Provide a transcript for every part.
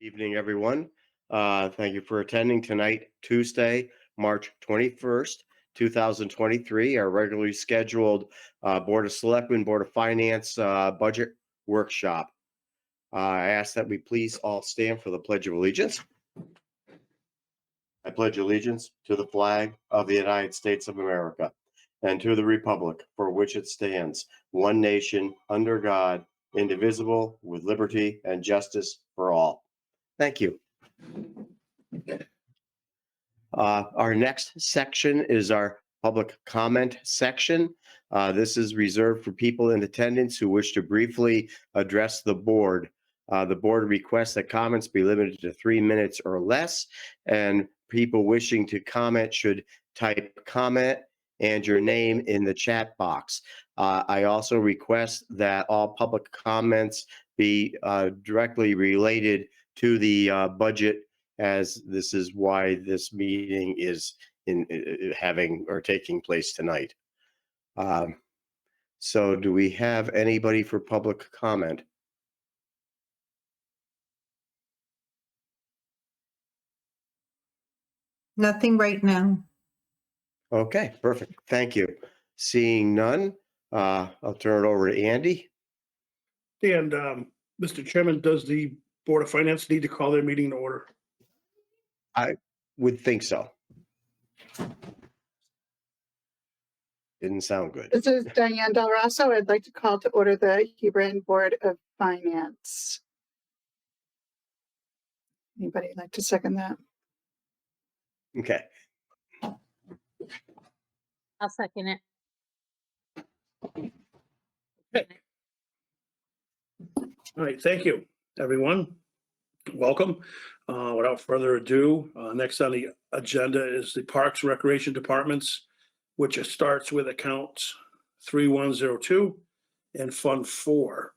Evening, everyone. Thank you for attending tonight, Tuesday, March 21st, 2023, our regularly scheduled Board of Selectmen, Board of Finance budget workshop. I ask that we please all stand for the Pledge of Allegiance. I pledge allegiance to the flag of the United States of America and to the republic for which it stands, one nation, under God, indivisible, with liberty and justice for all. Thank you. Our next section is our public comment section. This is reserved for people in attendance who wish to briefly address the board. The board requests that comments be limited to 3 minutes or less, and people wishing to comment should type comment and your name in the chat box. I also request that all public comments be directly related to the budget, as this is why this meeting is taking place tonight. So do we have anybody for public comment? Nothing right now. Okay, perfect. Thank you. Seeing none, I'll turn it over to Andy. And Mr. Chairman, does the Board of Finance need to call their meeting to order? I would think so. Didn't sound good. This is Diane Del Rosso. I'd like to call to order the Hebron Board of Finance. Anybody like to second that? Okay. I'll second it. Okay. All right, thank you, everyone. Welcome. Without further ado, next on the agenda is the Parks Recreation Departments, which starts with accounts 3102 and Fund 4.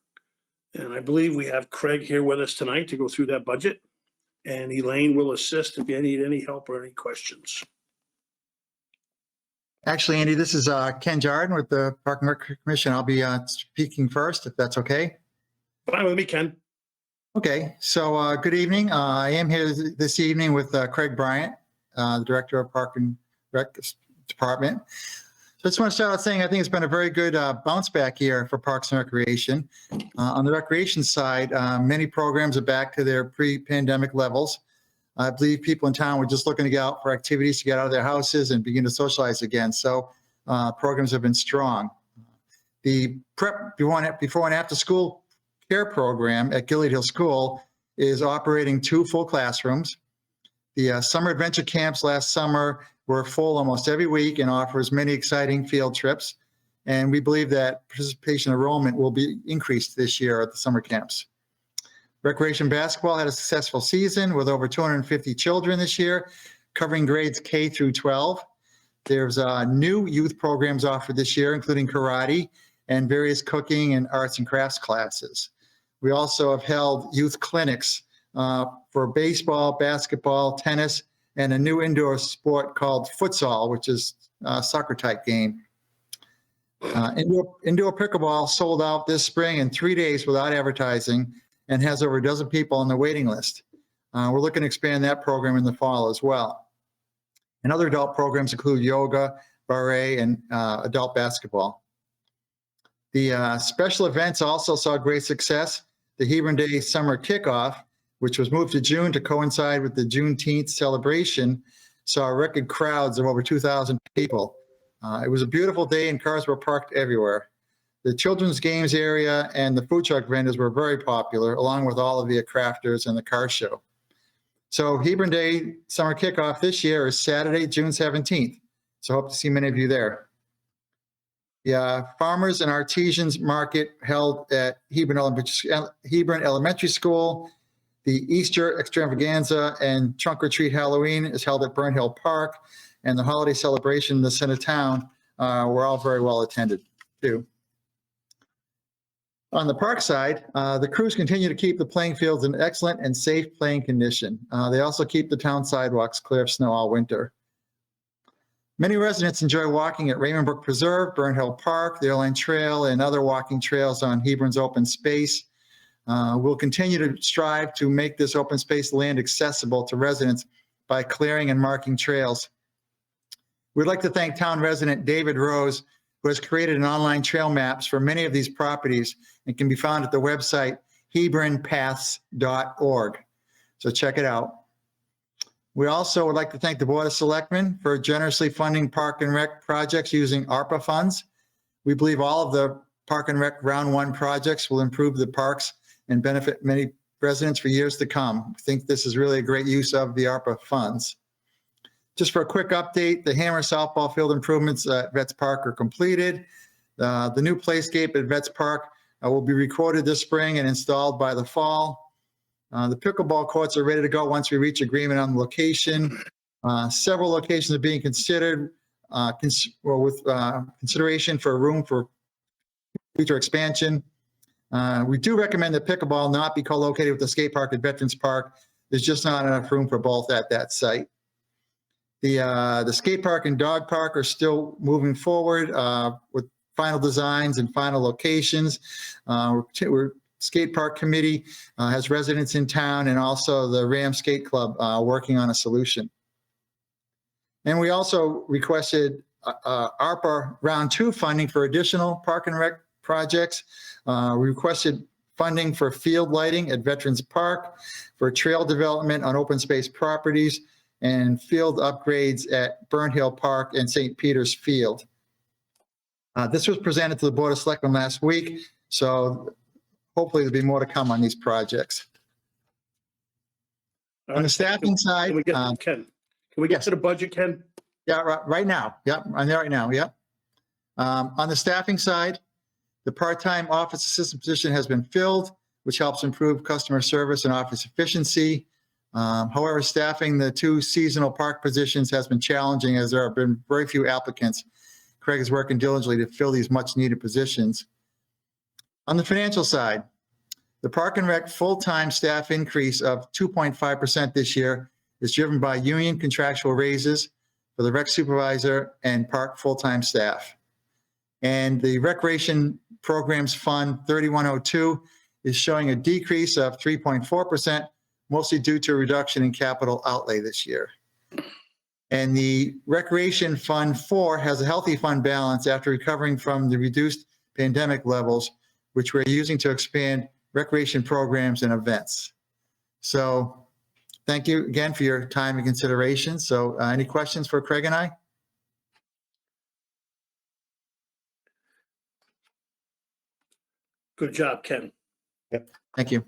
And I believe we have Craig here with us tonight to go through that budget. And Elaine will assist if you need any help or any questions. Actually, Andy, this is Ken Jarden with the Park and Rec Commission. I'll be speaking first, if that's okay. Fine with me, Ken. Okay, so good evening. I am here this evening with Craig Bryant, the Director of Park and Rec Department. So I just want to start out saying I think it's been a very good bounce back year for Parks and Recreation. On the recreation side, many programs are back to their pre-pandemic levels. I believe people in town were just looking to get out for activities to get out of their houses and begin to socialize again. So programs have been strong. The prep before and after school care program at Gilead Hill School is operating 2 full classrooms. The summer adventure camps last summer were full almost every week and offers many exciting field trips. And we believe that participation enrollment will be increased this year at the summer camps. Recreation basketball had a successful season with over 250 children this year, covering grades K through 12. There's new youth programs offered this year, including karate and various cooking and arts and crafts classes. We also have held youth clinics for baseball, basketball, tennis, and a new indoor sport called futsal, which is a soccer type game. Indoor pickleball sold out this spring in 3 days without advertising and has over a dozen people on the waiting list. We're looking to expand that program in the fall as well. And other adult programs include yoga, barre, and adult basketball. The special events also saw great success. The Hebron Day Summer Kickoff, which was moved to June to coincide with the Juneteenth celebration, saw record crowds of over 2,000 people. It was a beautiful day and cars were parked everywhere. The children's games area and the food truck vendors were very popular, along with all of the crafters and the car show. So Hebron Day Summer Kickoff this year is Saturday, June 17th. So hope to see many of you there. The Farmers and Artisans Market held at Hebron Elementary School. The Easter Extravaganza and Trunk or Treat Halloween is held at Burn Hill Park, and the holiday celebration in the center town were all very well attended too. On the park side, the crews continue to keep the playing fields in excellent and safe playing condition. They also keep the town sidewalks clear of snow all winter. Many residents enjoy walking at Raymond Brook Preserve, Burn Hill Park, the Airline Trail, and other walking trails on Hebron's open space. We'll continue to strive to make this open space land accessible to residents by clearing and marking trails. We'd like to thank town resident David Rose, who has created an online trail maps for many of these properties and can be found at the website hebronpaths.org. So check it out. We also would like to thank the Board of Selectmen for generously funding park and rec projects using ARPA funds. We believe all of the park and rec round one projects will improve the parks and benefit many residents for years to come. I think this is really a great use of the ARPA funds. Just for a quick update, the Hammer softball field improvements at Vets Park are completed. The new playscape at Vets Park will be recorded this spring and installed by the fall. The pickleball courts are ready to go once we reach agreement on the location. Several locations are being considered with consideration for a room for future expansion. We do recommend that pickleball not be co-located with the skate park at Veterans Park. There's just not enough room for both at that site. The skate park and dog park are still moving forward with final designs and final locations. Skate park committee has residents in town, and also the Ram Skate Club working on a solution. And we also requested ARPA round 2 funding for additional park and rec projects. We requested funding for field lighting at Veterans Park, for trail development on open space properties, and field upgrades at Burn Hill Park and St. Peter's Field. This was presented to the Board of Selectmen last week, so hopefully there'll be more to come on these projects. All On the right. staffing side, Can we get, Ken, can we get yes. to the budget, Ken? yeah, right now. Yep, I'm there right now. Yep. On the staffing side, the part-time office assistant position has been filled, which helps improve customer service and office efficiency. However, staffing the 2 seasonal park positions has been challenging as there have been very few applicants. Craig is working diligently to fill these much-needed positions. On the financial side, the Park and Rec full-time staff increase of 2.5% this year is driven by union contractual raises for the rec supervisor and park full-time staff. And the Recreation Programs Fund 3102 is showing a decrease of 3.4%, mostly due to a reduction in capital outlay this year. And the Recreation Fund 4 has a healthy fund balance after recovering from the reduced pandemic levels, which we're using to expand recreation programs and events. So thank you again for your time and consideration. So any questions for Craig and I? Good job, Ken. Thank you.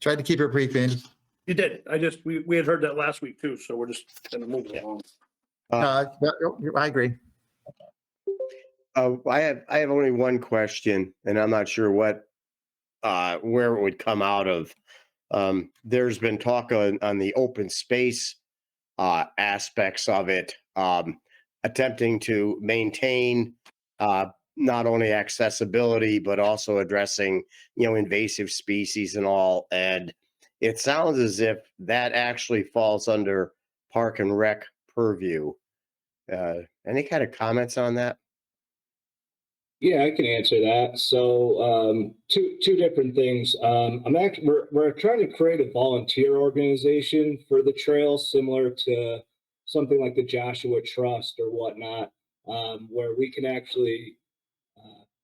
Tried to keep it brief, Andy. You did. We had heard that last week too, so we're just kind of moving along. I agree. I have only one question, and I'm not sure where it would come out of. There's been talk on the open space aspects of it, attempting to maintain not only accessibility but also addressing invasive species and all. And it sounds as if that actually falls under Park and Rec purview. Any kind of comments on that? Yeah, I can answer that. So, two different things. We're trying to create a volunteer organization for the trail, similar to something like the Joshua Trust or whatnot, where we can actually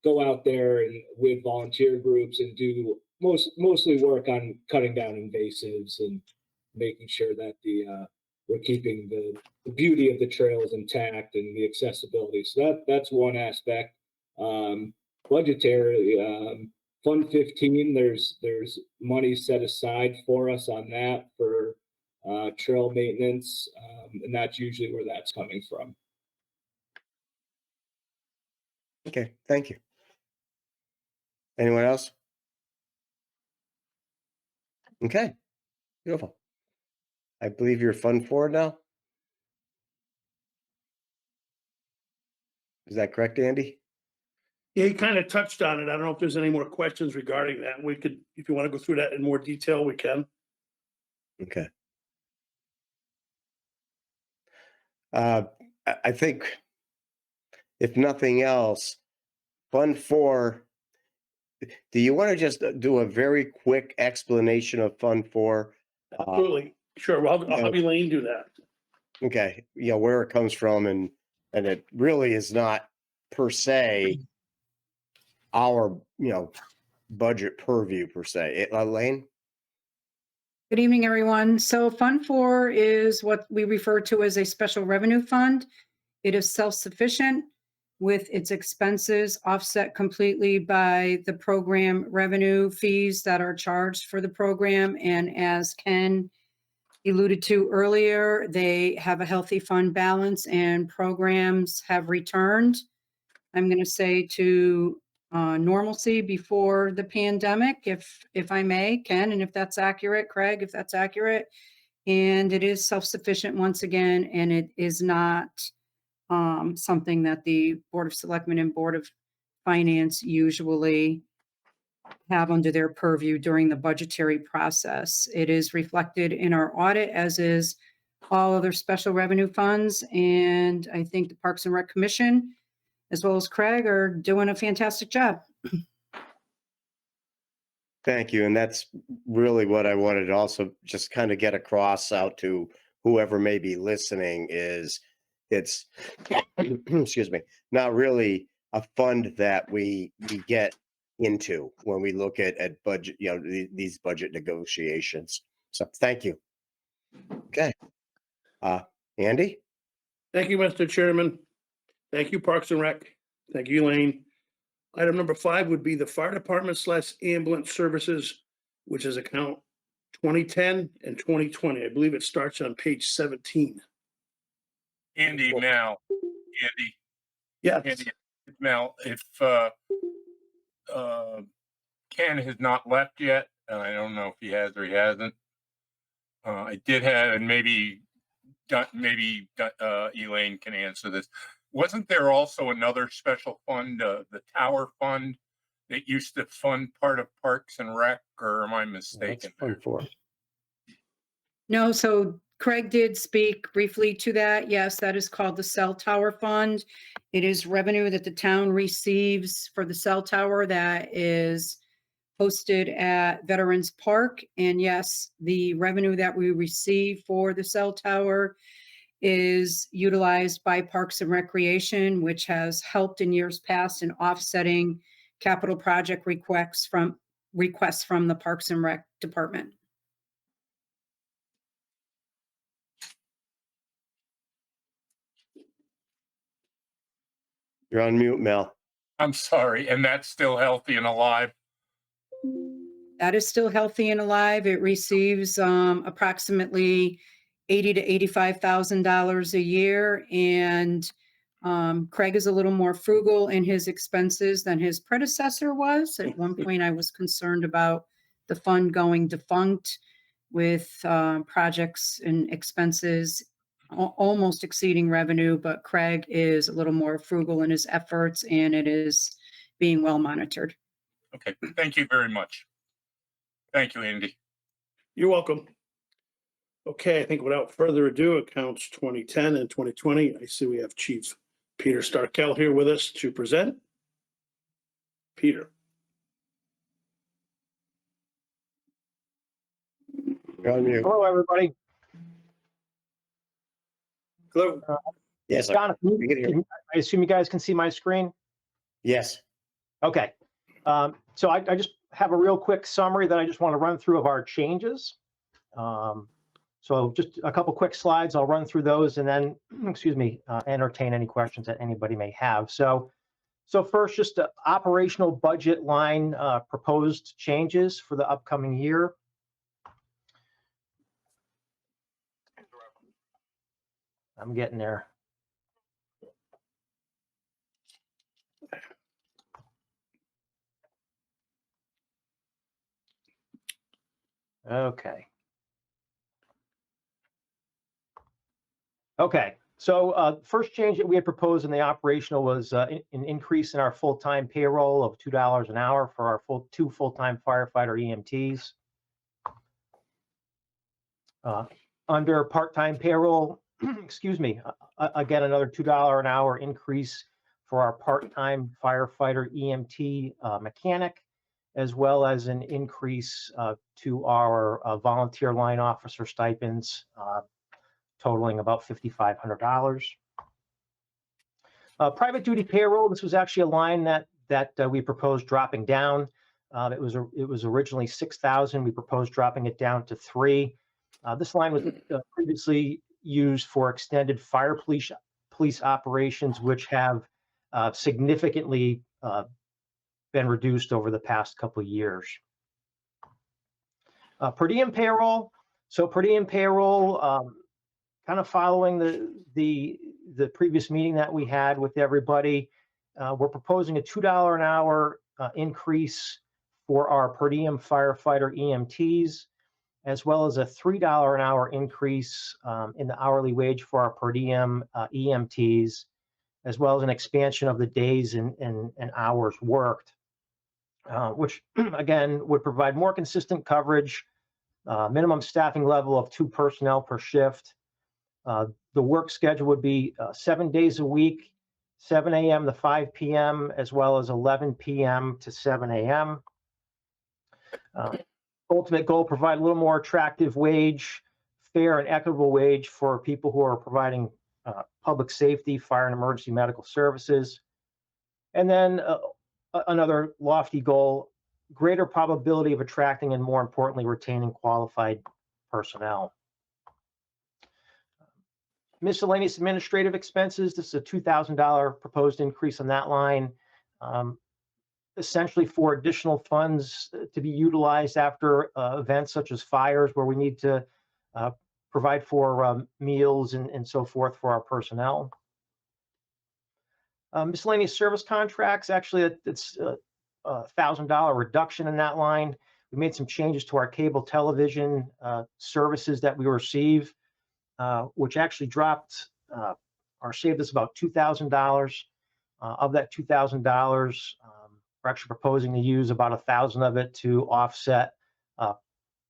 go out there and with volunteer groups and do mostly work on cutting down invasives and making sure that we're keeping the beauty of the trails intact and the accessibility. So that's one aspect. Budgetary, Fund 15, there's money set aside for us on that for trail maintenance, and that's usually where that's coming from. Okay, thank you. Anyone else? Okay, beautiful. I believe you're Fund 4 now. Is that correct, Andy? Yeah, he kind of touched on it. I don't know if there's any more questions regarding that. We could, if you want to go through that in more detail, we can. Okay. I think if nothing else, Fund 4 do you want to just do a very quick explanation of Fund 4? Absolutely. Sure. Well, I'll have Elaine do that. Okay, where it comes from, and it really is not per se our, budget purview per se. Elaine? Good evening, everyone. So Fund 4 is what we refer to as a special revenue fund. It is self-sufficient with its expenses offset completely by the program revenue fees that are charged for the program. And as Ken alluded to earlier, they have a healthy fund balance and programs have returned, I'm going to say, to normalcy before the pandemic, if I may, Ken, and if that's accurate, Craig, if that's accurate. And it is self-sufficient once again, and it is not something that the Board of Selectmen and Board of Finance usually have under their purview during the budgetary process. It is reflected in our audit, as is all other special revenue funds. And I think the Parks and Rec Commission, as well as Craig, are doing a fantastic job. Thank you. And that's really what I wanted to also just kind of get across out to whoever may be listening is it's, excuse me, not really a fund that we get into when we look at budget, these budget negotiations. So thank you. Okay. Andy? Thank you, Mr. Chairman. Thank you, Parks and Rec. Thank you, Elaine. Item number 5 would be the fire department / ambulance services, which is account 2010 and 2020. I believe it starts on page 17. Andy, Mal. Andy, Yeah, Mal, if Ken has not left yet, and I don't know if he has or he hasn't, I did have, and maybe Elaine can answer this. Wasn't there also another special fund, the Tower Fund, that used to fund part of Parks and Rec, or am I mistaken? That's Fund 4. No, so Craig did speak briefly to that. Yes, that is called the Cell Tower Fund. It is revenue that the town receives for the cell tower that is hosted at Veterans Park. And yes, the revenue that we receive for the cell tower is utilized by Parks and Recreation, which has helped in years past in offsetting capital project requests from the Parks and Rec Department. You're on mute, Mel. I'm sorry, and that's still healthy and alive? That is still healthy and alive. It receives approximately $80,000 to $85,000 a year. And Craig is a little more frugal in his expenses than his predecessor was. At one point, I was concerned about the fund going defunct with projects and expenses almost exceeding revenue, but Craig is a little more frugal in his efforts, and it is being well monitored. Okay, thank you very much. Thank you, Andy. you're welcome. Okay, I think without further ado, accounts 2010 and 2020. I see we have Chief Peter Starkell here with us to present. Peter. You're on mute. Hello, everybody. Hello. Yes. John, we can hear you. I assume you guys can see my screen? Yes. Okay. So I just have a real quick summary that I just want to run through of our changes. So just a couple quick slides. I'll run through those and then, entertain any questions that anybody may have. So first, just the operational budget line proposed changes for the upcoming year. I'm getting there. Okay. Okay, so first change that we had proposed in the operational was an increase in our full-time payroll of $2 an hour for our two full-time firefighter EMTs. Under part-time payroll, again, another $2 an hour increase for our part-time firefighter EMT mechanic. as well as an increase to our volunteer line officer stipends, totaling about $5,500. Private duty payroll, this was actually a line that we proposed dropping down. It was originally 6,000. We proposed dropping it down to 3. This line was previously used for extended fire police operations, which have significantly been reduced over the past couple of years. Per diem payroll. So per diem payroll, kind of following the previous meeting that we had with everybody, we're proposing a $2 an hour increase for our per diem firefighter EMTs, as well as a $3 an hour increase in the hourly wage for our per diem EMTs, as well as an expansion of the days and hours worked, which again would provide more consistent coverage, minimum staffing level of 2 personnel per shift. The work schedule would be 7 days a week, 7 a.m. to 5 p.m., as well as 11 p.m. to 7 a.m. Ultimate goal, provide a little more attractive wage, fair and equitable wage for people who are providing public safety, fire and emergency medical services. And then another lofty goal, greater probability of attracting and more importantly, retaining qualified personnel. Miscellaneous administrative expenses, this is a $2,000 proposed increase on that line, essentially for additional funds to be utilized after events such as fires where we need to provide for meals and so forth for our personnel. Miscellaneous service contracts, actually it's a $1,000 reduction in that line. We made some changes to our cable television services that we receive, which actually dropped or saved us about $2,000. Of that $2,000, we're actually proposing to use about 1,000 of it to offset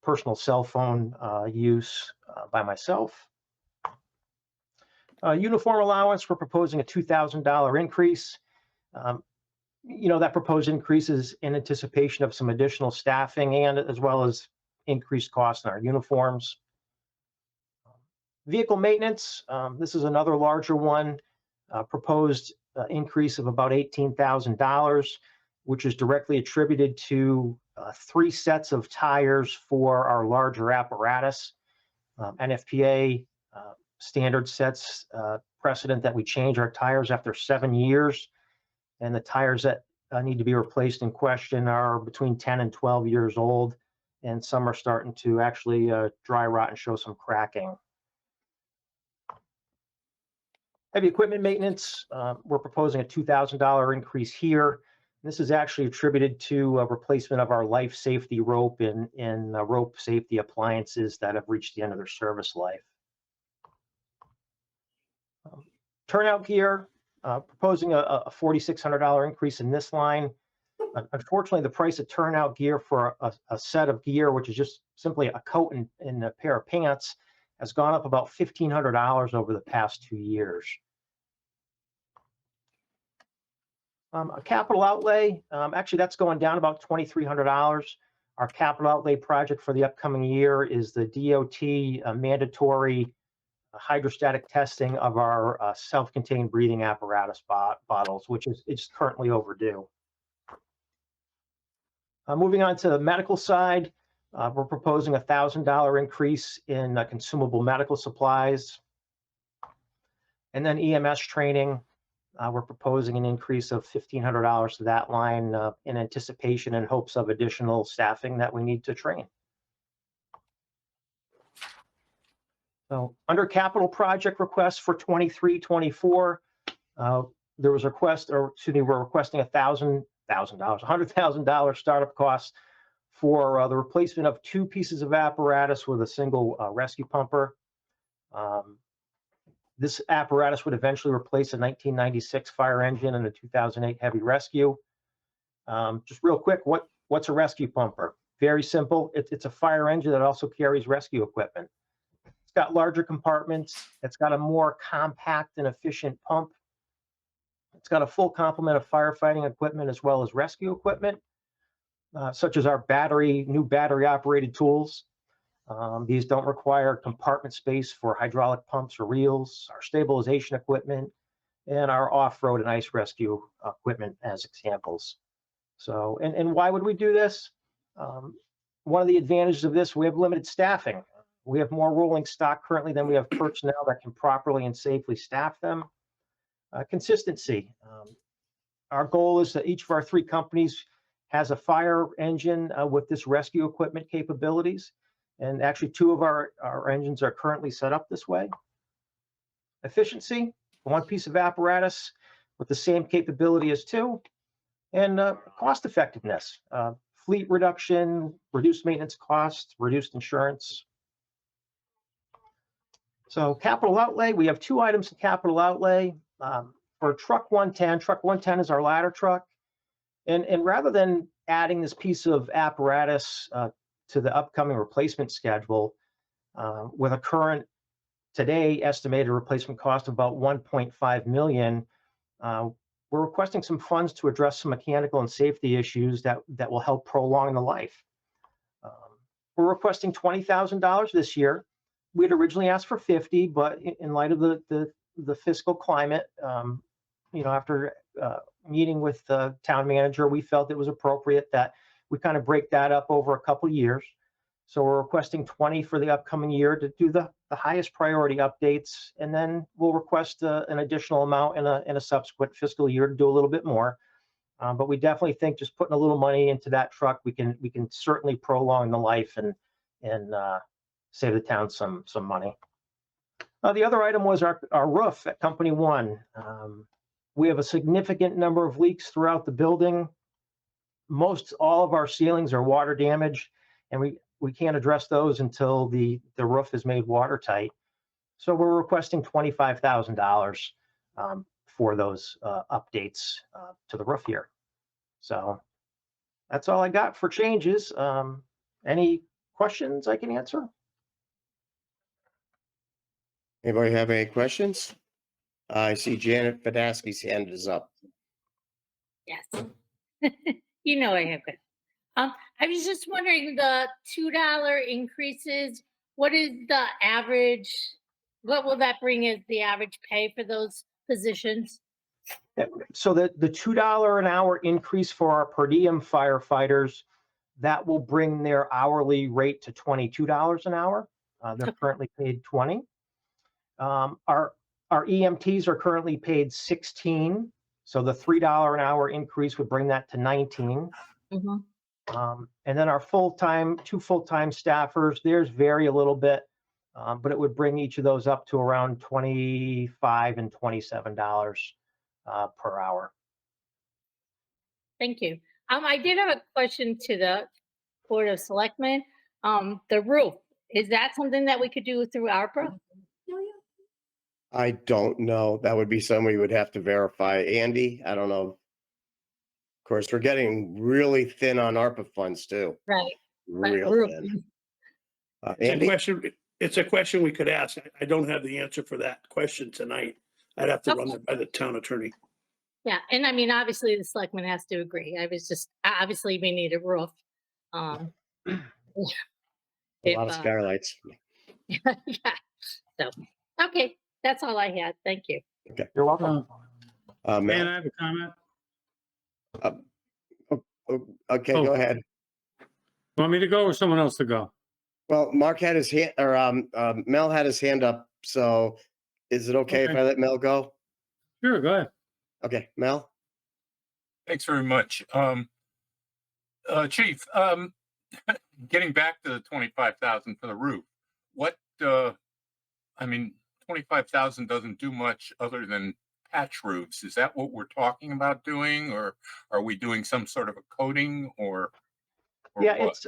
personal cell phone use by myself. Uniform allowance, we're proposing a $2,000 increase. That proposed increase is in anticipation of some additional staffing and as well as increased costs in our uniforms. Vehicle maintenance, this is another larger one, proposed increase of about $18,000, which is directly attributed to 3 sets of tires for our larger apparatus. NFPA standard sets precedent that we change our tires after 7 years, and the tires that need to be replaced in question are between 10 and 12 years old, and some are starting to actually dry rot and show some cracking. Heavy equipment maintenance, we're proposing a $2,000 increase here. This is actually attributed to a replacement of our life safety rope and rope safety appliances that have reached the end of their service life. Turnout gear, proposing a $4,600 increase in this line. Unfortunately, the price of turnout gear for a set of gear, which is just simply a coat and a pair of pants, has gone up about $1,500 over the past 2 years. A capital outlay, actually that's going down about $2,300. Our capital outlay project for the upcoming year is the DOT mandatory hydrostatic testing of our self-contained breathing apparatus bottles, which is currently overdue. Moving on to the medical side, we're proposing a $1,000 increase in consumable medical supplies. And then EMS training, we're proposing an increase of $1,500 to that line in anticipation and hopes of additional staffing that we need to train. So under capital project requests for 23-24, there was a request, or excuse me, we're requesting $100,000 startup costs for the replacement of 2 pieces of apparatus with a single rescue pumper. This apparatus would eventually replace a 1996 fire engine and a 2008 heavy rescue. Just real quick, what's a rescue pumper? Very simple. It's a fire engine that also carries rescue equipment. It's got larger compartments. It's got a more compact and efficient pump. It's got a full complement of firefighting equipment as well as rescue equipment. such as our new battery operated tools. These don't require compartment space for hydraulic pumps or reels, our stabilization equipment, and our off-road and ice rescue equipment as examples. So, and why would we do this? One of the advantages of this, we have limited staffing. We have more rolling stock currently than we have personnel that can properly and safely staff them. Consistency. Our goal is that each of our 3 companies has a fire engine with this rescue equipment capabilities. And actually 2 of our engines are currently set up this way. Efficiency, 1 piece of apparatus with the same capability as 2. And cost effectiveness, fleet reduction, reduced maintenance costs, reduced insurance. So capital outlay, we have 2 items in capital outlay. For truck 110 is our ladder truck. And rather than adding this piece of apparatus to the upcoming replacement schedule, with a current today estimated replacement cost of about 1.5 million, we're requesting some funds to address some mechanical and safety issues that will help prolong the life. We're requesting $20,000 this year. We had originally asked for 50, but in light of the fiscal climate, after meeting with the town manager, we felt it was appropriate that we kind of break that up over a couple of years. So we're requesting 20 for the upcoming year to do the highest priority updates, and then we'll request an additional amount in a subsequent fiscal year to do a little bit more. But we definitely think just putting a little money into that truck, we can certainly prolong the life and save the town some money. The other item was our roof at Company 1. We have a significant number of leaks throughout the building. Most all of our ceilings are water damaged, and we can't address those until the roof is made watertight. So we're requesting $25,000 for those updates to the roof here. So that's all I got for changes. Any questions I can answer? Anybody have any questions? I see Janet Fedasky's hand is up. Yes. You know I have it. I was just wondering, the $2 increases, what is the average? What will that bring as the average pay for those positions? So the $2 an hour increase for our per diem firefighters, that will bring their hourly rate to $22 an hour. They're currently paid $20. Our EMTs are currently paid $16. So the $3 an hour increase would bring that to $19. Mm-hmm. And then our two full-time staffers, theirs vary a little bit, but it would bring each of those up to around $25 and $27 per hour. Thank you. I did have a question to the Board of Selectmen. The roof, is that something that we could do through ARPA? I don't know. That would be something we would have to verify. Andy, I don't know. Of course, we're getting really thin on ARPA funds too. Right. Real Roof. thin. It's a Andy? it's a question we could ask. I don't have the answer for that question tonight. I'd have to run that by the town attorney. Yeah, and I mean, obviously the selectman has to agree. Obviously we need a roof. A lot of skylights. Yeah. So, okay, that's all I had. Thank you. You're welcome. Man, Mel? I have a comment. Okay, Oh. go ahead. Want me to go or someone else to go? Well, Mark had his hand, or Mel had his hand up. So is it okay if Okay. I let Mel go? Sure, go ahead. Okay, Mel? Thanks very much. Chief, getting back to the 25,000 for the roof, what, I mean, 25,000 doesn't do much other than patch roofs. Is that what we're talking about doing, or are we doing some sort of a coating or Yeah, what?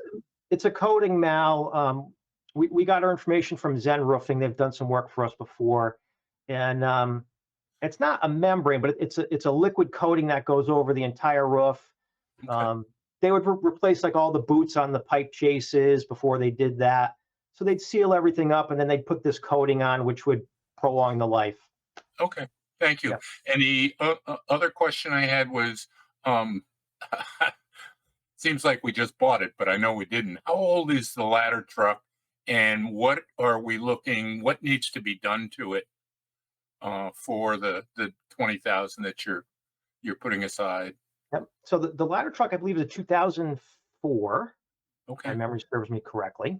it's a coating, Mal. We got our information from Zen Roofing. They've done some work for us before, and it's not a membrane, but it's a liquid coating that goes over the entire roof. Okay. They would replace like all the boots on the pipe chases before they did that. So they'd seal everything up, and then they'd put this coating on, which would prolong the life. Okay, thank you. Yeah. And the other question I had was, seems like we just bought it, but I know we didn't. How old is the ladder truck, and what are we looking? What needs to be done to it for the 20,000 that you're putting aside? Yep. So the ladder truck, I believe, is a 2004. Okay. My memory serves me correctly.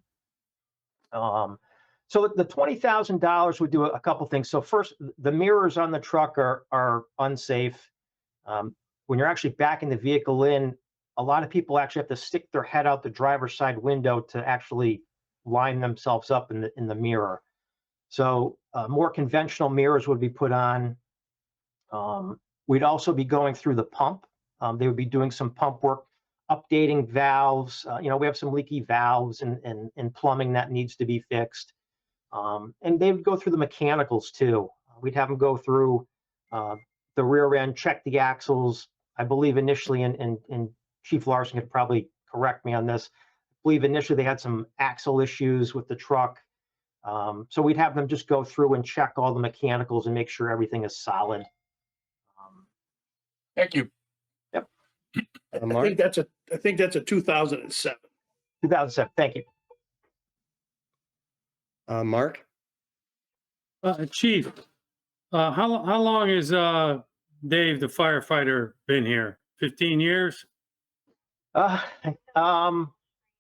So the $20,000 would do a couple things. So first, the mirrors on the truck are unsafe. When you're actually backing the vehicle in, a lot of people actually have to stick their head out the driver's side window to actually line themselves up in the mirror. So more conventional mirrors would be put on. We'd also be going through the pump. They would be doing some pump work, updating valves. We have some leaky valves and plumbing that needs to be fixed. And they would go through the mechanicals too. We'd have them go through the rear end, check the axles. I believe initially, and Chief Larson could probably correct me on this, I believe initially they had some axle issues with the truck. So we'd have them just go through and check all the mechanicals and make sure everything is solid. Thank you. Yep. I think that's a 2007. 2007. Thank you. Mark? Chief, how long has Dave, the firefighter, been here? 15 years?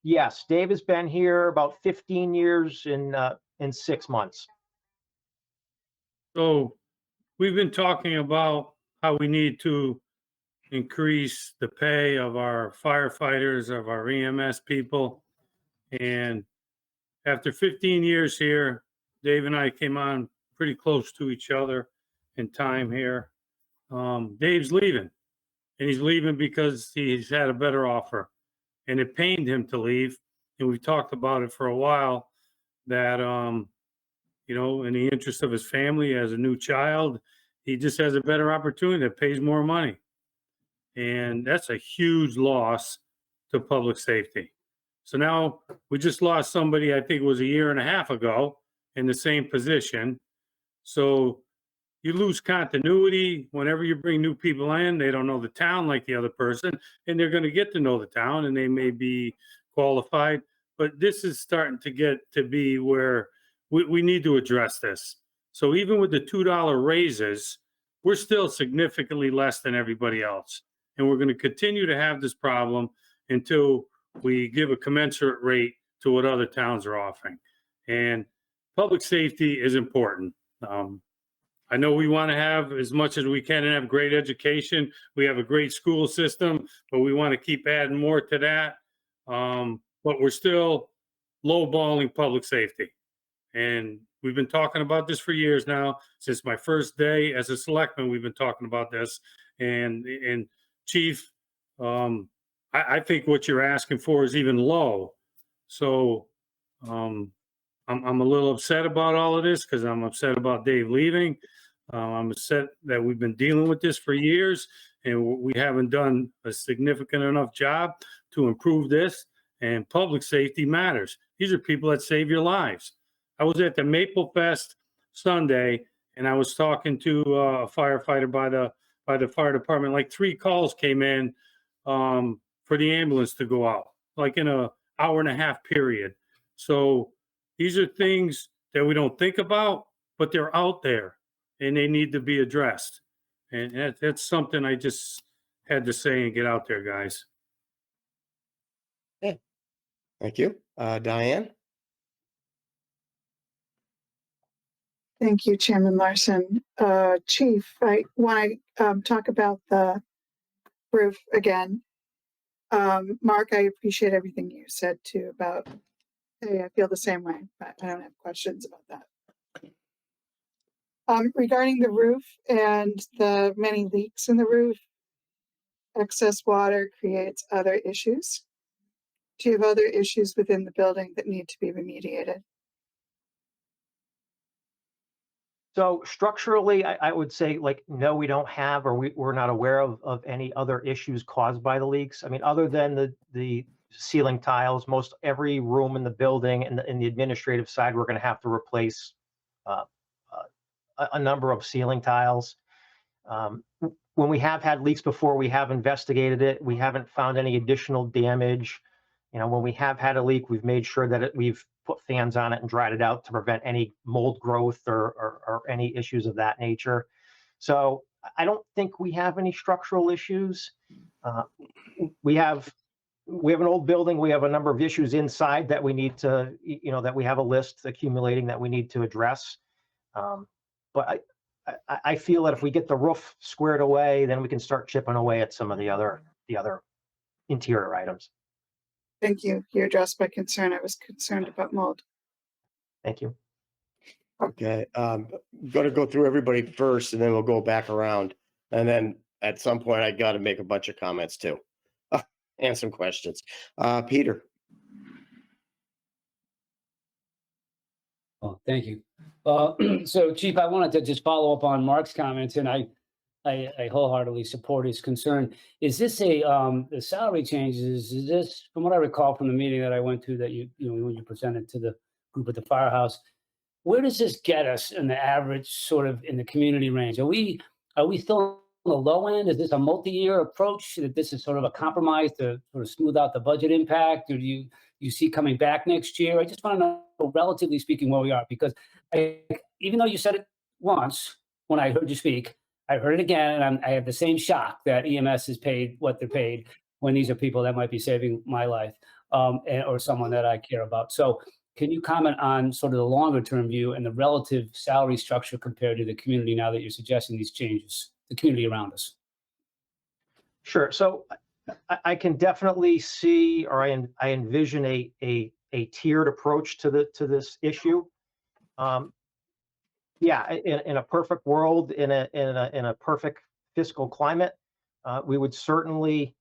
Yes, Dave has been here about 15 years in 6 months. So we've been talking about how we need to increase the pay of our firefighters, of our EMS people. And after 15 years here, Dave and I came on pretty close to each other in time here. Dave's leaving, and he's leaving because he's had a better offer, and it pained him to leave. And we've talked about it for a while that, in the interest of his family, as a new child, he just has a better opportunity that pays more money. And that's a huge loss to public safety. So now we just lost somebody, I think it was a year and a half ago, in the same position. So you lose continuity whenever you bring new people in. They don't know the town like the other person, and they're going to get to know the town, and they may be qualified. But this is starting to get to be where we need to address this. So even with the $2 raises, we're still significantly less than everybody else. And we're going to continue to have this problem until we give a commensurate rate to what other towns are offering. And public safety is important. I know we want to have as much as we can and have great education. We have a great school system, but we want to keep adding more to that. But we're still lowballing public safety. And we've been talking about this for years now. Since my first day as a selectman, we've been talking about this. And Chief, I think what you're asking for is even low. So I'm a little upset about all of this because I'm upset about Dave leaving. I'm upset that we've been dealing with this for years and we haven't done a significant enough job to improve this. And public safety matters. These are people that save your lives. I was at the Maple Fest Sunday and I was talking to a firefighter by the fire department. Like 3 calls came in for the ambulance to go out, like in an hour and a half period. So these are things that we don't think about, but they're out there and they need to be addressed. And that's something I just had to say and get out there, guys. Okay. Thank you. Diane? Thank you, Chairman Larson. Chief, I want to talk about the roof again. Mark, I appreciate everything you said too about, hey, I feel the same way, but I don't have questions about that. Regarding the roof and the many leaks in the roof, excess water creates other issues. Do you have other issues within the building that need to be remediated? So structurally, I would say no, we don't have, or we're not aware of any other issues caused by the leaks. I mean, other than the ceiling tiles, most every room in the building and in the administrative side, we're going to have to replace a number of ceiling tiles. when we have had leaks before, we have investigated it. We haven't found any additional damage. You know, when we have had a leak, we've made sure that we've put fans on it and dried it out to prevent any mold growth or any issues of that nature. So I don't think we have any structural issues. We have an old building. We have a number of issues inside that we need to, you know, that we have a list accumulating that we need to address. But I feel that if we get the roof squared away, then we can start chipping away at some of the other interior items. Thank you. You addressed my concern. I was concerned about mold. Thank you. Okay, going to go through everybody first and then we'll go back around. And then at some point I got to make a bunch of comments too. And some questions. Peter. Oh, thank you. So Chief, I wanted to just follow up on Mark's comments, and I wholeheartedly support his concern. Is this the salary changes? Is this, from what I recall from the meeting that I went to that you know, when you presented to the group at the firehouse, where does this get us in the average sort of in the community range? Are we still on the low end? Is this a multi-year approach that this is sort of a compromise to sort of smooth out the budget impact? Or do you see coming back next year? I just want to know, relatively speaking, where we are, because even though you said it once when I heard you speak, I heard it again, and I have the same shock that EMS is paid what they're paid when these are people that might be saving my life or someone that I care about. So can you comment on sort of the longer term view and the relative salary structure compared to the community now that you're suggesting these changes, the community around us? Sure. So I can definitely see, or I envision a tiered approach to this issue. Yeah, in a perfect world, in a perfect fiscal climate, we would certainly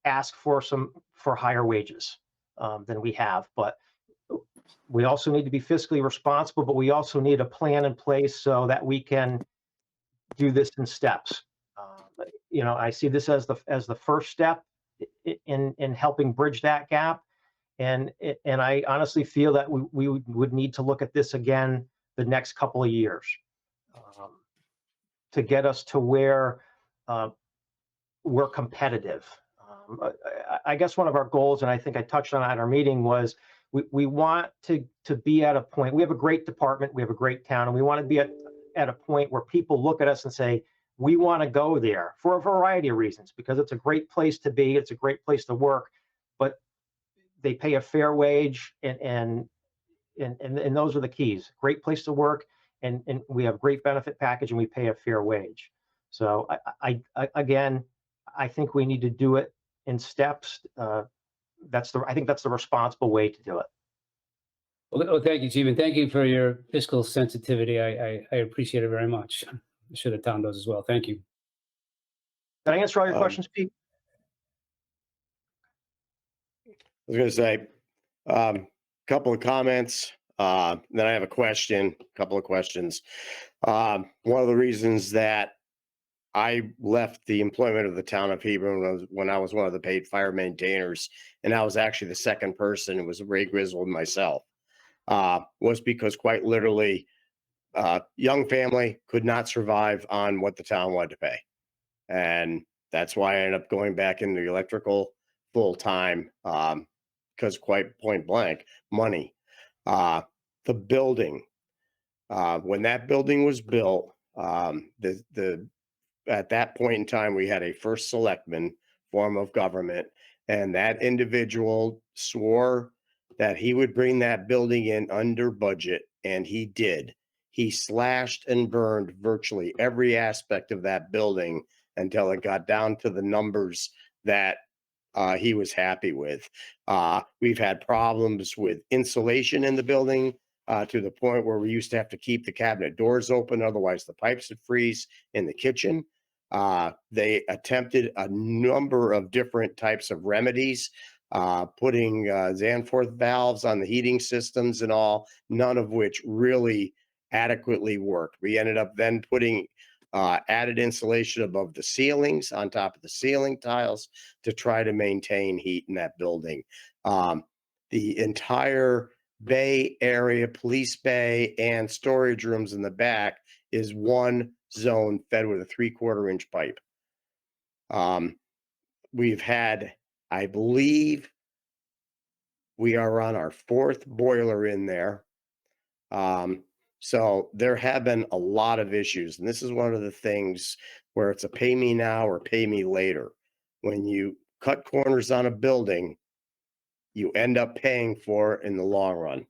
ask for higher wages than we have. But we also need to be fiscally responsible, but we also need a plan in place so that we can do this in steps. You know, I see this as the first step in helping bridge that gap, and I honestly feel that we would need to look at this again the next couple of years to get us to where we're competitive. I guess one of our goals, and I think I touched on it at our meeting, was we want to be at a point. We have a great department, we have a great town, and we want to be at a point where people look at us and say, we want to go there for a variety of reasons, because it's a great place to be, it's a great place to work, but they pay a fair wage, and those are the keys. Great place to work, and we have great benefit package, and we pay a fair wage. So I again, I think we need to do it in steps. I think that's the responsible way to do it. Well, thank you, Chief, and thank you for your fiscal sensitivity. I appreciate it very much. I'm sure the town does as well. Thank you. Did I answer all your questions, Pete? I was going to say, couple of comments, then I have a couple of questions. One of the reasons that I left the employment of the town of Hebron when I was one of the paid fire maintainers, and I was actually the second person, it was Ray Griswold and myself, was because quite literally, young family could not survive on what the town wanted to pay. And that's why I ended up going back into the electrical full time, because quite point blank, money. The building, when that building was built, at that point in time, we had a first selectman form of government, and that individual swore that he would bring that building in under budget, and he did. He slashed and burned virtually every aspect of that building until it got down to the numbers that he was happy with. We've had problems with insulation in the building to the point where we used to have to keep the cabinet doors open, otherwise the pipes would freeze in the kitchen. They attempted a number of different types of remedies, putting Zanforth valves on the heating systems and all, none of which really adequately worked. We ended up then putting added insulation above the ceilings, on top of the ceiling tiles, to try to maintain heat in that building. The entire bay area, police bay, and storage rooms in the back is one zone fed with a 3/4 inch pipe. We've had, I believe, we are on our 4th boiler in there. So there have been a lot of issues, and this is one of the things where it's a pay me now or pay me later. When you cut corners on a building, you end up paying for it in the long run.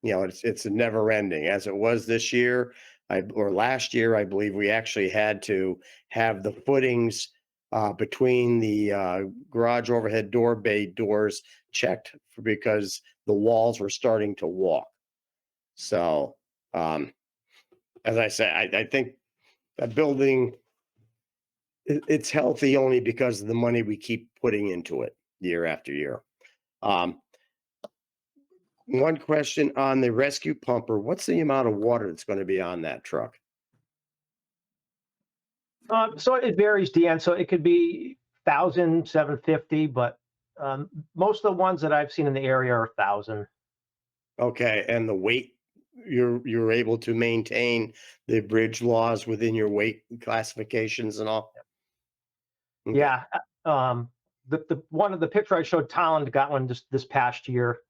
You know, it's a never ending, as it was this year, or last year, I believe we actually had to have the footings between the garage overhead door bay doors checked because the walls were starting to walk. So, as I say, I think that building, it's healthy only because of the money we keep putting into it year after year. One question on the rescue pumper, what's the amount of water that's going to be on that truck? So it varies, Deanne. So it could be 1,000, 750, but most of the ones that I've seen in the area are 1,000. Okay, and the weight, you're able to maintain the bridge laws within your weight classifications and all? Okay. Yeah. The one of the picture I showed, Talent got one this past year.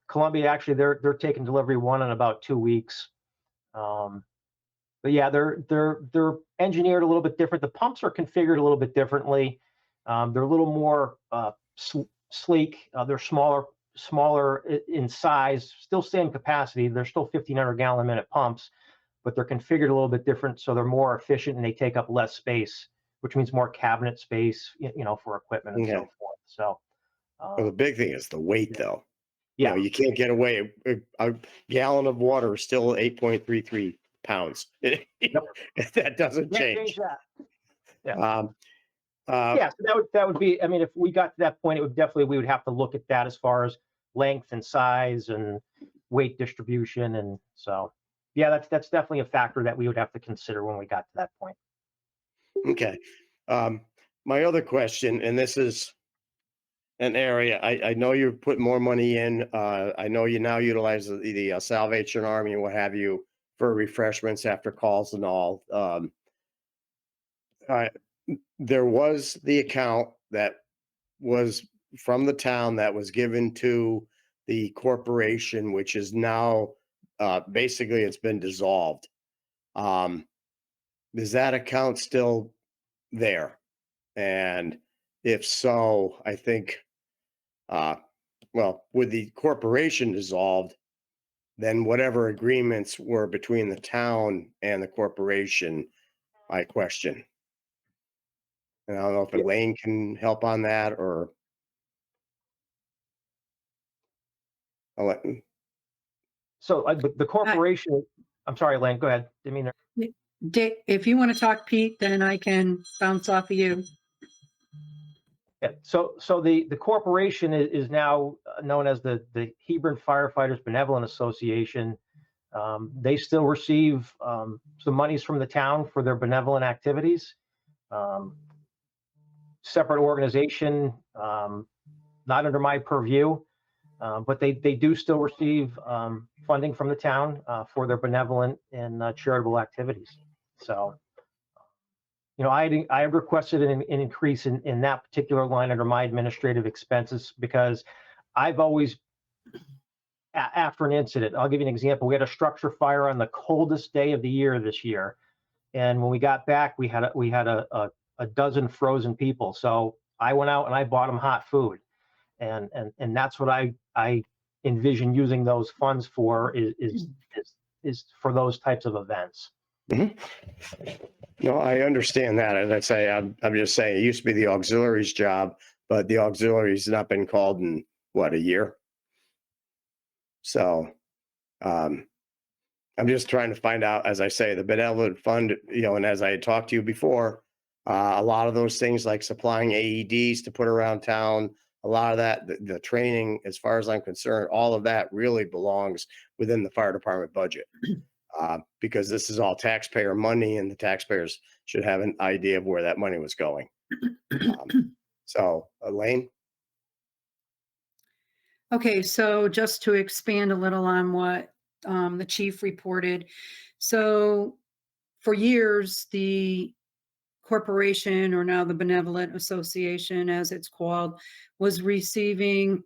Columbia, actually, they're taking delivery one in about 2 weeks. But yeah, they're engineered a little bit different. The pumps are configured a little bit differently. They're a little more sleek. They're smaller in size, still same capacity. They're still 1,500 gallon a minute pumps, but they're configured a little bit different, so they're more efficient and they take up less space, which means more cabinet space, for equipment and so Okay. forth. So, Well, the big thing is the weight, though. yeah, You can't get away. A gallon of water is still 8.33 pounds. That doesn't can't change. that. Yeah. Yeah. So that would be. I mean, if we got to that point, we would have to look at that as far as length and size and weight distribution, and so yeah, that's definitely a factor that we would have to consider when we got to that point. Okay. My other question, and this is an area, I know you're putting more money in. I know you now utilize the Salvation Army and what have you for refreshments after calls and all. There was the account that was from the town that was given to the corporation, which is now basically it's been dissolved. Is that account still there? And if so, I think, with the corporation dissolved, then whatever agreements were between the town and the corporation, I question. And I don't know if Yeah. Elaine can help on that or. I'll let, So the corporation. I'm sorry, Lane. Go ahead. Didn't mean to. Dick, if you want to talk, Pete, then I can bounce off of you. Yeah. So the corporation is now known as the Hebron Firefighters Benevolent Association. They still receive some monies from the town for their benevolent activities. Separate organization, not under my purview, but they do still receive funding from the town for their benevolent and charitable activities. So, I requested an increase in that particular line under my administrative expenses because I've always, after an incident, I'll give you an example. We had a structure fire on the coldest day of the year this year, and when we got back, we had a dozen frozen people. So I went out and I bought them hot food, and that's what I envision using those funds for is for those types of events. No, I understand that. As I say, I'm just saying it used to be the auxiliaries job, but the auxiliaries not been called in what, a year? So, I'm just trying to find out, as I say, the benevolent fund, and as I had talked to you before, a lot of those things like supplying AEDs to put around town, a lot of that, the training, as far as I'm concerned, all of that really belongs within the fire department budget. Because this is all taxpayer money and the taxpayers should have an idea of where that money was going. So, Elaine? Okay, so just to expand a little on what the chief reported. So for years, the corporation, or now the Benevolent Association, as it's called, was receiving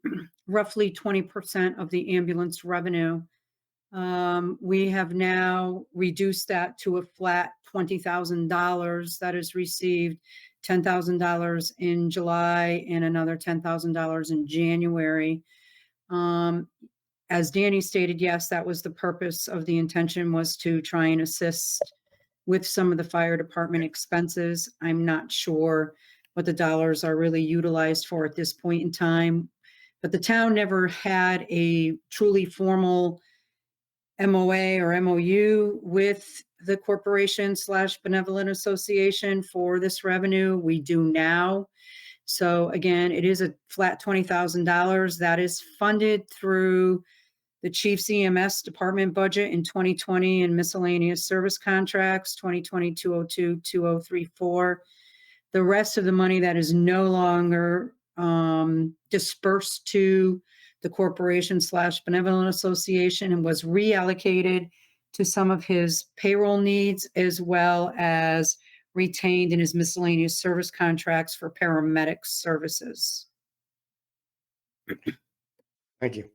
roughly 20% of the ambulance revenue. We have now reduced that to a flat $20,000 that is received, $10,000 in July and another $10,000 in January. As Danny stated, yes, that was the purpose of the intention, was to try and assist with some of the fire department expenses. I'm not sure what the dollars are really utilized for at this point in time, but the town never had a truly formal MOA or MOU with the corporation / benevolent association for this revenue. We do now. So again, it is a flat $20,000 that is funded through the chief's EMS department budget in 2020 and miscellaneous service contracts, 2020 202 2034. The rest of the money that is no longer dispersed to the corporation / benevolent association and was reallocated to some of his payroll needs, as well as retained in his miscellaneous service contracts for paramedic services. Thank you.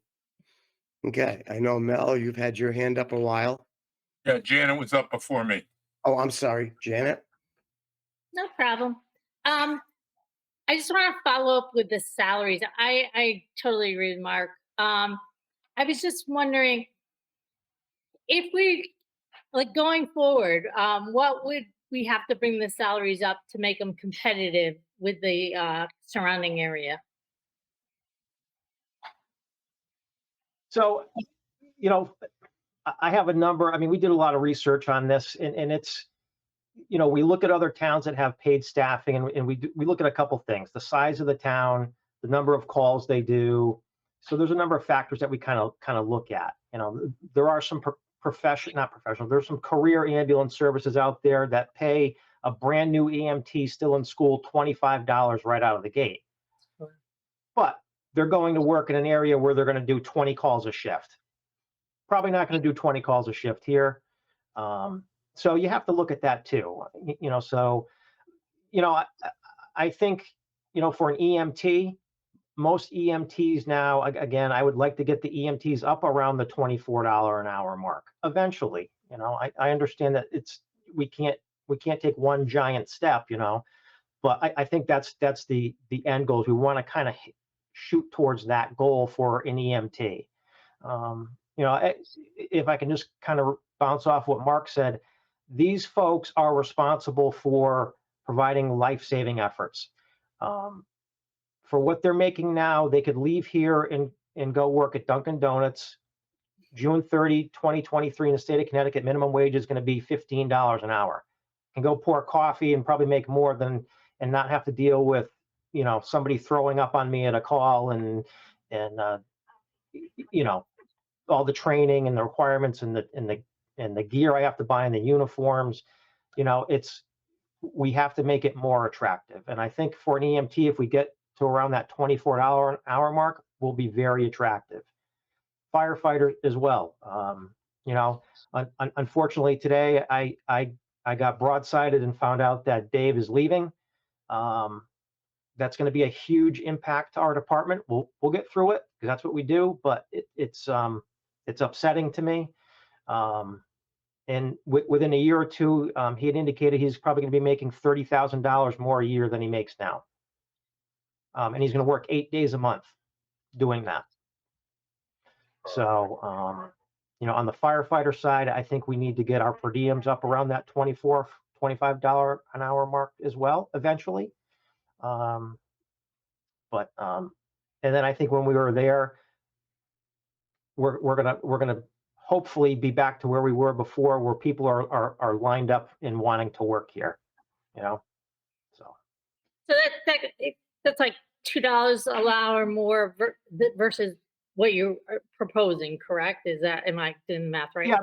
Okay, I know Mel, you've had your hand up a while. Yeah, Janet was up before me. Oh, I'm sorry, Janet. No problem. I just want to follow up with the salaries. I totally agree with Mark. I was just wondering if we, like, going forward, what would we have to bring the salaries up to make them competitive with the surrounding area? So, you know, I have a number. I mean, we did a lot of research on this, and it's, you know, we look at other towns that have paid staffing, and we look at a couple things: the size of the town, the number of calls they do. So there's a number of factors that we kind of look at. You know, there are some not professional. There's some career ambulance services out there that pay a brand new EMT still in school $25 right out of the gate, but they're going to work in an area where they're going to do 20 calls a shift. Probably not going to do 20 calls a shift here. So you have to look at that too. You know, so, you know, I think, you know, for an EMT, most EMTs now, again, I would like to get the EMTs up around the $24 an hour mark eventually. You know, I understand that we can't take one giant step, you know, but I think that's the end goal. We want to kind of shoot towards that goal for an EMT. You know, if I can just kind of bounce off what Mark said, these folks are responsible for providing life-saving efforts. For what they're making now, they could leave here and go work at Dunkin' Donuts. June 30, 2023 in the state of Connecticut, minimum wage is going to be $15 an hour. And go pour coffee and probably make more than, and not have to deal with, you know, somebody throwing up on me at a call and you know, all the training and the requirements and the gear I have to buy and the uniforms. You know, we have to make it more attractive. And I think for an EMT, if we get to around that $24 an hour mark, will be very attractive. Firefighter as well. You know, unfortunately today I got broadsided and found out that Dave is leaving. That's going to be a huge impact to our department. We'll get through it because that's what we do. But it's upsetting to me. And within a year or two, he had indicated he's probably going to be making $30,000 more a year than he makes now. And he's going to work 8 days a month doing that. So, you know, on the firefighter side, I think we need to get our per diems up around that $24, $25 an hour mark as well, eventually. And then I think when we were there, we're gonna hopefully be back to where we were before, where people are lined up and wanting to work here, you know. So that's like $2 an hour more versus what you are proposing, correct? Am I doing the math right?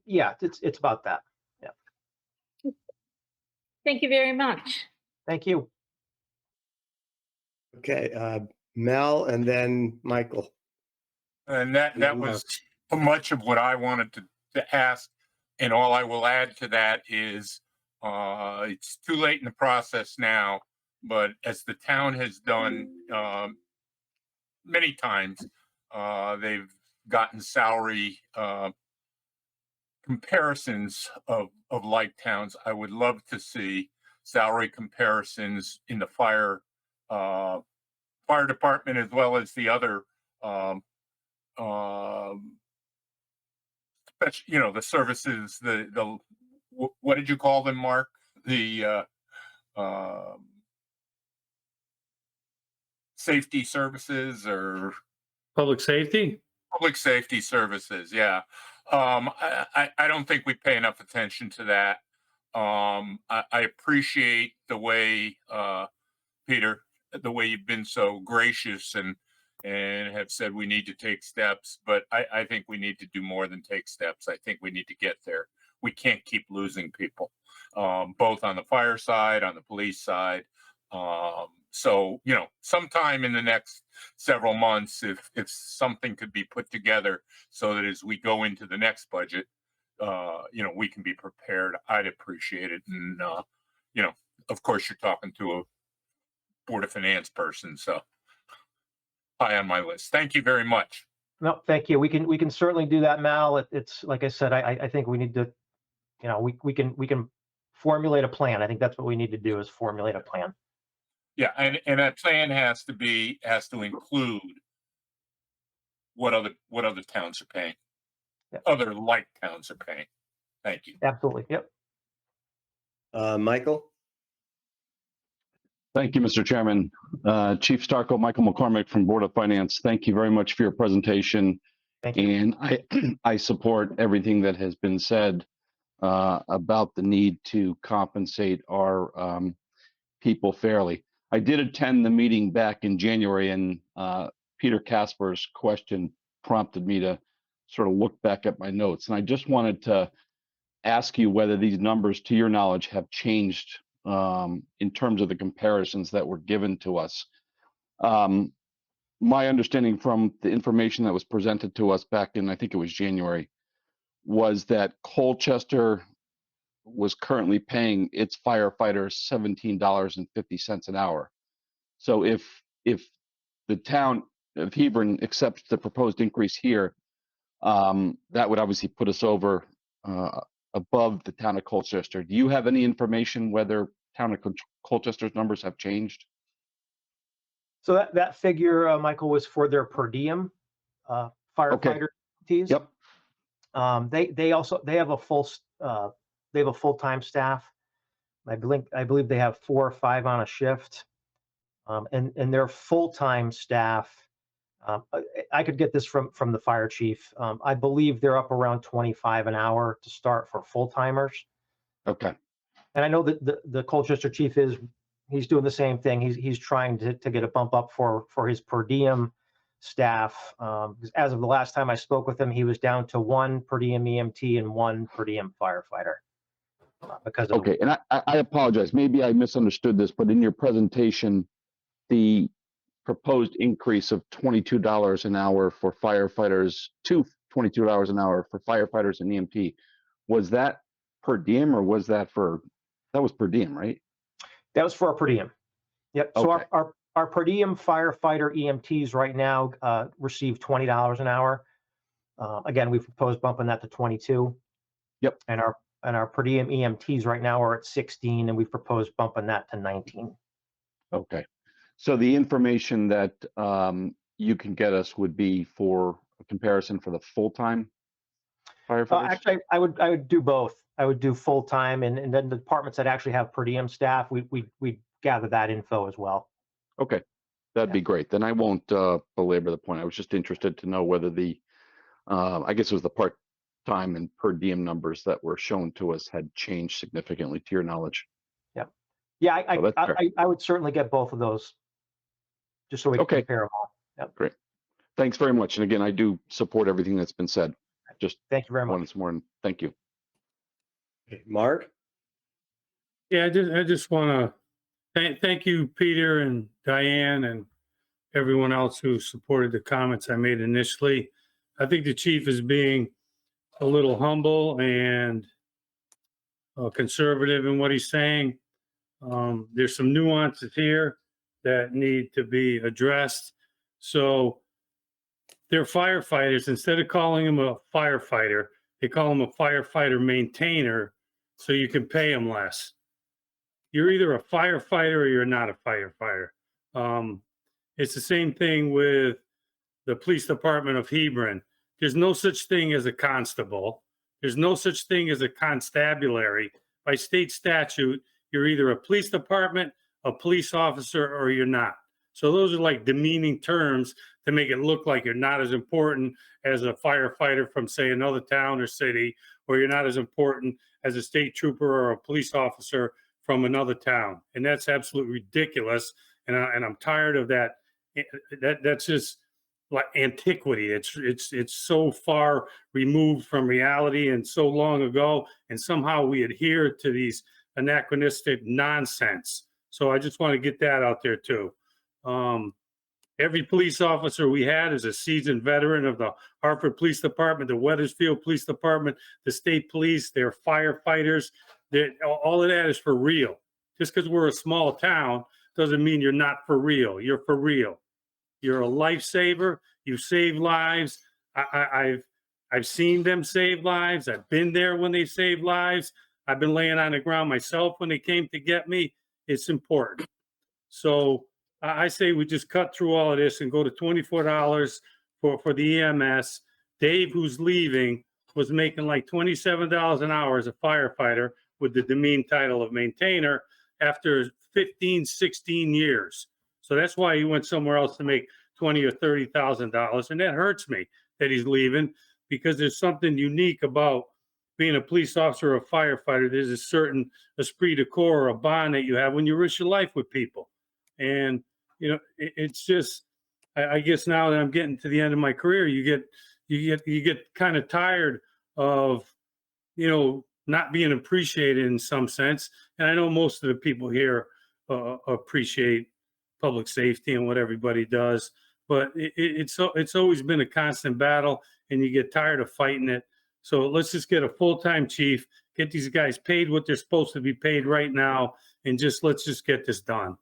Yeah, it's about that. Yeah. Thank you very much. Thank you. Okay, Mel and then Michael. And that was much of what I wanted to ask. And all I will add to that is It's too late in the process now, but as the town has done many times, they've gotten salary comparisons of like towns. I would love to see salary comparisons in the fire department as well as the other the services, what did you call them, Mark? The safety services or Public safety? public safety services. Yeah. I don't think we pay enough attention to that. I appreciate the way, Peter, the way you've been so gracious and have said we need to take steps, but I think we need to do more than take steps. I think we need to get there. We can't keep losing people, both on the fire side, on the police side. So, sometime in the next several months, if something could be put together so that as we go into the next budget, we can be prepared, I'd appreciate it. And, of course, you're talking to a Board of Finance person, so high on my list. Thank you very much. No, thank you. We can certainly do that, Mal. It's like I said, I think we need to, we can formulate a plan. I think that's what we need to do, is formulate a plan. Yeah, and that plan has to include what other towns are paying. Yeah. Other like towns are paying. Thank you. Absolutely. Yep. Michael? Thank you, Mr. Chairman. Chief Starko, Michael McCormick from Board of Finance. Thank you very much for your presentation. Thank you. And I support everything that has been said about the need to compensate our people fairly. I did attend the meeting back in January, and Peter Casper's question prompted me to sort of look back at my notes. And I just wanted to ask you whether these numbers, to your knowledge, have changed in terms of the comparisons that were given to us. My understanding from the information that was presented to us back in, I think it was January, was that Colchester was currently paying its firefighters $17.50 an hour. So if the town of Hebron accepts the proposed increase here, that would obviously put us over above the town of Colchester. Do you have any information whether town of Colchester's numbers have changed? So that figure, Michael, was for their per diem firefighter teams. Yep. They have a full-time staff. I believe they have 4 or 5 on a shift. And their full-time staff, I could get this from the fire chief. I believe they're up around 25 an hour to start for full-timers. Okay. And I know that the Colchester chief he's doing the same thing. He's trying to get a bump up for his per diem staff. Because as of the last time I spoke with him, he was down to 1 per diem EMT and 1 per diem firefighter. Because of Okay, and I apologize. Maybe I misunderstood this, but in your presentation, the proposed increase of $22 an hour for firefighters to $22 an hour for firefighters and EMT, was that per diem or was that was per diem, right? That was for our per diem. Yep. So Okay. our per diem firefighter EMTs right now receive $20 an hour. Again, we've proposed bumping that to 22. Yep. And our per diem EMTs right now are at 16, and we've proposed bumping that to 19. Okay. So the information that you can get us would be for a comparison for the full-time firefighters? Actually, I would do both. I would do full time, and then the departments that actually have per diem staff, we gather that info as well. Okay, that'd be great. Then I won't belabor the point. I was just interested to know whether I guess it was the part-time and per diem numbers that were shown to us had changed significantly, to your knowledge. Yeah, Oh, that's fair. I would certainly get both of those, just so we can Okay. compare them all. Yep. Great. Thanks very much. And again, I do support everything that's been said. Just Thank you very much. once more, thank you. Mark? Yeah, I just want to thank you, Peter and Diane and everyone else who supported the comments I made initially. I think the chief is being a little humble and conservative in what he's saying. There's some nuances here that need to be addressed. So they're firefighters. Instead of calling him a firefighter, they call him a firefighter maintainer, so you can pay him less. You're either a firefighter or you're not a firefighter. It's the same thing with the police department of Hebron. There's no such thing as a constable. There's no such thing as a constabulary. By state statute, you're either a police department, a police officer, or you're not. So those are like demeaning terms to make it look like you're not as important as a firefighter from, say, another town or city, or you're not as important as a state trooper or a police officer from another town. And that's absolutely ridiculous. And I'm tired of that. That's just like antiquity. It's so far removed from reality and so long ago, and somehow we adhere to these anachronistic nonsense. So I just want to get that out there too. Every police officer we had is a seasoned veteran of the Hartford Police Department, the Wethersfield Police Department, the state police. They're firefighters. All of that is for real. Just because we're a small town doesn't mean you're not for real. You're for real. You're a lifesaver. You save lives. I've seen them save lives. I've been there when they saved lives. I've been laying on the ground myself when they came to get me. It's important. So I say we just cut through all of this and go to $24 for the EMS. Dave, who's leaving, was making like $27 an hour as a firefighter with the demeaned title of maintainer after 15, 16 years. So that's why he went somewhere else to make $20,000 or $30,000. And that hurts me that he's leaving, because there's something unique about being a police officer or a firefighter. There's a certain esprit de corps or a bond that you have when you risk your life with people. And, you know, it's just, I guess now that I'm getting to the end of my career, you get kind of tired of, you know, not being appreciated in some sense. And I know most of the people here appreciate public safety and what everybody does, but it's always been a constant battle, and you get tired of fighting it. So let's just get a full-time chief, get these guys paid what they're supposed to be paid right now, and let's just get this done.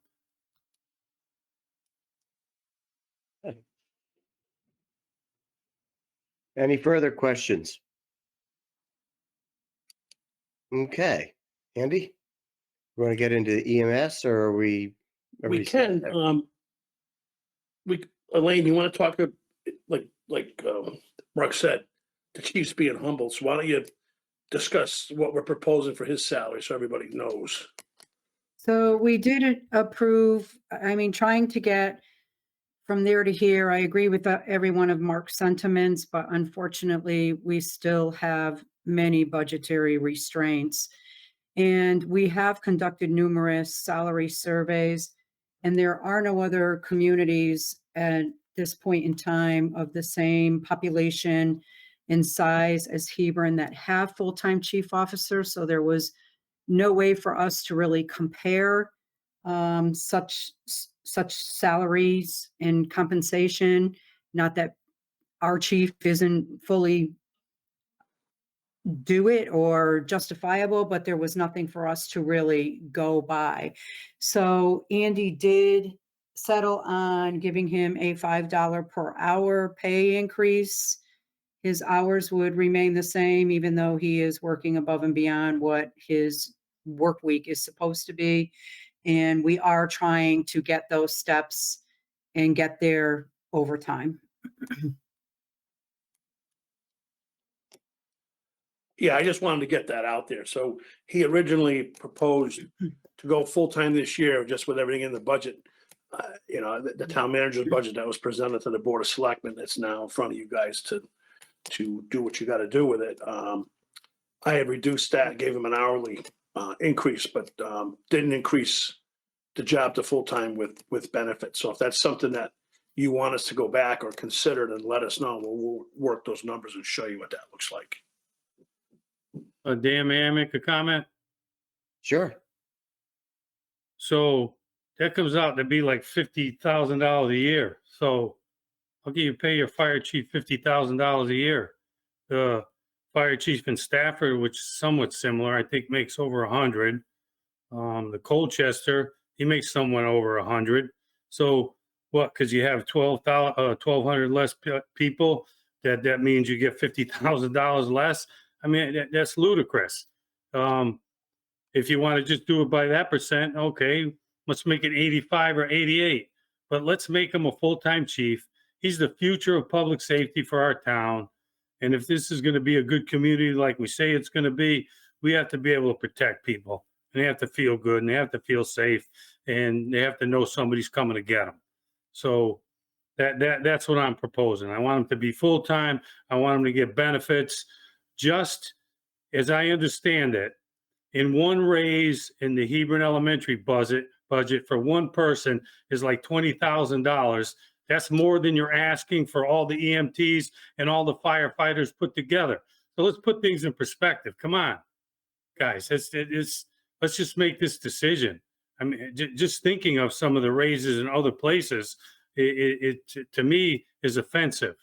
Any further questions? Okay, Andy, you want to get into the EMS, or are we? We can, Elaine, you want to talk, like Mark said, the chief's being humble, so why don't you discuss what we're proposing for his salary so everybody knows? So we did approve, I mean, trying to get from there to here. I agree with every one of Mark's sentiments, but unfortunately, we still have many budgetary restraints. And we have conducted numerous salary surveys, and there are no other communities at this point in time of the same population and size as Hebron that have full-time chief officers. So there was no way for us to really compare such salaries and compensation. Not that our chief isn't fully do it or justifiable, but there was nothing for us to really go by. So Andy did settle on giving him a $5 per hour pay increase. His hours would remain the same, even though he is working above and beyond what his work week is supposed to be. And we are trying to get those steps and get there over time. Yeah, I just wanted to get that out there. So he originally proposed to go full-time this year, just with everything in the budget. You know, the town manager's budget that was presented to the Board of Selectmen, that's now in front of you guys to do what you got to do with it. I had reduced that, gave him an hourly increase, but didn't increase the job to full-time with benefits. So if that's something that you want us to go back or consider, then let us know. We'll work those numbers and show you what that looks like. Dan, may I make a comment? Sure. So that comes out to be like $50,000 a year. So how can you pay your fire chief $50,000 a year? The fire chief in Stafford, which is somewhat similar, I think makes over 100. The Colchester, he makes somewhat over 100. So what? Because you have 1,200 less people. That means you get $50,000 less. I mean, that's ludicrous. If you want to just do it by that percent, okay, let's make it 85 or 88. But let's make him a full-time chief. He's the future of public safety for our town. And if this is going to be a good community like we say it's going to be, we have to be able to protect people. And they have to feel good and they have to feel safe and they have to know somebody's coming to get them. So that's what I'm proposing. I want them to be full-time. I want them to get benefits. Just as I understand it, in one raise in the Hebron Elementary budget for one person is like $20,000. That's more than you're asking for all the EMTs and all the firefighters put together. So let's put things in perspective. Come on, guys. Let's just make this decision. I mean, just thinking of some of the raises in other places, it to me is offensive.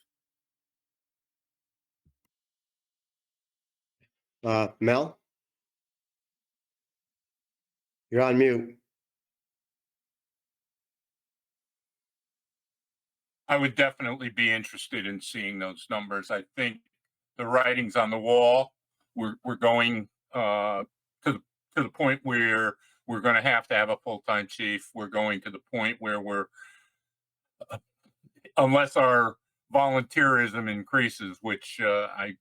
Mel? You're on mute. I would definitely be interested in seeing those numbers. I think the writing's on the wall. We're going to the point where we're going to have a full-time chief. We're going to the point where we're, unless our volunteerism increases, which I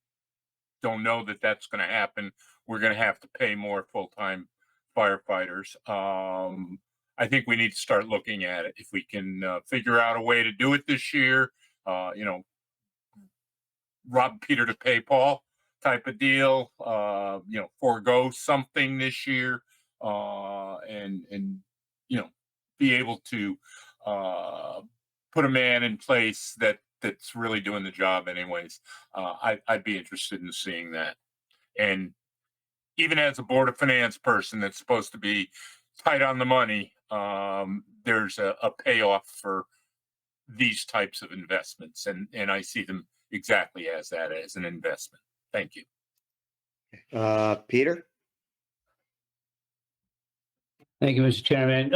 don't know that that's going to happen, we're going to have to pay more full-time firefighters. I think we need to start looking at it. If we can figure out a way to do it this year, rob Peter to pay Paul type of deal, forego something this year, and be able to put a man in place that's really doing the job anyways. I'd be interested in seeing that. And even as a Board of Finance person that's supposed to be tight on the money, there's a payoff for these types of investments. And I see them exactly as that, as an investment. Thank you. Peter? Thank you, Mr. Chairman.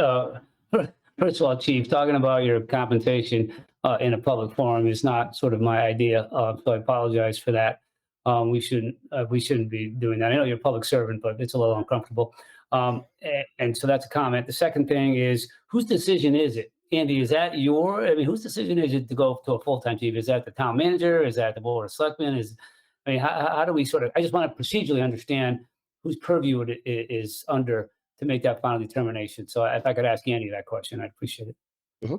First of all, Chief, talking about your compensation in a public forum is not sort of my idea, so I apologize for that. We shouldn't be doing that. I know you're a public servant, but it's a little uncomfortable. And so that's a comment. The second thing is, whose decision is it? Andy, is that whose decision is it to go to a full-time chief? Is that the town manager? Is that the Board of Selectmen? How do we I just want to procedurally understand whose purview it is under to make that final determination. So if I could ask Andy that question, I'd appreciate it. Mm-hmm.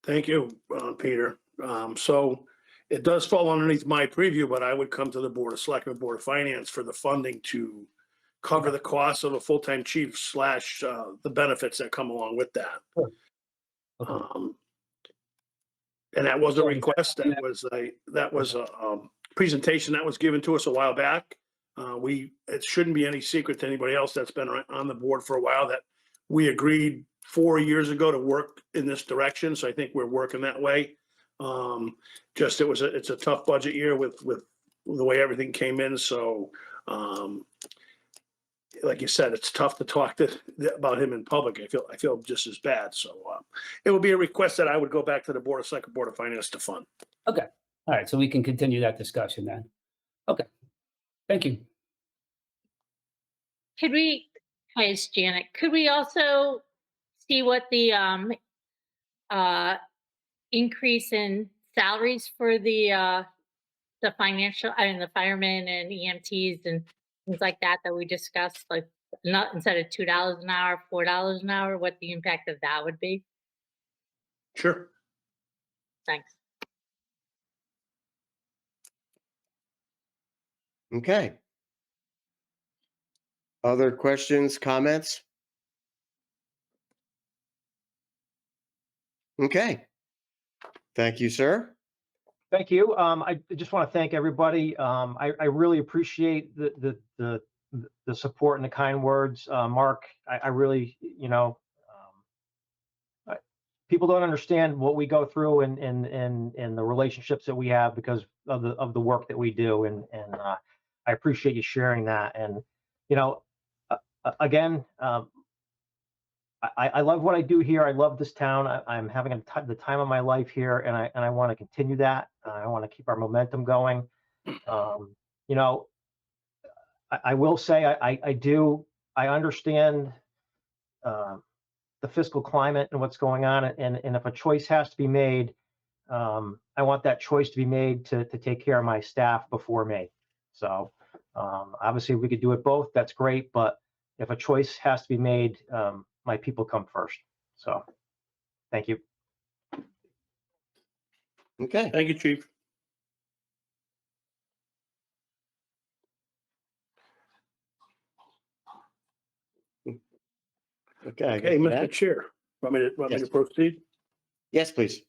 Thank you, Peter. So it does fall underneath my preview, but I would come to the Board of Selectmen, Board of Finance for the funding to cover the cost of a full-time chief / the benefits that come along with that. Sure. Okay. And that was a request. That was a presentation that was given to us a while back. It shouldn't be any secret to anybody else that's been on the board for a while that we agreed 4 years ago to work in this direction. So I think we're working that way. It's a tough budget year with the way everything came in. So, like you said, it's tough to talk about him in public. I feel just as bad. So it would be a request that I would go back to the Board of Selectmen, Board of Finance to fund. Okay. All right. So we can continue that discussion then. Okay. Thank you. Hi, it's Janet. Could we also see what the increase in salaries for the the firemen and EMTs and things like that we discussed, like not instead of $2 an hour, $4 an hour, what the impact of that would be? Sure. Thanks. Okay. Other questions, comments? Okay. Thank you, sir. Thank you. I just want to thank everybody. I really appreciate the support and the kind words. Mark, I really, people don't understand what we go through and the relationships that we have because of the work that we do. And I appreciate you sharing that. And, you know, again, I love what I do here. I love this town. I'm having the time of my life here, and I want to continue that. I want to keep our momentum going. You know, I will say I understand the fiscal climate and what's going on, and if a choice has to be made, I want that choice to be made to take care of my staff before me. So obviously, we could do it both. That's great, but if a choice has to be made, my people come first. So, thank you. Okay. Thank you, Chief. Okay. I Okay, got Mr. that. Chair, want me to Yes. proceed? Yes, please.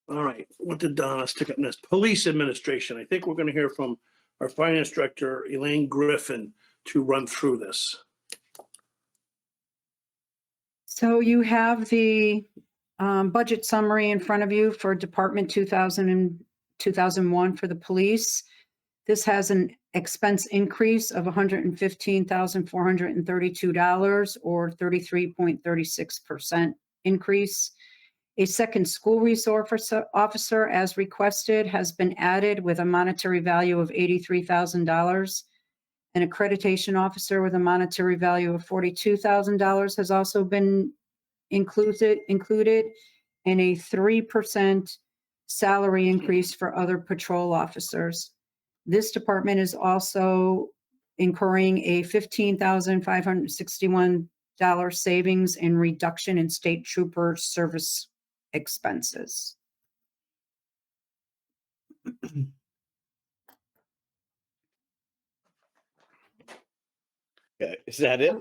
All right, what did Donna stick up next? Police Administration. I think we're going to hear from our Finance Director, Elaine Griffin, to run through this. So you have the budget summary in front of you for Department 2000 and 2001 for the police. This has an expense increase of $115,432 or 33.36% increase. A second school resource officer, as requested, has been added with a monetary value of $83,000. An accreditation officer with a monetary value of $42,000 has also been included, and a 3% salary increase for other patrol officers. This department is also incurring a $15,561 savings in reduction in state trooper service expenses. Okay. Is that it?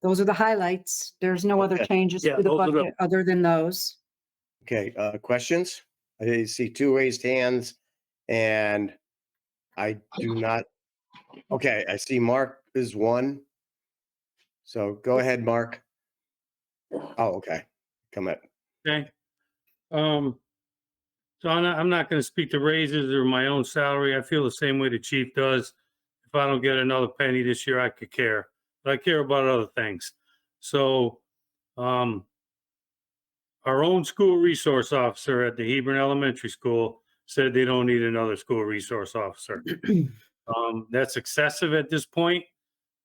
Those are the highlights. There's no other Okay. changes Yeah, to the those are the- budget other than those. Okay. Questions? I see two raised hands and I do not. Okay. I see Mark is one. So go ahead, Mark. Oh, okay. Come at. Okay. So I'm not going to speak to raises or my own salary. I feel the same way the chief does. If I don't get another penny this year, I could care, but I care about other things. So, our own school resource officer at the Hebron Elementary School said they don't need another school resource officer. That's excessive at this point.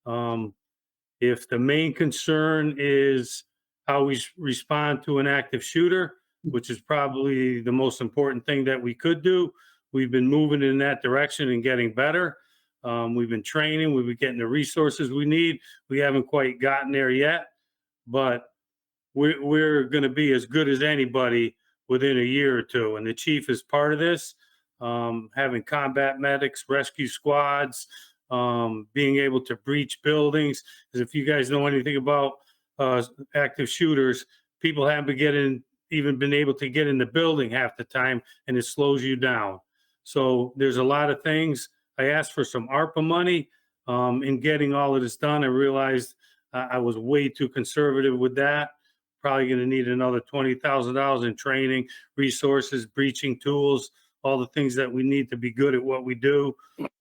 If the main concern is how we respond to an active shooter, which is probably the most important thing that we could do, we've been moving in that direction and getting better. We've been training, we've been getting the resources we need. We haven't quite gotten there yet, but we're going to be as good as anybody within a year or two. And the chief is part of this, having combat medics, rescue squads, being able to breach buildings. Because if you guys know anything about active shooters, people haven't even been able to get in the building half the time, and it slows you down. So there's a lot of things. I asked for some ARPA money in getting all of this done. I realized I was way too conservative with that. Probably going to need another $20,000 in training, resources, breaching tools, all the things that we need to be good at what we do.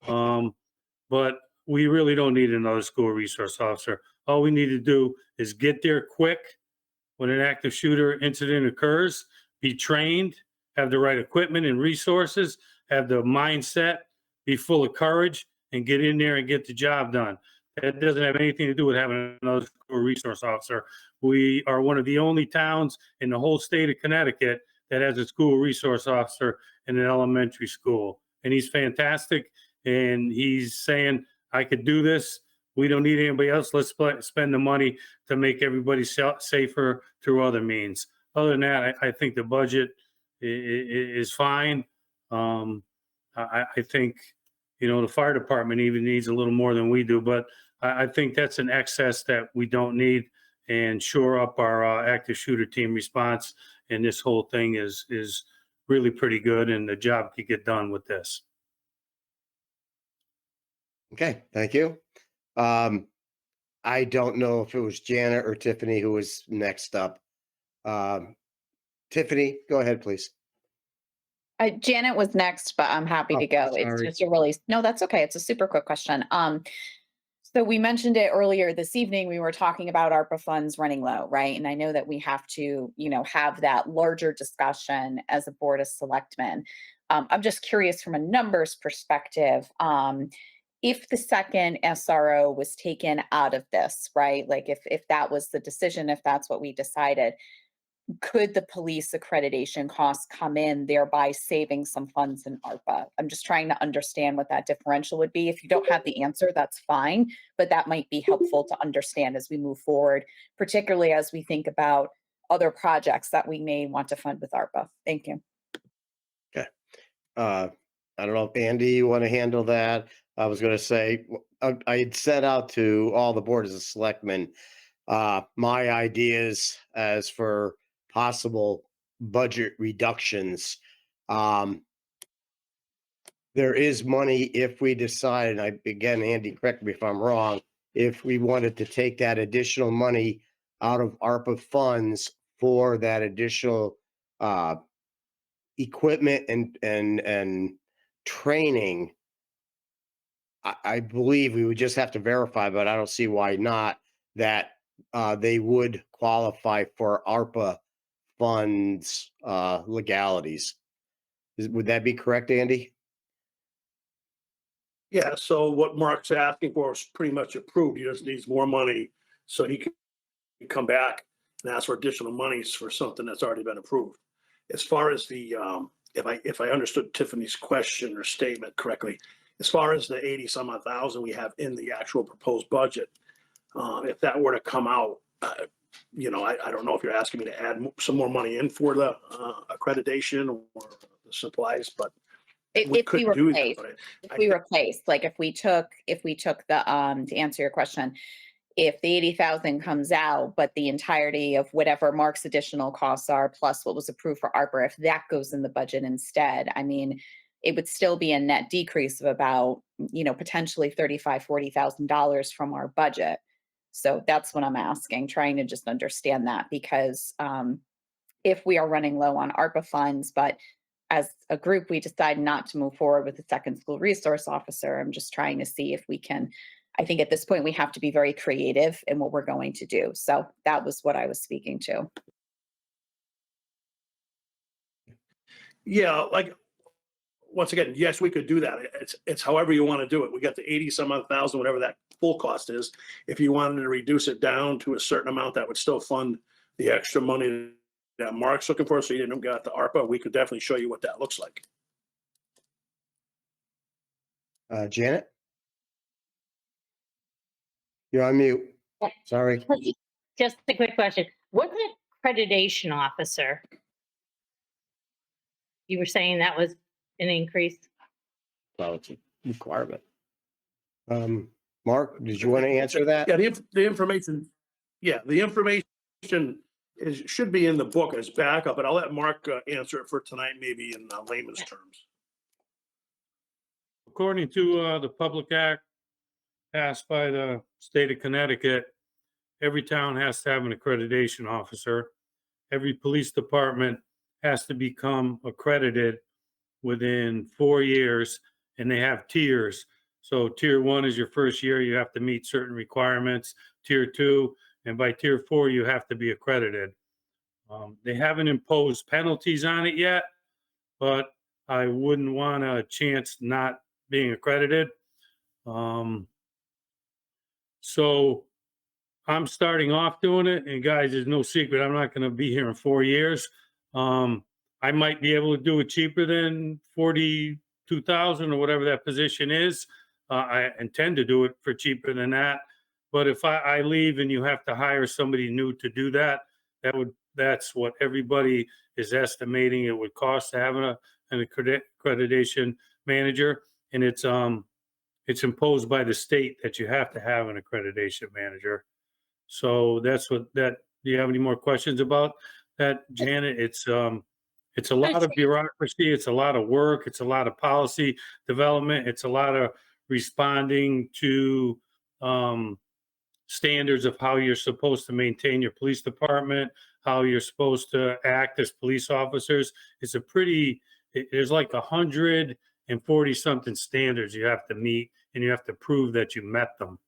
But we really don't need another school resource officer. All we need to do is get there quick when an active shooter incident occurs, be trained, have the right equipment and resources, have the mindset, be full of courage, and get in there and get the job done. That doesn't have anything to do with having another school resource officer. We are one of the only towns in the whole state of Connecticut that has a school resource officer in an elementary school. And he's fantastic. And he's saying, I could do this. We don't need anybody else. Let's spend the money to make everybody safer through other means. Other than that, I think the budget is fine. I think, the fire department even needs a little more than we do, but I think that's an excess that we don't need, and shore up our active shooter team response. And this whole thing is really pretty good, and the job could get done with this. Okay. Thank you. I don't know if it was Janet or Tiffany who was next up. Tiffany, go ahead, please. Janet was next, but I'm happy to go. It's sorry. just a really, no, that's okay. It's a super quick question. So we mentioned it earlier this evening. We were talking about ARPA funds running low, right? And I know that we have to, have that larger discussion as a board of selectmen. I'm just curious from a numbers perspective, if the second SRO was taken out of this, right? Like if that was the decision, if that's what we decided, could the police accreditation costs come in, thereby saving some funds in ARPA? I'm just trying to understand what that differential would be. If you don't have the answer, that's fine, but that might be helpful to understand as we move forward, particularly as we think about other projects that we may want to fund with ARPA. Thank you. I don't know if Andy, you want to handle that? I was going to say, I had set out to all the boards of selectmen, my ideas as for possible budget reductions. There is money if we decide, and again, Andy, correct me if I'm wrong, if we wanted to take that additional money out of ARPA funds for that additional equipment and training. I believe we would just have to verify, but I don't see why not, that they would qualify for ARPA funds legalities. Would that be correct, Andy? Yeah, so what Mark's asking for is pretty much approved. He just needs more money so he can come back and ask for additional monies for something that's already been approved. As far as the, if I understood Tiffany's question or statement correctly, as far as the 80 some odd thousand we have in the actual proposed budget, if that were to come out, I don't know if you're asking me to add some more money in for the accreditation or the supplies, but If we we could do that. replace, But if we replace, like if we took the, to answer your question, if the 80,000 comes out, but the entirety of whatever Mark's additional costs are, plus what was approved for ARPA, if that goes in the budget instead, I mean, it would still be a net decrease of about, potentially $40,000 from our budget. So that's what I'm asking, trying to just understand that, because if we are running low on ARPA funds, but as a group, we decide not to move forward with the second school resource officer, I'm just trying to see if we can, I think at this point, we have to be very creative in what we're going to do. So that was what I was speaking to. yeah, like, once again, yes, we could do that. It's however you want to do it. We got the 80 some odd thousand, whatever that full cost is. If you wanted to reduce it down to a certain amount, that would still fund the extra money that Mark's looking for. So you didn't got the ARPA. We could definitely show you what that looks like. Janet? You're on mute. Sorry. Just a quick question. What's an accreditation officer? You were saying that was an increase? Well, it's a requirement. Mark, did you want to answer that? Yeah, the information should be in the book as backup, but I'll let Mark answer it for tonight, maybe in layman's terms. According to the Public Act passed by the state of Connecticut, every town has to have an accreditation officer. Every police department has to become accredited within 4 years, and they have tiers. So tier 1 is your first year, you have to meet certain requirements. Tier 2, and by tier 4, you have to be accredited. They haven't imposed penalties on it yet, but I wouldn't want a chance not being accredited. So I'm starting off doing it, and guys, there's no secret, I'm not going to be here in 4 years. I might be able to do it cheaper than 42,000 or whatever that position is. I intend to do it for cheaper than that. But if I leave and you have to hire somebody new to do that, that's what everybody is estimating it would cost to have an accreditation manager. And it's imposed by the state that you have to have an accreditation manager. So that's what that. Do you have any more questions about that, Janet? It's a lot of bureaucracy. It's a lot of work. It's a lot of policy development. It's a lot of responding to standards of how you're supposed to maintain your police department, how you're supposed to act as police officers. It's a pretty there's like 140 something standards you have to meet, and you have to prove that you met them.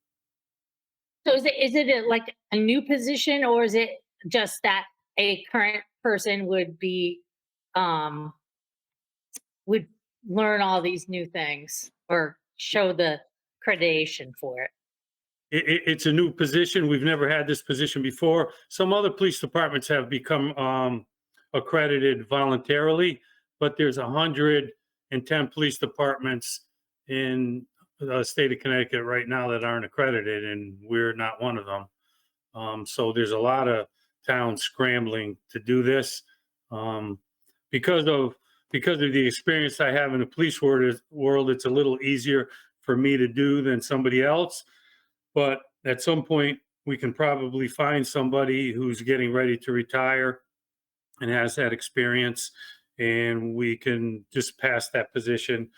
So is it like a new position, or is it just that a current person would be, would learn all these new things or show the accreditation for it? It's a new position. We've never had this position before. Some other police departments have become accredited voluntarily, but there's 110 police departments in the state of Connecticut right now that aren't accredited, and we're not one of them. So there's a lot of towns scrambling to do this. Because of the experience I have in the police world, it's a little easier for me to do than somebody else. But at some point, we can probably find somebody who's getting ready to retire and has that experience, and we can just pass that position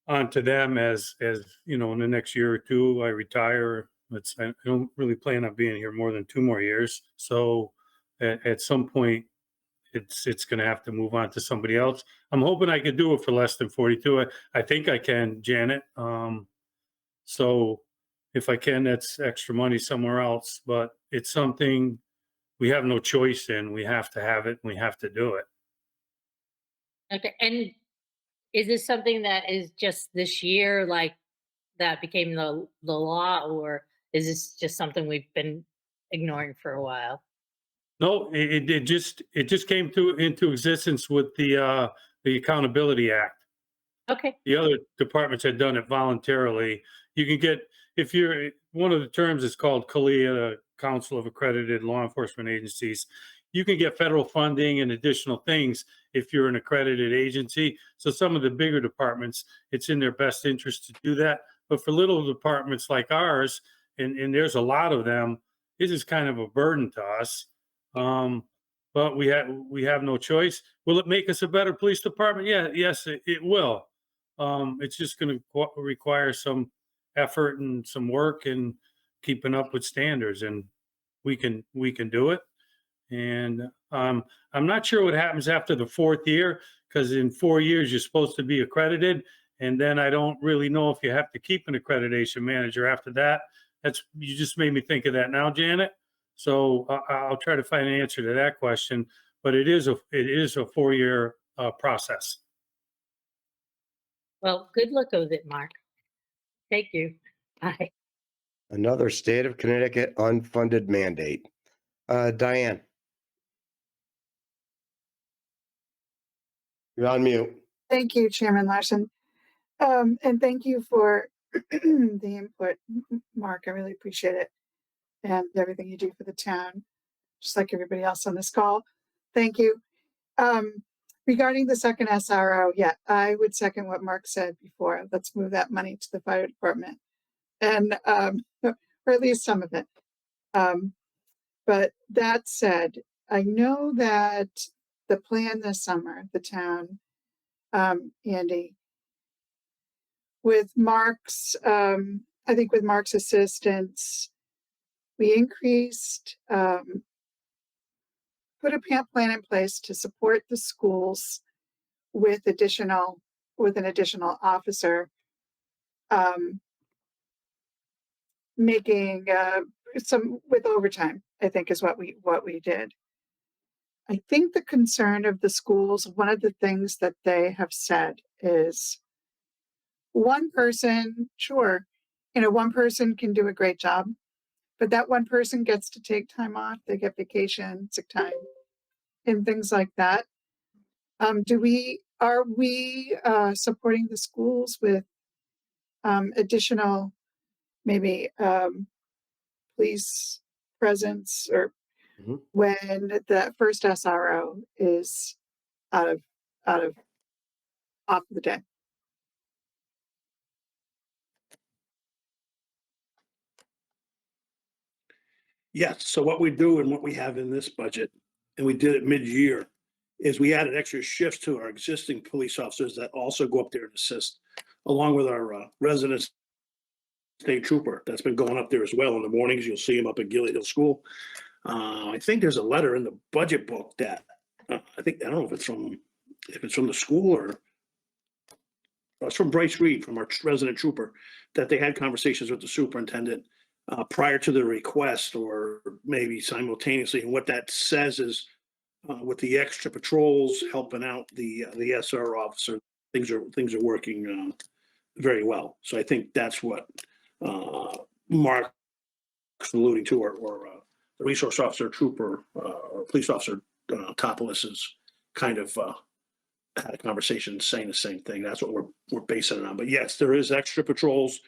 on to them as you know, in the next year or two, I retire. I don't really plan on being here more than 2 more years. So at some point, it's going to have to move on to somebody else. I'm hoping I could do it for less than 42. I think I can, Janet. So if I can, that's extra money somewhere else, but it's something we have no choice in. We have to have it, and we have to do it. Okay, and is this something that is just this year, like that became the law, or is this just something we've been ignoring for a while? No, it just came into existence with the Accountability Act. Okay, The other departments had done it voluntarily. You can get, if you're, one of the terms is called CALEA, the Council of Accredited Law Enforcement Agencies. You can get federal funding and additional things if you're an accredited agency. So some of the bigger departments, it's in their best interest to do that. But for little departments like ours, and there's a lot of them, it is kind of a burden to us. But we have no choice. Will it make us a better police department? Yeah, yes, it will. It's just going to require some effort and some work and keeping up with standards, and we can do it. And I'm not sure what happens after the 4th year, because in 4 years you're supposed to be accredited, and then I don't really know if you have to keep an accreditation manager after that. You just made me think of that now, Janet. So I'll try to find an answer to that question, but it is a 4-year process. well, good luck with it, Mark. Thank you. Bye. Another state of Connecticut unfunded mandate. Diane. You're on mute. Thank you, Chairman Larson. And thank you for the input, Mark. I really appreciate it. And everything you do for the town, just like everybody else on this call. Thank you. Regarding the second SRO, yeah, I would second what Mark said before. Let's move that money to the fire department, and or at least some of it. But that said, I know that the plan this summer, the town, Andy, with Mark's, I think with Mark's assistance, we increased, put a plan in place to support the schools with an additional officer, making some with overtime, I think is what we did. I think the concern of the schools, one of the things that they have said is one person, sure, one person can do a great job, but that one person gets to take time off. They get vacation, sick time, and things like that. Are we supporting the schools with additional, maybe police presence, or when the first SRO is off the day? Yes, so what we do and what we have in this budget, and we did it mid-year, is we added extra shifts to our existing police officers that also go up there and assist, along with our resident state trooper that's been going up there as well in the mornings. You'll see him up at Gilead Hill School. I think there's a letter in the budget book that I don't know if it's from if it's from the school or it's from Bryce Reed, from our resident trooper, that they had conversations with the superintendent prior to the request or maybe simultaneously. And what that says is with the extra patrols helping out the SR officer, things are working very well. So I think that's what Mark's alluding to, or the resource officer, trooper, or police officer Topolis is kind of had a conversation saying the same thing. That's what we're basing it on. But yes, there is extra patrols.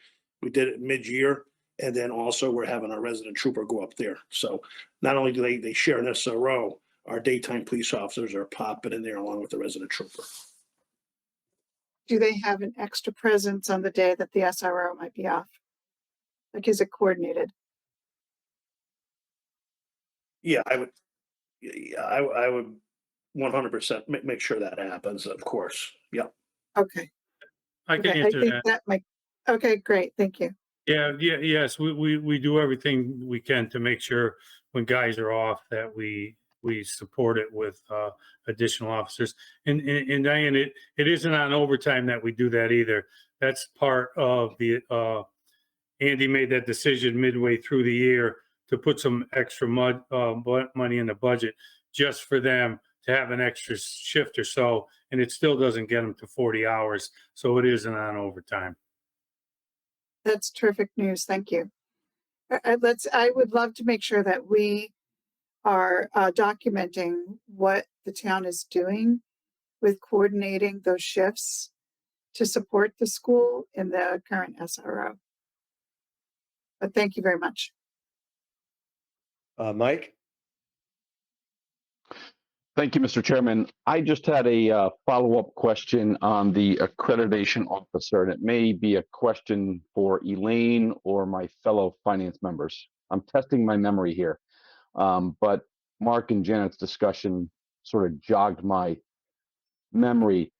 We did it mid-year. And then also we're having our resident trooper go up there. So not only do they share an SRO, our daytime police officers are popping in there along with the resident trooper. Do they have an extra presence on the day that the SRO might be off? Like, is it coordinated? Yeah, I would 100% make sure that happens, of course. Yeah. Okay. I can Okay, I answer think that. that might, okay, great, thank you. Yes, we do everything we can to make sure when guys are off that we support it with additional officers. And Diane, it isn't on overtime that we do that either. That's part of the Andy made that decision midway through the year to put some extra money in the budget just for them to have an extra shift or so, and it still doesn't get them to 40 hours. So it isn't on overtime. That's terrific news, thank you. I would love to make sure that we are documenting what the town is doing with coordinating those shifts to support the school in the current SRO. But thank you very much. Mike? Thank you, Mr. Chairman. I just had a follow-up question on the accreditation officer, and it may be a question for Elaine or my fellow finance members. I'm testing my memory here, but Mark and Janet's discussion sort of jogged my memory.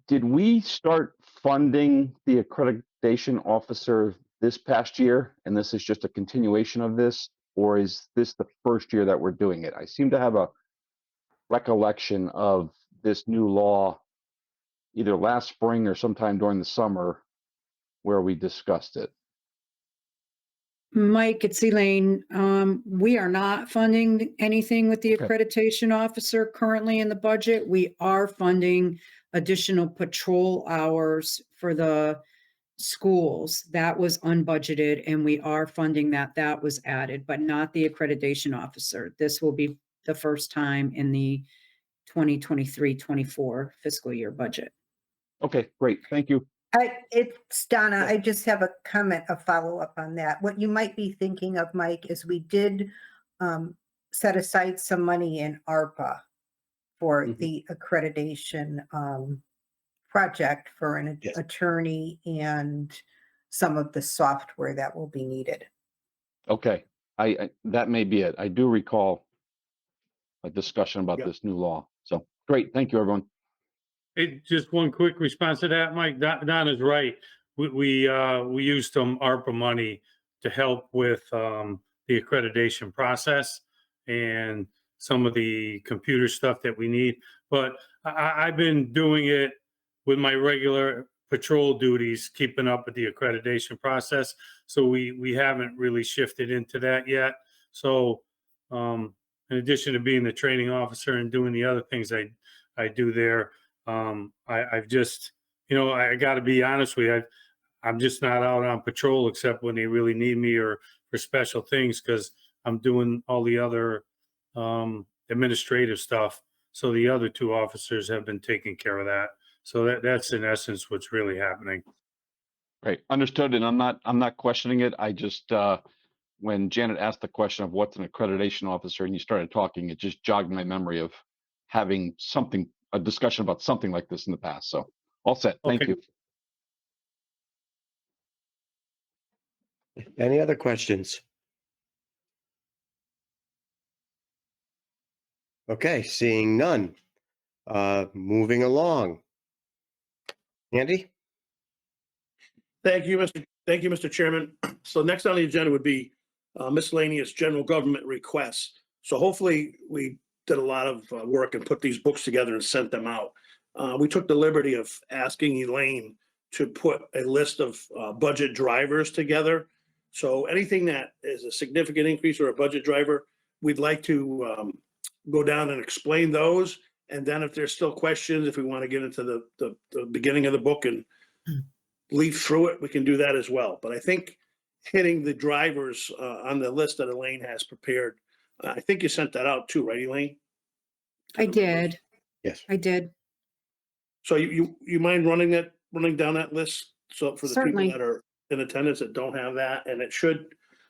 Did we start funding the accreditation officer this past year, and this is just a continuation of this, or is this the first year that we're doing it? I seem to have a recollection of this new law either last spring or sometime during the summer where we discussed it. Mike, it's Elaine. We are not funding anything with the Okay. accreditation officer currently in the budget. We are funding additional patrol hours for the schools. That was unbudgeted and we are funding that. That was added, but not the accreditation officer. This will be the first time in the 2023-24 fiscal year budget. Okay, great. Thank you. It's Donna. I just have a comment, a follow-up on that. What you might be thinking of, Mike, is we did set aside some money in ARPA for the accreditation project for an attorney and some of the software that will be needed. Okay, I that may be it. I do recall a discussion about this new law. So great. Thank you, everyone. Hey, just one quick response to that, Mike. Don is right. We used some ARPA money to help with the accreditation process and some of the computer stuff that we need. But I've been doing it with my regular patrol duties, keeping up with the accreditation process. So we haven't really shifted into that yet. So in addition to being the training officer and doing the other things I do there, I've just, I got to be honest with you, I'm just not out on patrol except when they really need me or for special things because I'm doing all the other administrative stuff. So the other two officers have been taking care of that. So that's in essence what's really happening. Right, understood. And I'm not questioning it. I just when Janet asked the question of what's an accreditation officer and you started talking, it just jogged my memory of having a discussion about something like this in the past. So all set. Thank you. Any other questions? Okay, seeing none. Moving along. Andy? Thank you, Mr. Chairman. So next on the agenda would be miscellaneous general government requests. So hopefully we did a lot of work and put these books together and sent them out. We took the liberty of asking Elaine to put a list of budget drivers together. So anything that is a significant increase or a budget driver, we'd like to go down and explain those. And then if there's still questions, if we want to get into the beginning of the book and leaf through it, we can do that as well. But I think hitting the drivers on the list that Elaine has prepared, I think you sent that out too, right, Elaine? I did. Yes. I did. So you mind running down that list? So for the Certainly. people that are in attendance that don't have that, and it should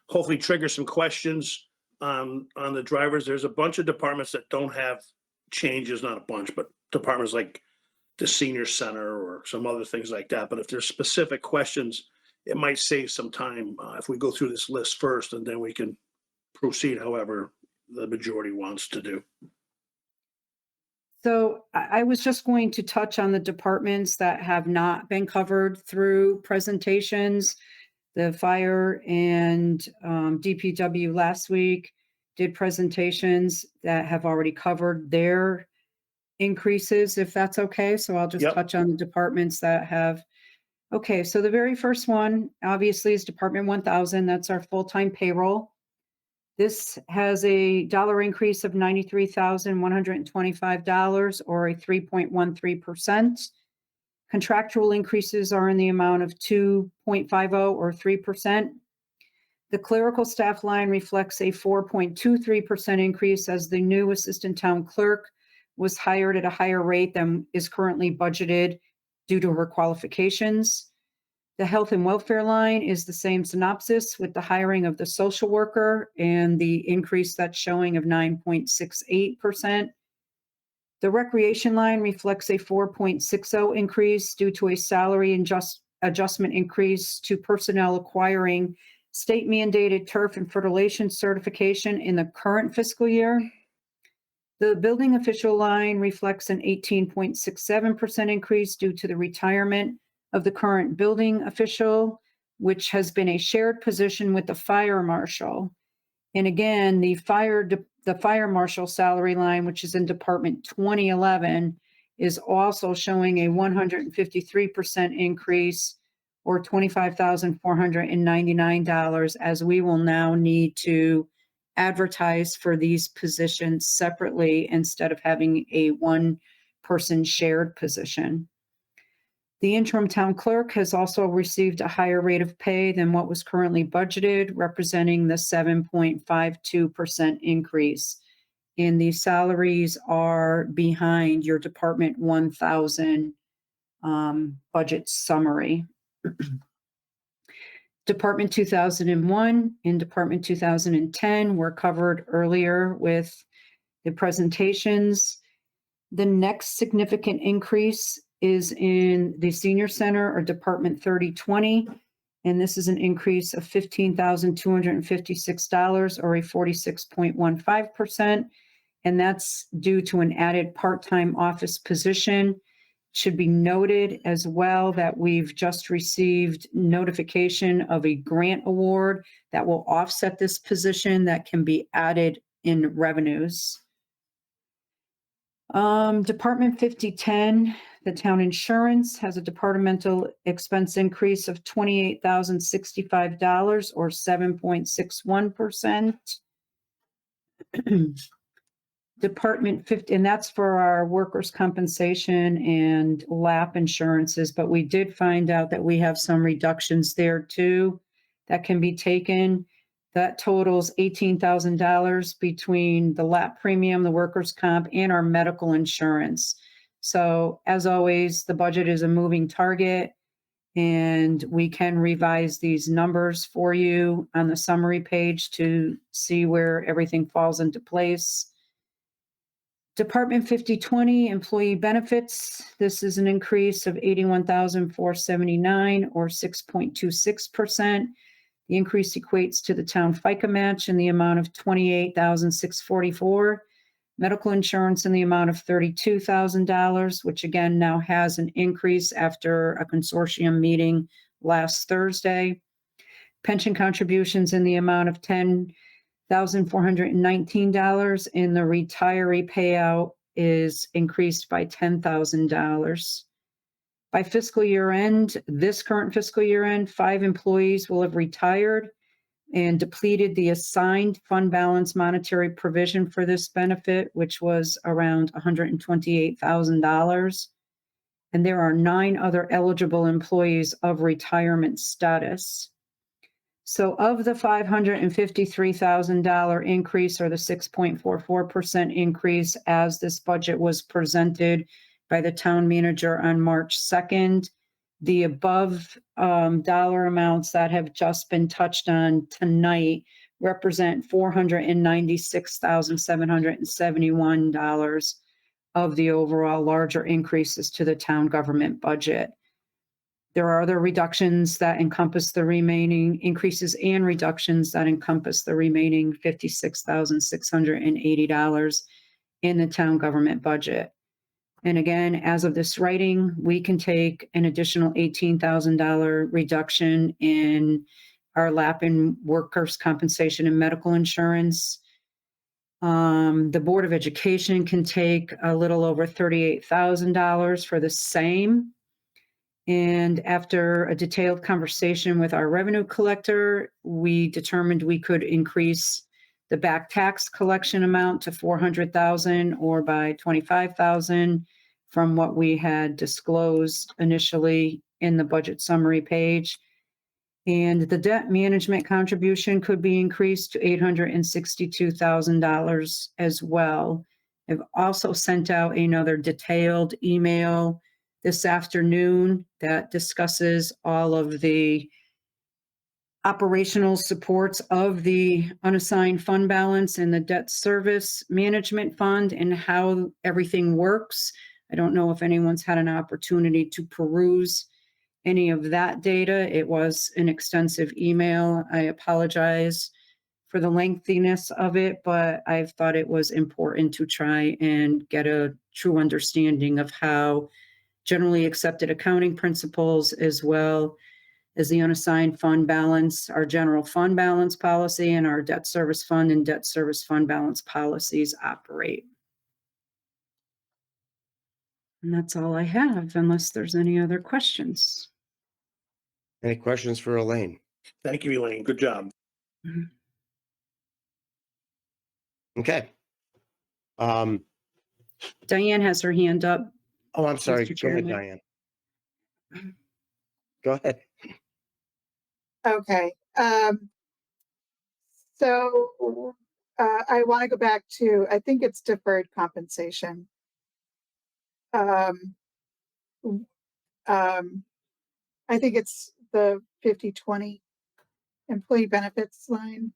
hopefully trigger some questions on the drivers. There's a bunch of departments that don't have changes, not a bunch, but departments like the senior center or some other things like that. But if there's specific questions, it might save some time if we go through this list first, and then we can proceed however the majority wants to do. So I was just going to touch on the departments that have not been covered through presentations. The fire and DPW last week did presentations that have already covered their increases, if that's okay. So I'll just Yep. touch on the departments that have. Okay, so the very first one obviously is Department 1000. That's our full-time payroll. This has a dollar increase of $93,125 or a 3.13%. Contractual increases are in the amount of 2.50 or 3%. The clerical staff line reflects a 4.23% increase as the new assistant town clerk was hired at a higher rate than is currently budgeted due to her qualifications. The health and welfare line is the same synopsis with the hiring of the social worker and the increase that's showing of 9.68%. The recreation line reflects a 4.60 increase due to a salary adjustment increase to personnel acquiring state mandated turf and fertilization certification in the current fiscal year. The building official line reflects an 18.67% increase due to the retirement of the current building official, which has been a shared position with the fire marshal. And again, the fire marshal salary line, which is in Department 2011, is also showing a 153% increase or $25,499, as we will now need to advertise for these positions separately instead of having a one-person shared position. The interim town clerk has also received a higher rate of pay than what was currently budgeted, representing the 7.52% increase. And the salaries are behind your Department 1000 budget summary. Department 2001 and Department 2010 were covered earlier with the presentations. The next significant increase is in the senior center or Department 3020. And this is an increase of $15,256 or a 46.15%. And that's due to an added part-time office position. Should be noted as well that we've just received notification of a grant award that will offset this position that can be added in revenues. Department 5010, the town insurance has a departmental expense increase of $28,065 or 7.61%. Department 50, and that's for our workers' compensation and LAP insurances, but we did find out that we have some reductions there too that can be taken. That totals $18,000 between the LAP premium, the workers' comp, and our medical insurance. So as always, the budget is a moving target, and we can revise these numbers for you on the summary page to see where everything falls into place. Department 5020, employee benefits. This is an increase of $81,479 or 6.26%. The increase equates to the town FICA match in the amount of $28,644. Medical insurance in the amount of $32,000, which again now has an increase after a consortium meeting last Thursday. Pension contributions in the amount of $1,419, and the retiree payout is increased by $10,000. By fiscal year end, this current fiscal year end, 5 employees will have retired and depleted the assigned fund balance monetary provision for this benefit, which was around $128,000. And there are 9 other eligible employees of retirement status. So of the $553,000 increase, or the 6.44% increase as this budget was presented by the town manager on March 2nd, the above dollar amounts that have just been touched on tonight represent $496,771 of the overall larger increases to the town government budget. There are other reductions that encompass the remaining increases and reductions that encompass the remaining $56,680 in the town government budget. And again, as of this writing, we can take an additional $18,000 reduction in our LAP and workers' compensation and medical insurance. The Board of Education can take a little over $38,000 for the same. And after a detailed conversation with our revenue collector, we determined we could increase the back tax collection amount to $400,000, or by $25,000 from what we had disclosed initially in the budget summary page. And the debt management contribution could be increased to $862,000 as well. I've also sent out another detailed email this afternoon that discusses all of the operational supports of the unassigned fund balance and the debt service management fund and how everything works. I don't know if anyone's had an opportunity to peruse any of that data. It was an extensive email. I apologize for the lengthiness of it, but I thought it was important to try and get a true understanding of how generally accepted accounting principles, as well as the unassigned fund balance, our general fund balance policy, and our debt service fund and debt service fund balance policies operate. And that's all I have, unless there's any other questions. Any questions for Elaine? Thank you, Elaine. Good job. Okay. Diane has her hand up. Oh, I'm sorry. Mr. Go ahead, Chairman. Diane. Go ahead. Okay. So I want to go back to, I think it's deferred compensation. I think it's the 50/20 employee benefits line,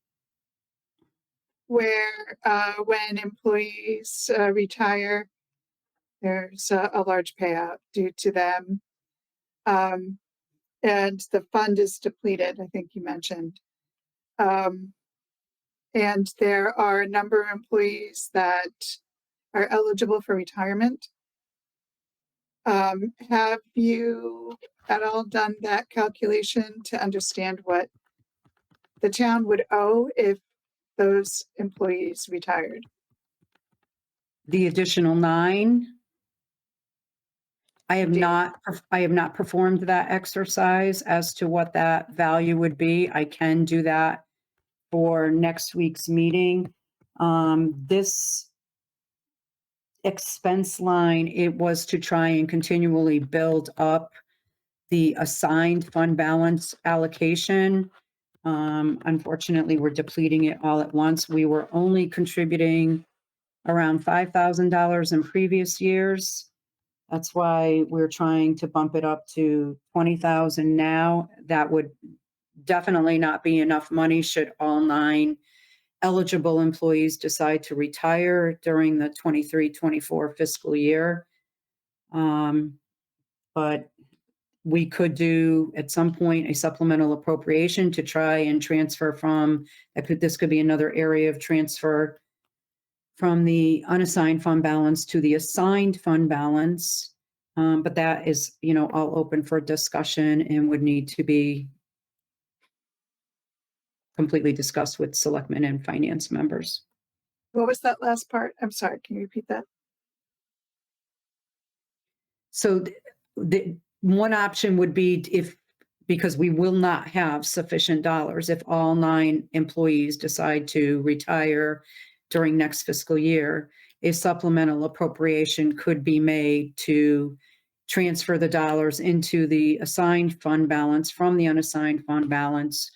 where when employees retire, there's a large payout due to them. And the fund is depleted, I think you mentioned. And there are a number of employees that are eligible for retirement. Have you at all done that calculation to understand what the town would owe if those employees retired? The additional 9. I have Indeed. not performed that exercise as to what that value would be. I can do that for next week's meeting. This expense line, it was to try and continually build up the assigned fund balance allocation. Unfortunately, we're depleting it all at once. We were only contributing around $5,000 in previous years. That's why we're trying to bump it up to $20,000 now. That would definitely not be enough money should all 9 eligible employees decide to retire during the 23-24 fiscal year. But we could do at some point a supplemental appropriation to try and transfer from, this could be another area of transfer from the unassigned fund balance to the assigned fund balance. But that is, all open for discussion and would need to be completely discussed with selectmen and finance members. What was that last part? I'm sorry, can you repeat that? So the one option would be if, because we will not have sufficient dollars if all 9 employees decide to retire during next fiscal year, a supplemental appropriation could be made to transfer the dollars into the assigned fund balance from the unassigned fund balance.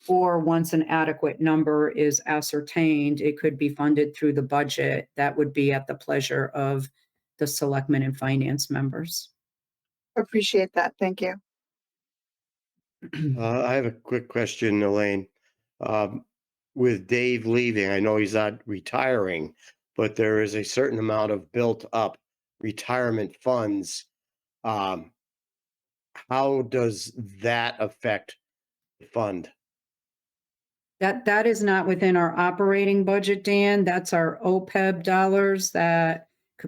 Or once an adequate number is ascertained, it could be funded through the budget. That would be at the pleasure of the selectmen and finance members. Appreciate that. Thank you. I have a quick question, Elaine. With Dave leaving, I know he's not retiring, but there is a certain amount of built up retirement funds. How does that affect the fund? That is not within our operating budget, Dan. That's our OPEB dollars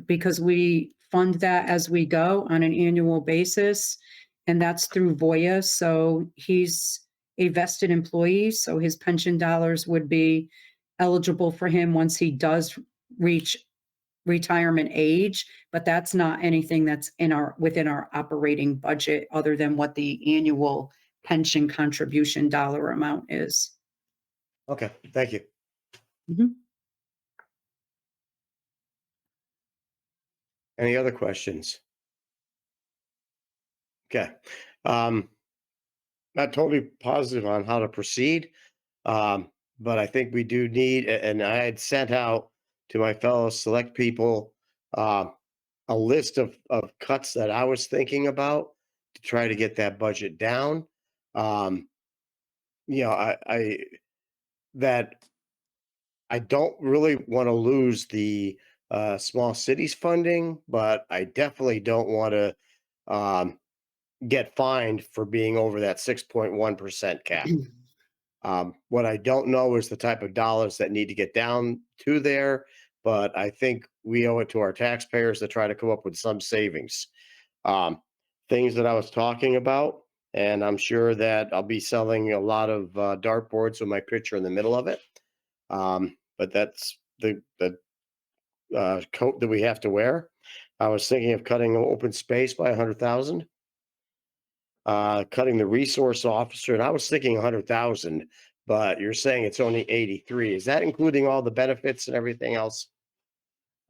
because we fund that as we go on an annual basis. And that's through Voya. So he's a vested employee. So his pension dollars would be eligible for him once he does reach retirement age, but that's not anything that's within our operating budget other than what the annual pension contribution dollar amount is. Okay, thank you. Mhm. Any other questions? Okay. Not totally positive on how to proceed, but I think we do need, and I had sent out to my fellow select people a list of cuts that I was thinking about to try to get that budget down. You know, I don't really want to lose the small cities funding, but I definitely don't want to get fined for being over that 6.1% cap. What I don't know is the type of dollars that need to get down to there, but I think we owe it to our taxpayers to try to come up with some savings. Things that I was talking about, and I'm sure that I'll be selling a lot of dartboards with my picture in the middle of it. But that's the coat that we have to wear. I was thinking of cutting open space by 100,000. Cutting the resource officer, and I was thinking 100,000, but you're saying it's only 83. Is that including all the benefits and everything else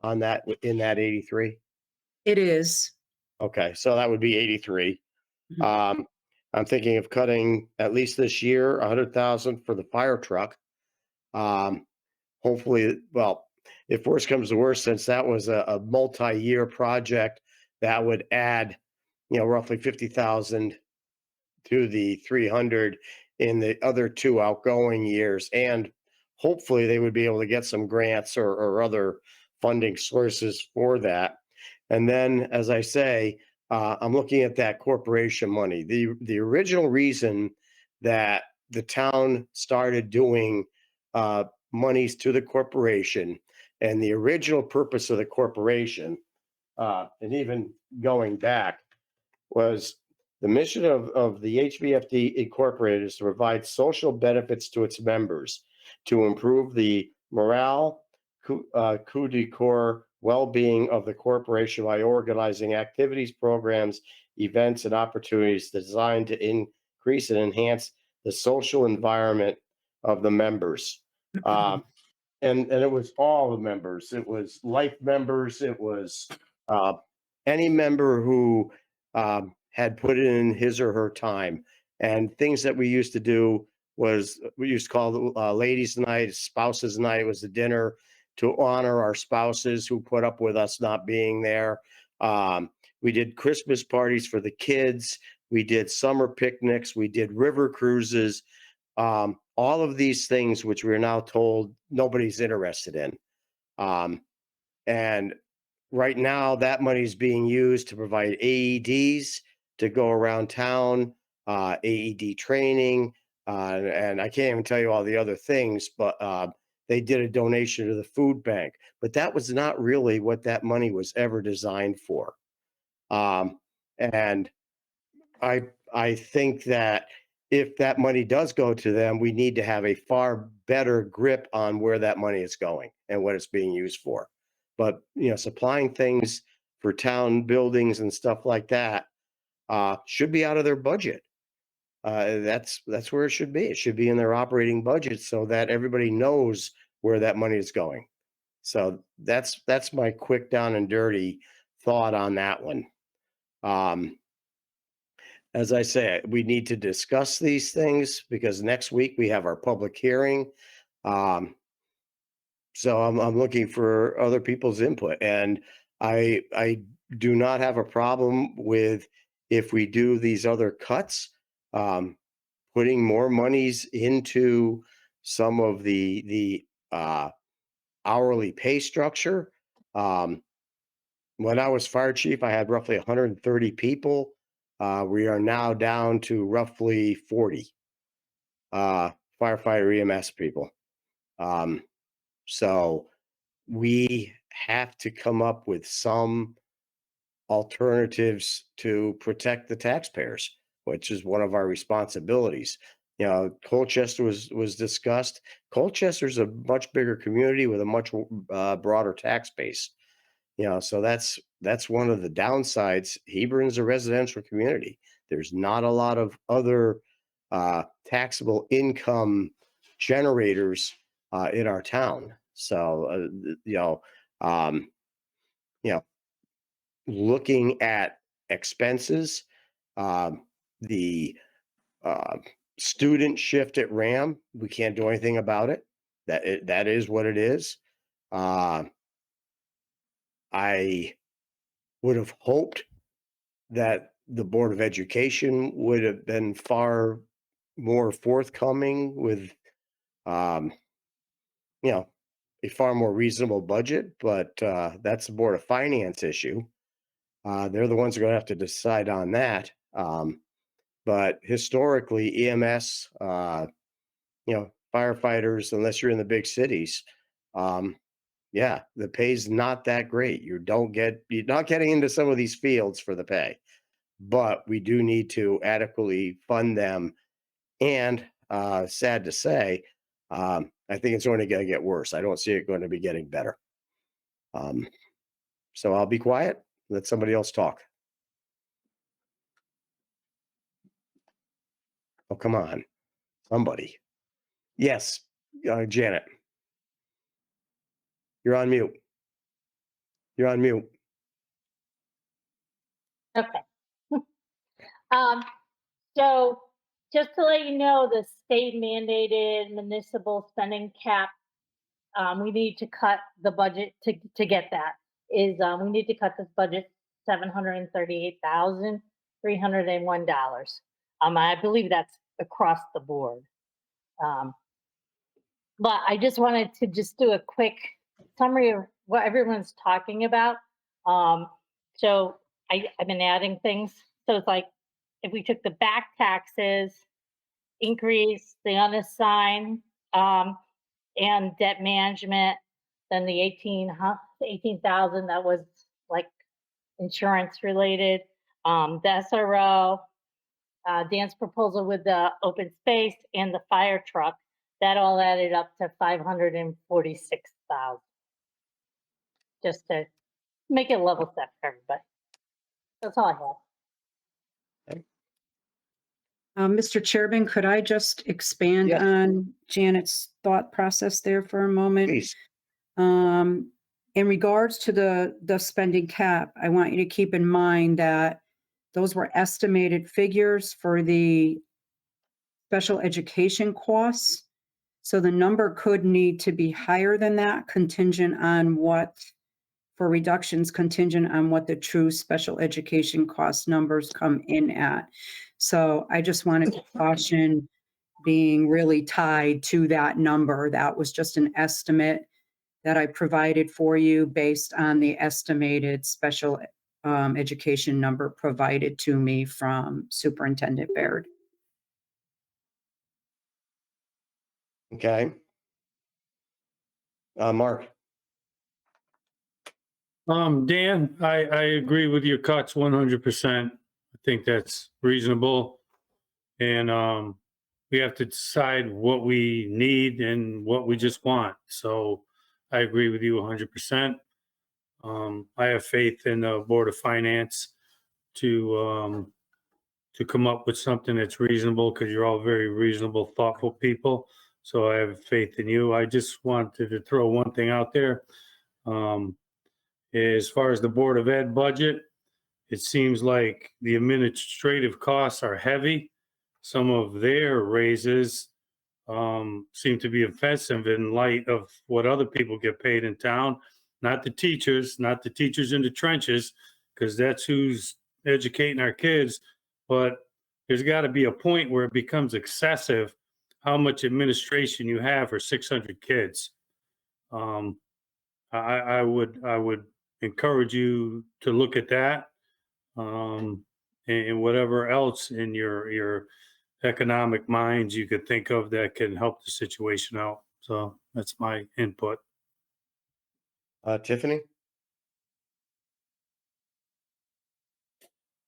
on that, in that 83? It is. Okay, so that would be 83. Mhm. I'm thinking of cutting at least this year 100,000 for the fire truck. Hopefully, well, if worse comes to worse, since that was a multi-year project, that would add, roughly 50,000 to the 300 in the other 2 outgoing years. And hopefully they would be able to get some grants or other funding sources for that. And then, as I say, I'm looking at that corporation money. The original reason that the town started doing monies to the corporation, and the original purpose of the corporation, and even going back, was the mission of the HVFD Incorporated is to provide social benefits to its members, to improve the morale, coup de corps, well-being of the corporation by organizing activities, programs, events, and opportunities designed to increase and enhance the social environment of the members. And it was all the members. It was life members. It was any member who had put in his or her time. And things that we used to do was we used to call ladies' night, spouses' night. It was the dinner to honor our spouses who put up with us not being there. We did Christmas parties for the kids. We did summer picnics. We did river cruises. All of these things, which we're now told nobody's interested in. And right now, that money is being used to provide AEDs to go around town, AED training, and I can't even tell you all the other things, but they did a donation to the food bank. But that was not really what that money was ever designed for. And I think that if that money does go to them, we need to have a far better grip on where that money is going and what it's being used for. But, supplying things for town buildings and stuff like that should be out of their budget. That's where it should be. It should be in their operating budget so that everybody knows where that money is going. So that's my quick down and dirty thought on that one. As I say, we need to discuss these things because next week we have our public hearing. So I'm looking for other people's input, and I do not have a problem with if we do these other cuts, putting more monies into some of the hourly pay structure. When I was fire chief, I had roughly 130 people. We are now down to roughly 40 firefighter EMS people. So we have to come up with some alternatives to protect the taxpayers, which is one of our responsibilities. Colchester was discussed. Colchester's a much bigger community with a much broader tax base. So that's one of the downsides. Hebron's a residential community. There's not a lot of other taxable income generators in our town. So looking at expenses, the student shift at RAM, we can't do anything about it. That is what it is. I would have hoped that the Board of Education would have been far more forthcoming with, a far more reasonable budget, but that's the Board of Finance issue. They're the ones who are going to have to decide on that. But historically, EMS, firefighters, unless you're in the big cities, the pay's not that great. You're not getting into some of these fields for the pay, but we do need to adequately fund them. And sad to say, I think it's only going to get worse. I don't see it going to be getting better. So I'll be quiet. Let somebody else talk. Oh, come on, somebody. Yes, Janet. You're on mute. You're on mute. Okay. So just to let you know, the state mandated municipal spending cap, we need to cut the budget to get that is, we need to cut this budget $738,301. I believe that's across the board. But I just wanted to just do a quick summary of what everyone's talking about. So I've been adding things. So it's like, if we took the back taxes, increase the unassigned, and debt management, then the 18,000 that was like insurance related, the SRO, Dan's proposal with the open space and the fire truck, that all added up to 546,000. Just to make it level set for everybody. That's all I have. Mr. Chairman, could I just expand Yes. on Janet's thought process there for a moment? Please. In regards to the spending cap, I want you to keep in mind that those were estimated figures for the special education costs. So the number could need to be higher than that, contingent on what the true special education cost numbers come in at. So I just wanted to caution being really tied to that number. That was just an estimate that I provided for you based on the estimated special education number provided to me from Superintendent Baird. Okay. Mark. Dan, I agree with your cuts 100%. I think that's reasonable. And we have to decide what we need and what we just want. So I agree with you 100%. I have faith in the Board of Finance to come up with something that's reasonable, because you're all very reasonable, thoughtful people. So I have faith in you. I just wanted to throw one thing out there. As far as the Board of Ed budget, it seems like the administrative costs are heavy. Some of their raises seem to be offensive in light of what other people get paid in town. Not the teachers in the trenches, because that's who's educating our kids. But there's got to be a point where it becomes excessive how much administration you have for 600 kids. I would encourage you to look at that, and whatever else in your economic minds you could think of that can help the situation out. So that's my input. Tiffany?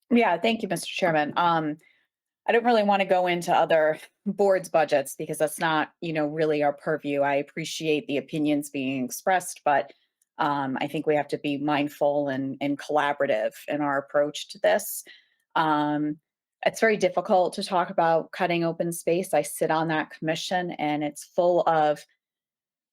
Yeah, thank you, Mr. Chairman. I don't really want to go into other boards' budgets because that's not, really our purview. I appreciate the opinions being expressed, but I think we have to be mindful and collaborative in our approach to this. It's very difficult to talk about cutting open space. I sit on that commission, and it's full of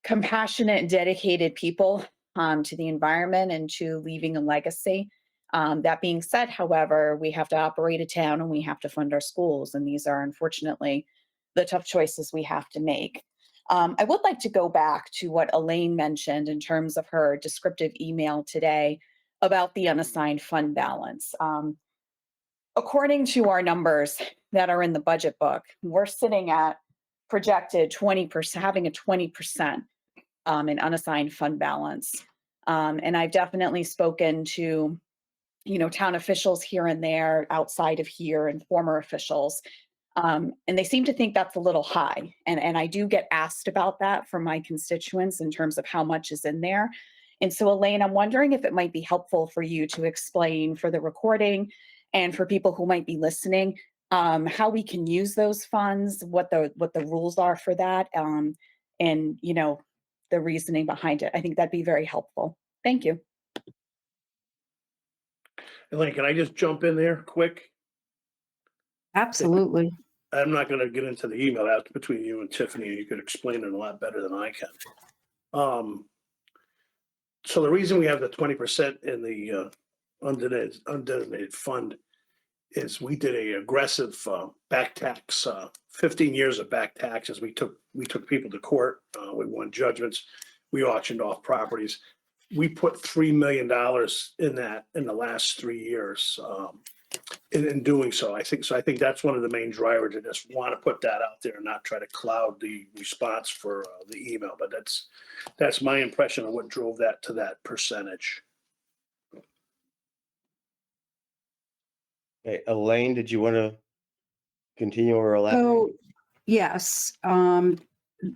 compassionate and dedicated people to the environment and to leaving a legacy. That being said, however, we have to operate a town and we have to fund our schools. And these are unfortunately the tough choices we have to make. I would like to go back to what Elaine mentioned in terms of her descriptive email today about the unassigned fund balance. According to our numbers that are in the budget book, we're sitting at projected 20%, having a 20% in unassigned fund balance. And I've definitely spoken to town officials here and there outside of here and former officials. And they seem to think that's a little high. And I do get asked about that from my constituents in terms of how much is in there. And so, Elaine, I'm wondering if it might be helpful for you to explain for the recording and for people who might be listening, how we can use those funds, what the rules are for that, and the reasoning behind it. I think that'd be very helpful. Thank you. Elaine, can I just jump in there quick? Absolutely. I'm not going to get into the email. That's between you and Tiffany, and you could explain it a lot better than I can. So the reason we have the 20% in the undesignated fund is we did a aggressive back tax, 15 years of back taxes. We took people to court. We won judgments. We auctioned off properties. We put $3 million in that in the last 3 years. In doing so, I think that's one of the main drivers. I just want to put that out there and not try to cloud the response for the email. But that's my impression of what drove that to that percentage. Okay, Elaine, did you want to continue or elaborate? So, yes,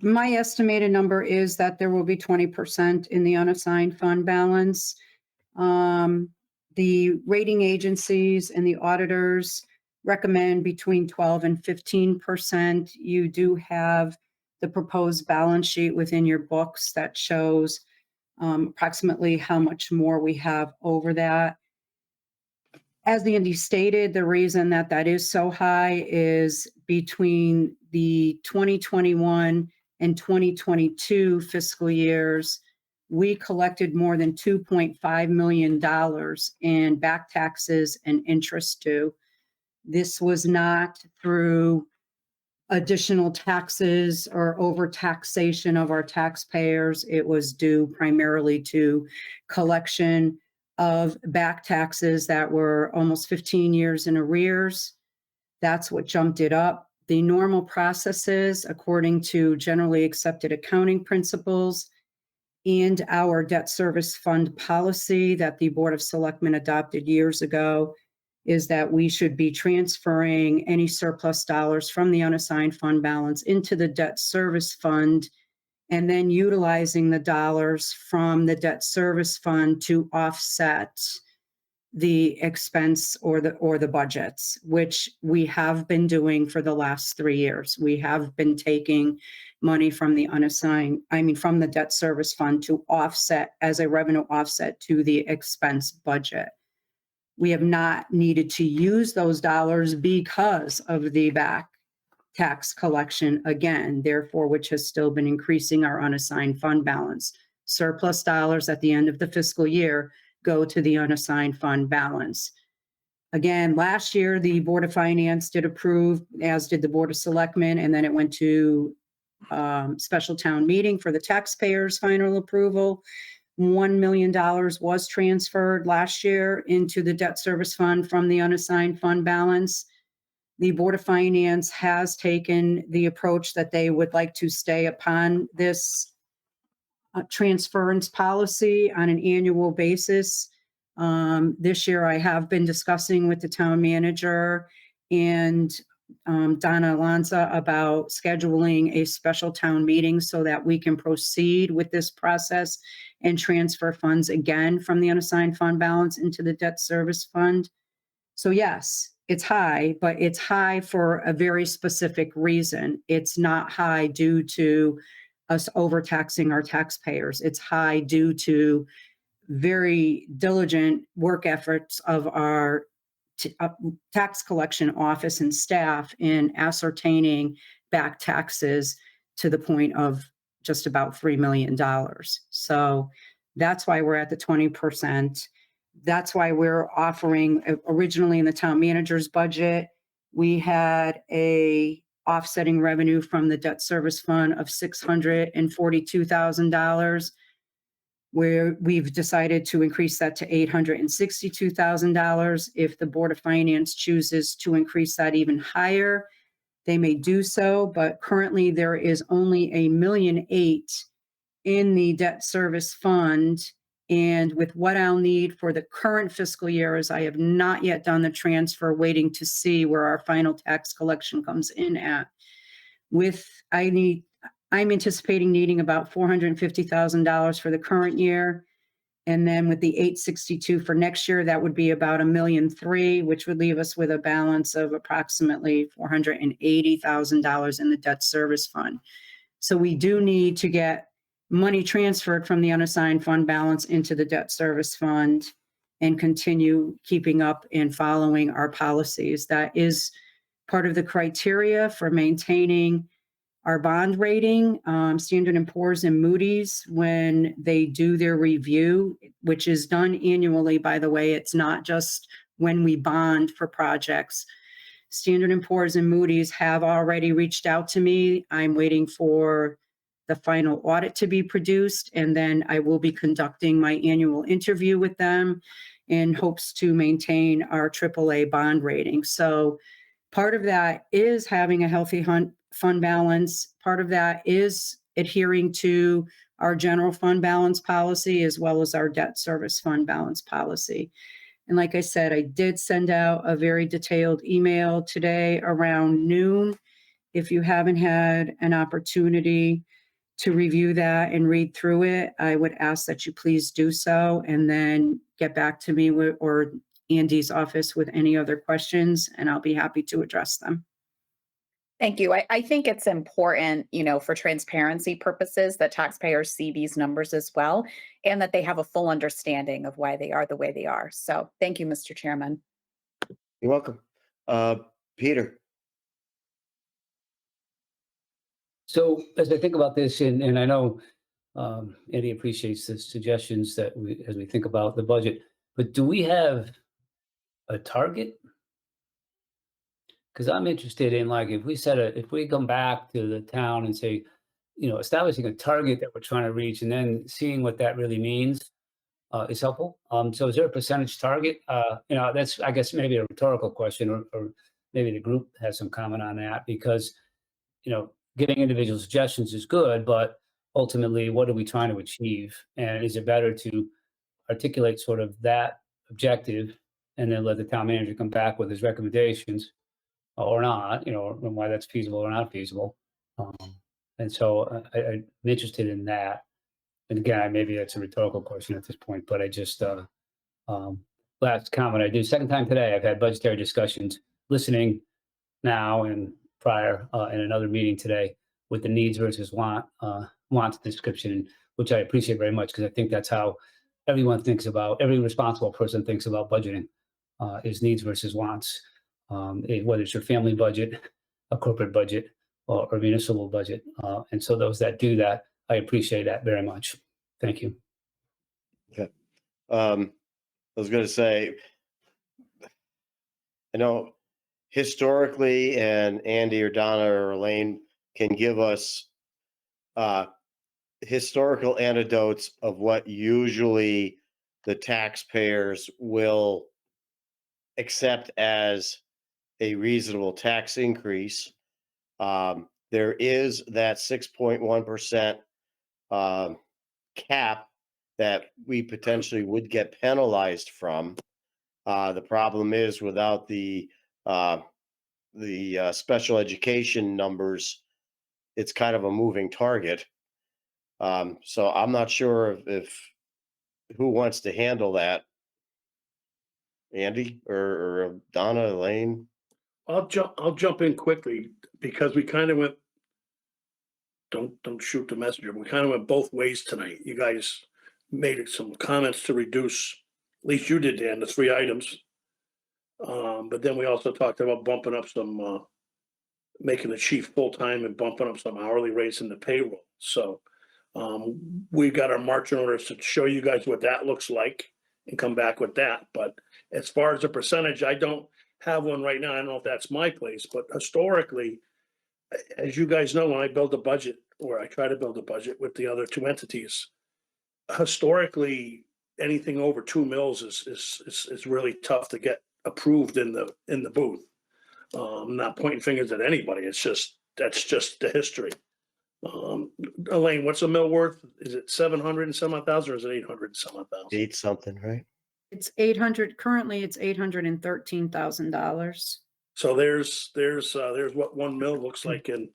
my estimated number is that there will be 20% in the unassigned fund balance. The rating agencies and the auditors recommend between 12 and 15%. You do have the proposed balance sheet within your books that shows approximately how much more we have over that. As Andy stated, the reason that is so high is between the 2021 and 2022 fiscal years, we collected more than $2.5 million in back taxes and interest due. This was not through additional taxes or overtaxation of our taxpayers. It was due primarily to collection of back taxes that were almost 15 years in arrears. That's what jumped it up. The normal processes, according to generally accepted accounting principles and our debt service fund policy that the Board of Selectmen adopted years ago, is that we should be transferring any surplus dollars from the unassigned fund balance into the debt service fund, and then utilizing the dollars from the debt service fund to offset the expense or the budgets, which we have been doing for the last 3 years. We have been taking money from the from the debt service fund to offset as a revenue offset to the expense budget. We have not needed to use those dollars because of the back tax collection again, therefore, which has still been increasing our unassigned fund balance. Surplus dollars at the end of the fiscal year go to the unassigned fund balance. Again, last year, the Board of Finance did approve, as did the Board of Selectmen, and then it went to special town meeting for the taxpayers' final approval. $1 million was transferred last year into the debt service fund from the unassigned fund balance. The Board of Finance has taken the approach that they would like to stay upon this transference policy on an annual basis. This year, I have been discussing with the town manager and Donna Alonso about scheduling a special town meeting so that we can proceed with this process and transfer funds again from the unassigned fund balance into the debt service fund. So yes, it's high, but it's high for a very specific reason. It's not high due to us overtaxing our taxpayers. It's high due to very diligent work efforts of our tax collection office and staff in ascertaining back taxes to the point of just about $3 million. So that's why we're at the 20%. That's why we're offering, originally in the town manager's budget, we had a offsetting revenue from the debt service fund of $642,000, where we've decided to increase that to $862,000. If the Board of Finance chooses to increase that even higher, they may do so, but currently there is only $1.8 million in the debt service fund. And with what I'll need for the current fiscal year, as I have not yet done the transfer, waiting to see where our final tax collection comes in at. I'm anticipating needing about $450,000 for the current year. And then with the 862 for next year, that would be about $1.3 million, which would leave us with a balance of approximately $480,000 in the debt service fund. So we do need to get money transferred from the unassigned fund balance into the debt service fund and continue keeping up and following our policies. That is part of the criteria for maintaining our bond rating. Standard & Poor's and Moody's, when they do their review, which is done annually, by the way, it's not just when we bond for projects. Standard & Poor's and Moody's have already reached out to me. I'm waiting for the final audit to be produced, and then I will be conducting my annual interview with them in hopes to maintain our AAA bond rating. So part of that is having a healthy fund balance. Part of that is adhering to our general fund balance policy as well as our debt service fund balance policy. And like I said, I did send out a very detailed email today around noon. If you haven't had an opportunity to review that and read through it, I would ask that you please do so and then get back to me or Andy's office with any other questions, and I'll be happy to address them. Thank you. I think it's important, for transparency purposes, that taxpayers see these numbers as well, and that they have a full understanding of why they are the way they are. So thank you, Mr. Chairman. You're welcome. Peter. So as I think about this, and I know Eddie appreciates the suggestions as we think about the budget, but do we have a target? Because I'm interested in, like, if we come back to the town and say, establishing a target that we're trying to reach and then seeing what that really means is helpful. So is there a percentage target? That's, I guess, maybe a rhetorical question, or maybe the group has some comment on that, because, giving individual suggestions is good, but ultimately, what are we trying to achieve? And is it better to articulate sort of that objective and then let the town manager come back with his recommendations or not, and why that's feasible or not feasible? And so I'm interested in that. And again, maybe that's a rhetorical question at this point, but I just, last comment I do. Second time today, I've had budgetary discussions, listening now and prior in another meeting today with the needs versus wants description, which I appreciate very much because I think that's how everyone thinks about, every responsible person thinks about budgeting is needs versus wants. Whether it's your family budget, a corporate budget, or municipal budget. And so those that do that, I appreciate that very much. Thank you. Okay. I was going to say, I know historically, and Andy or Donna or Elaine can give us historical anecdotes of what usually the taxpayers will accept as a reasonable tax increase. There is that 6.1% cap that we potentially would get penalized from. The problem is without the special education numbers, it's kind of a moving target. So I'm not sure if who wants to handle that, Andy or Donna, Elaine. I'll jump in quickly because we kind of went, don't shoot the messenger. We kind of went both ways tonight. You guys made some comments to reduce, at least you did, Dan, the 3 items. But then we also talked about bumping up some, making the chief full-time and bumping up some hourly rates in the payroll. So we've got our marching orders to show you guys what that looks like and come back with that. But as far as the percentage, I don't have one right now. I don't know if that's my place, but historically, as you guys know, when I build a budget or I try to build a budget with the other 2 entities, historically, anything over 2 mils is really tough to get approved in the booth. I'm not pointing fingers at anybody. That's just the history. Elaine, what's a mill worth? Is it 700 and some odd thousand, or is it 800 and some odd thousand? 8 something, right? It's 800, currently it's $813,000. So there's what 1 mil looks like, and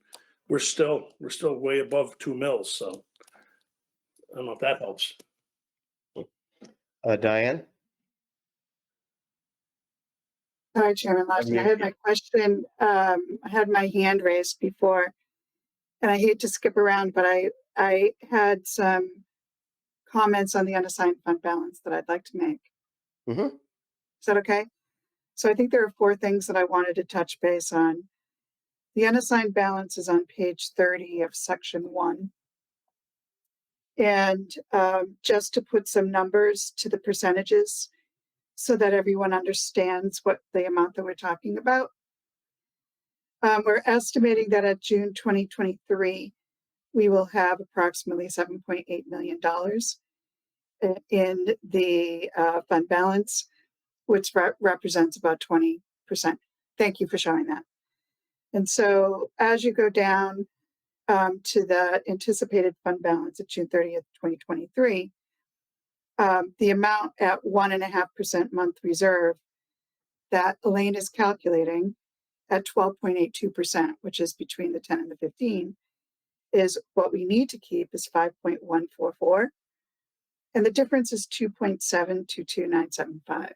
we're still way above 2 mils. So I don't know if that helps. Diane? Sorry, Chairman Larson, I had my question, I had my hand raised before, and I hate to skip around, but I had some comments on the unassigned fund balance that I'd like to make. Mm-hmm. Is that okay? So I think there are 4 things that I wanted to touch base on. The unassigned balance is on page 30 of section 1. And just to put some numbers to the percentages so that everyone understands what the amount that we're talking about. We're estimating that at June 2023, we will have approximately $7.8 million in the fund balance, which represents about 20%. Thank you for showing that. And so as you go down to the anticipated fund balance at June 30th, 2023, the amount at 1.5% month reserve that Elaine is calculating at 12.82%, which is between the 10 and the 15, is what we need to keep is 5.144. And the difference is 2.722975.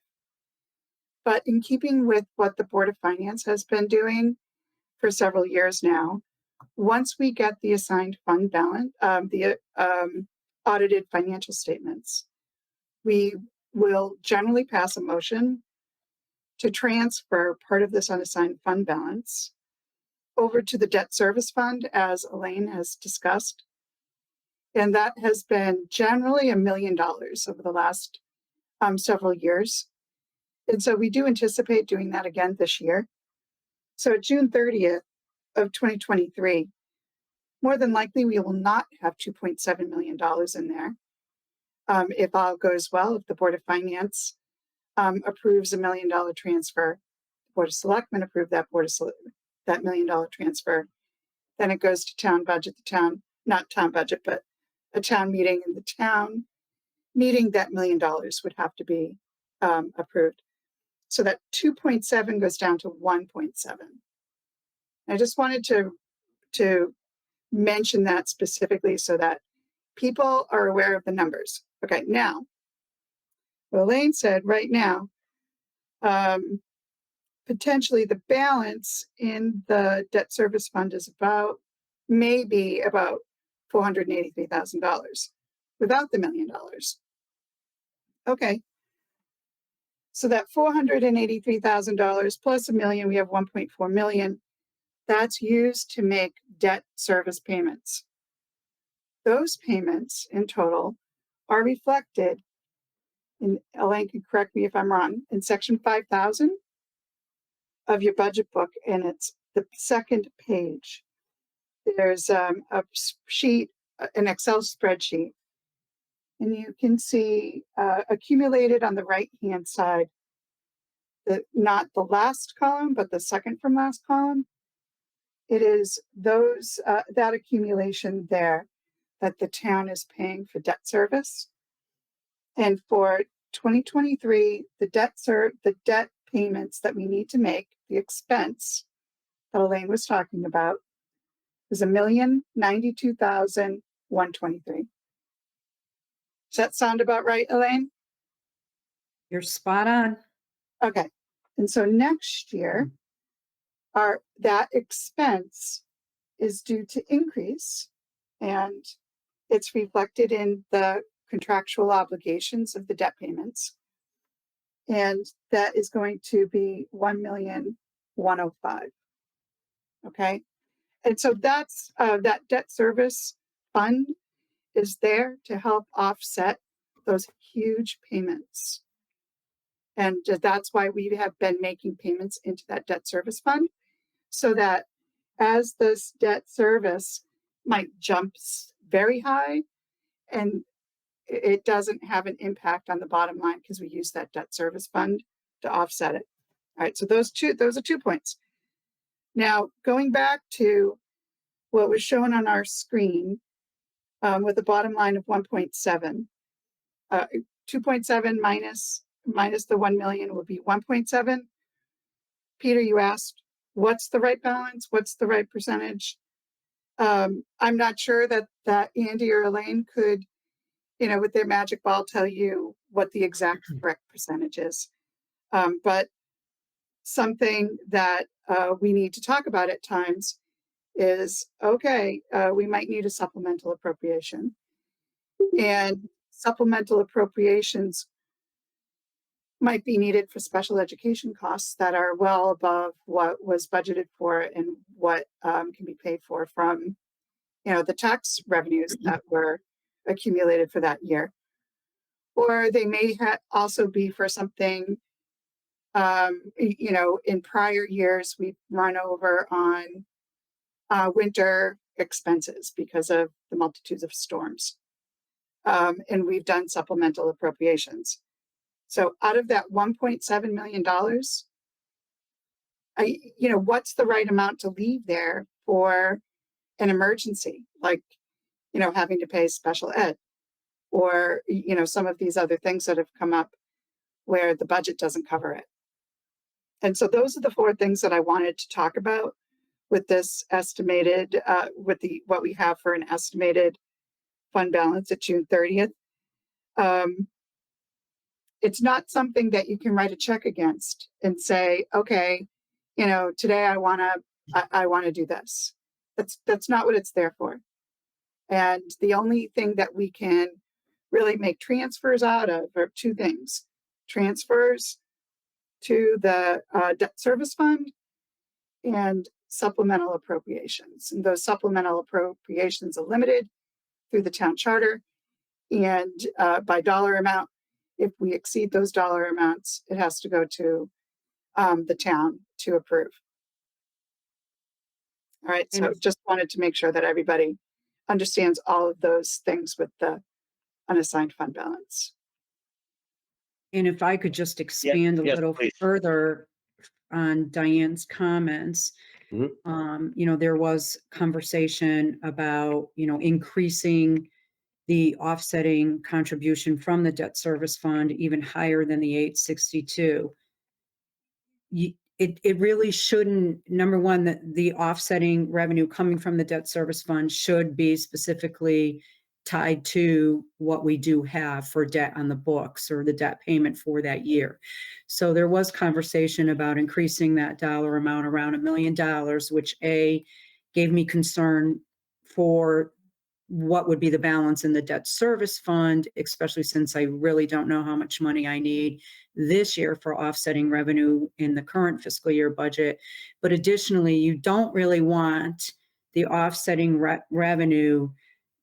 But in keeping with what the Board of Finance has been doing for several years now, once we get the assigned fund balance, the audited financial statements, we will generally pass a motion to transfer part of this unassigned fund balance over to the debt service fund, as Elaine has discussed. And that has been generally $1 million over the last several years. And so we do anticipate doing that again this year. So June 30th of 2023, more than likely we will not have $2.7 million in there. If all goes well, if the Board of Finance approves $1 million transfer, the Board of Selectmen approve that $1 million transfer, then it goes to town budget, not town budget, but a town meeting, and the town meeting, that $1 million would have to be approved. So that 2.7 goes down to 1.7. I just wanted to mention that specifically so that people are aware of the numbers. Okay, now, what Elaine said right now, potentially the balance in the debt service fund is maybe about $483,000 without the $1 million. Okay. So that $483,000 plus $1 million, we have 1.4 million. That's used to make debt service payments. Those payments in total are reflected in, Elaine can correct me if I'm wrong, in section 5,000 of your budget book, and it's the second page. There's a sheet, an Excel spreadsheet, and you can see accumulated on the right-hand side, not the last column, but the second from last column. It is those that accumulation there that the town is paying for debt service. And for 2023, the debt payments that we need to make, the expense that Elaine was talking about, is $1,092,123. Does that sound about right, Elaine? You're spot on. Okay. And so next year, that expense is due to increase, and it's reflected in the contractual obligations of the debt payments. And that is going to be 1,105,000. Okay. And so that's that debt service fund is there to help offset those huge payments. And that's why we have been making payments into that debt service fund, so that as this debt service might jump very high, and it doesn't have an impact on the bottom line because we use that debt service fund to offset it. All right, so those are 2 points. Now, going back to what was shown on our screen with a bottom line of 1.7, 2.7 minus the 1 million would be 1.7. Peter, you asked, what's the right balance? What's the right percentage? I'm not sure that Andy or Elaine could, with their magic ball, tell you what the exact correct percentage is. But something that we need to talk about at times is, okay, we might need a supplemental appropriation. And supplemental appropriations might be needed for special education costs that are well above what was budgeted for and what can be paid for from, the tax revenues that were accumulated for that year. Or they may also be for something, in prior years, we've run over on winter expenses because of the multitudes of storms. And we've done supplemental appropriations. So out of that $1.7 million, what's the right amount to leave there for an emergency, like, having to pay special ed, or, some of these other things that have come up where the budget doesn't cover it. And so those are the 4 things that I wanted to talk about with this estimated, what we have for an estimated fund balance at June 30th. It's not something that you can write a check against and say, okay, today I want to do this. That's not what it's there for. And the only thing that we can really make transfers out of are 2 things: transfers to the debt service fund and supplemental appropriations. And those supplemental appropriations are limited through the town charter and by dollar amount. If we exceed those dollar amounts, it has to go to the town to approve. All right, so just wanted to make sure that everybody understands all of those things with the unassigned fund balance. And if I could just expand a little please. further on Diane's comments. There was conversation about, increasing the offsetting contribution from the debt service fund even higher than the 862. It really shouldn't, number one, the offsetting revenue coming from the debt service fund should be specifically tied to what we do have for debt on the books or the debt payment for that year. So there was conversation about increasing that dollar amount around $1 million, which gave me concern for what would be the balance in the debt service fund, especially since I really don't know how much money I need this year for offsetting revenue in the current fiscal year budget. But additionally, you don't really want the offsetting revenue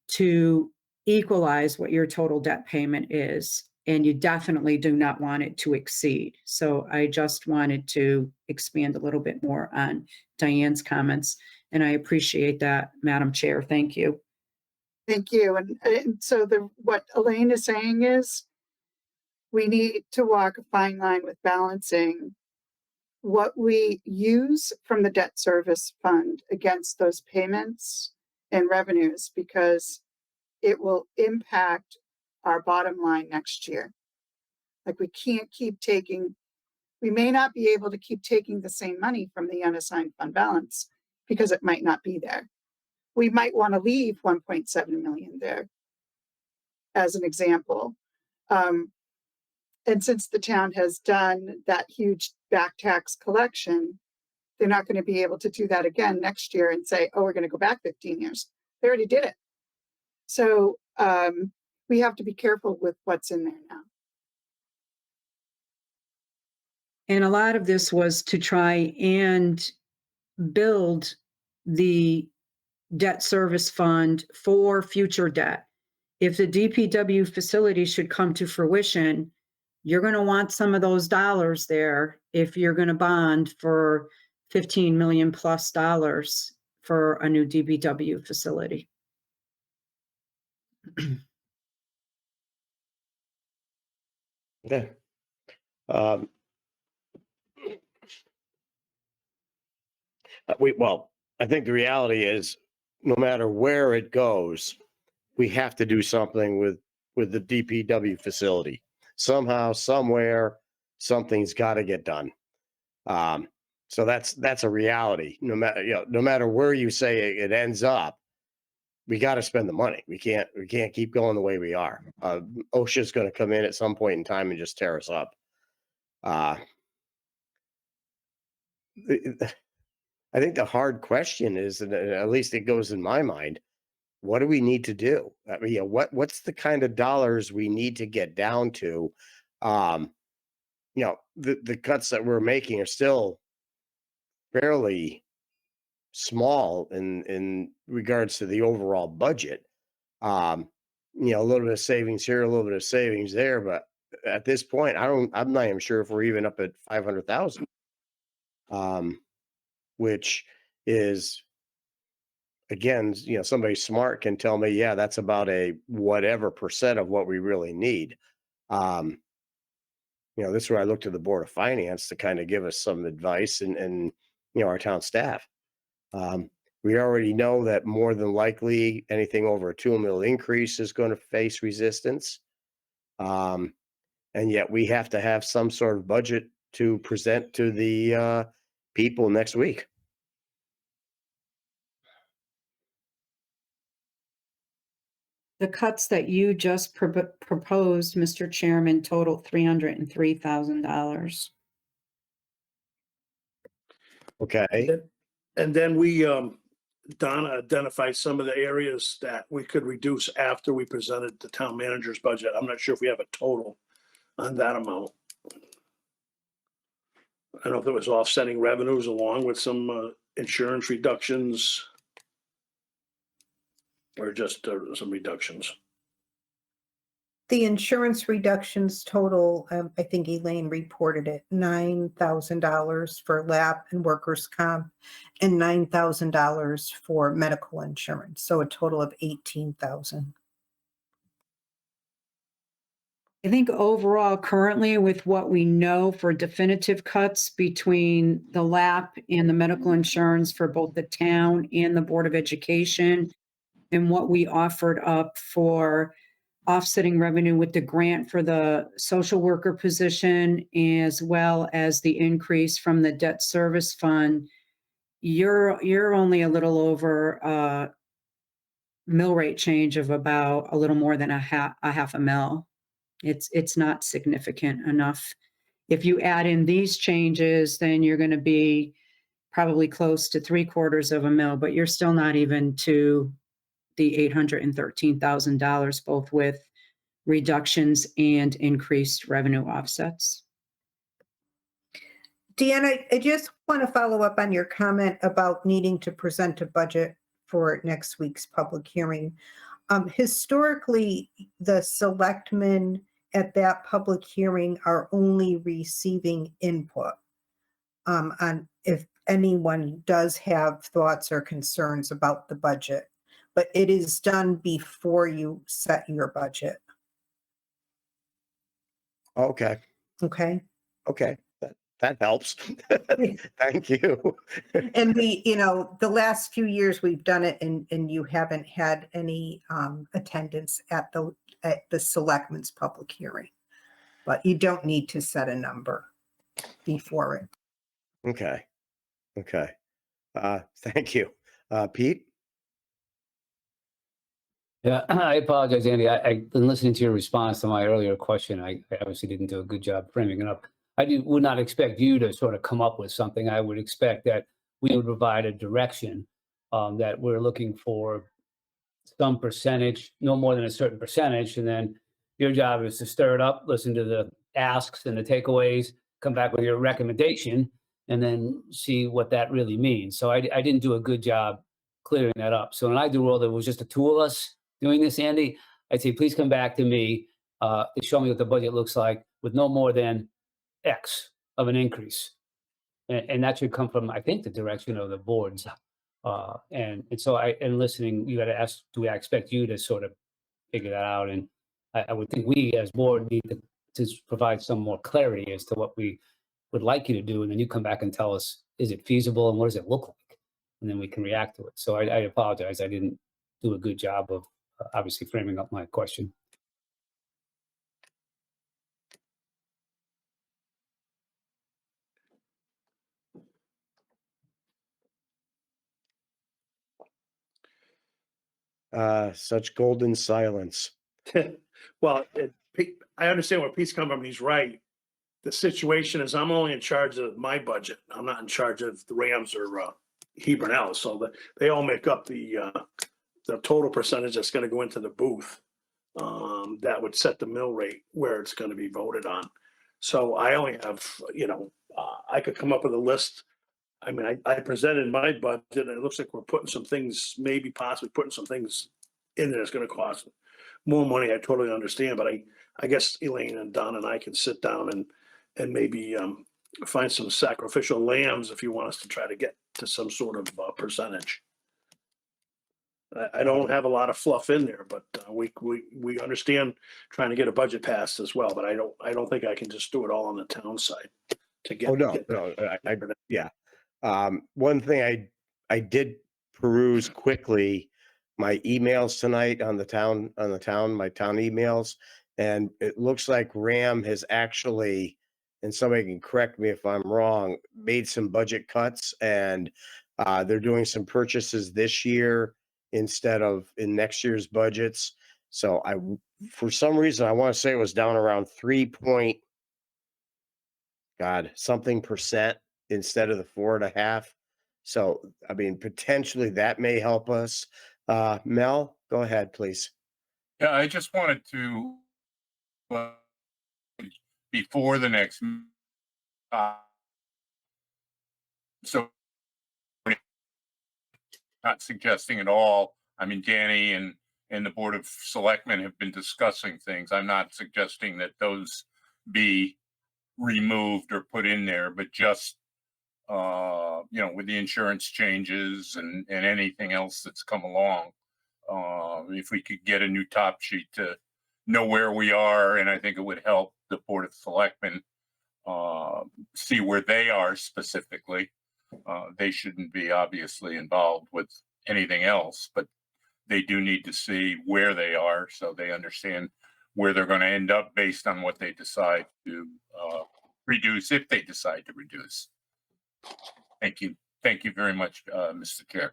to equalize what your total debt payment is. And you definitely do not want it to exceed. So I just wanted to expand a little bit more on Diane's comments. And I appreciate that, Madam Chair. Thank you. Thank you. And so what Elaine is saying is we need to walk a fine line with balancing what we use from the debt service fund against those payments and revenues, because it will impact our bottom line next year. Like we may not be able to keep taking the same money from the unassigned fund balance because it might not be there. We might want to leave 1.7 million there as an example. And since the town has done that huge back tax collection, they're not going to be able to do that again next year and say, oh, we're going to go back 15 years. They already did it. So we have to be careful with what's in there now. And a lot of this was to try and build the debt service fund for future debt. If the DPW facility should come to fruition, you're going to want some of those dollars there if you're going to bond for $15 million plus for a new DPW facility. Okay. I think the reality is no matter where it goes, we have to do something with the DPW facility. Somehow, somewhere, something's got to get done. So that's a reality. No matter where you say it ends up, we got to spend the money. We can't keep going the way we are. OSHA's going to come in at some point in time and just tear us up. I think the hard question is, and at least it goes in my mind, what do we need to do? I mean, what's the kind of dollars we need to get down to? The cuts that we're making are still fairly small in regards to the overall budget. A little bit of savings here, a little bit of savings there, but at this point, I'm not even sure if we're even up at 500,000. Which is, again, somebody smart can tell me, yeah, that's about a whatever percent of what we really need. This is where I look to the Board of Finance to kind of give us some advice and our town staff. We already know that more than likely anything over a 2 mil increase is going to face resistance. And yet we have to have some sort of budget to present to the people next week. The cuts that you just proposed, Mr. Chairman, total $303,000. Okay. And then we, Donna identified some of the areas that we could reduce after we presented the town manager's budget. I'm not sure if we have a total on that amount. I don't know if it was offsetting revenues along with some insurance reductions or just some reductions. The insurance reductions total, I think Elaine reported it, $9,000 for lap and workers' comp and $9,000 for medical insurance. So a total of $18,000. I think overall, currently, with what we know for definitive cuts between the LAP and the medical insurance for both the town and the Board of Education, and what we offered up for offsetting revenue with the grant for the social worker position, as well as the increase from the debt service fund, you're only a little over mill rate change of about a little more than a half a mil. It's not significant enough. If you add in these changes, then you're going to be probably close to 3/4 of a mil, but you're still not even to the $813,000, both with reductions and increased revenue offsets. Deanna, I just want to follow up on your comment about needing to present a budget for next week's public hearing. Historically, the selectmen at that public hearing are only receiving input on if anyone does have thoughts or concerns about the budget, but it is done before you set your budget. Okay, Okay. okay, that helps. Thank you. And the last few years we've done it and you haven't had any attendance at the selectmen's public hearing. But you don't need to set a number before it. Okay, okay. Thank you. Pete? Yeah, I apologize, Andy. I've been listening to your response to my earlier question. I obviously didn't do a good job framing it up. Would not expect you to sort of come up with something. I would expect that we would provide a direction that we're looking for some percentage, no more than a certain percentage. And then your job is to stir it up, listen to the asks and the takeaways, come back with your recommendation, and then see what that really means. So I didn't do a good job clearing that up. So in an ideal world, it was just the two of us doing this, Andy. I'd say, please come back to me to show me what the budget looks like with no more than X of an increase. And that should come from, I think, the direction of the boards. And so listening, you got to ask, do I expect you to sort of figure that out? And I would think we as board need to provide some more clarity as to what we would like you to do. And then you come back and tell us, is it feasible and what does it look like? And then we can react to it. So I apologize. I didn't do a good job of obviously framing up my question. Such golden silence. Well, I understand where Pete's coming from, and he's right. The situation is I'm only in charge of my budget. I'm not in charge of the Rams or Hebron L. So they all make up the total percentage that's going to go into the booth. That would set the mill rate where it's going to be voted on. So I only have, I could come up with a list. I mean, I presented my budget, and it looks like we're putting some things, maybe possibly putting some things in there that's going to cost more money. I totally understand, but I guess Elaine and Don and I can sit down and maybe find some sacrificial lambs if you want us to try to get to some sort of percentage. I don't have a lot of fluff in there, but we understand trying to get a budget passed as well. But I don't think I can just do it all on the town side to get. Oh, no, yeah. One thing I did peruse quickly my emails tonight on my town emails, and it looks like RAM has actually, and somebody can correct me if I'm wrong, made some budget cuts, and they're doing some purchases this year instead of in next year's budgets. So for some reason, I want to say it was down around 3% instead of the 4.5. So, I mean, potentially that may help us. Mel, go ahead, please. Yeah, I just wanted to, before the next, so not suggesting at all. I mean, Danny and the Board of Selectmen have been discussing things. I'm not suggesting that those be removed or put in there, but just, with the insurance changes and anything else that's come along, if we could get a new top sheet to know where we are, and I think it would help the Board of Selectmen see where they are specifically. They shouldn't be obviously involved with anything else, but they do need to see where they are so they understand where they're going to end up based on what they decide to reduce, if they decide to reduce. Thank you. Thank you very much, Mr. Chair.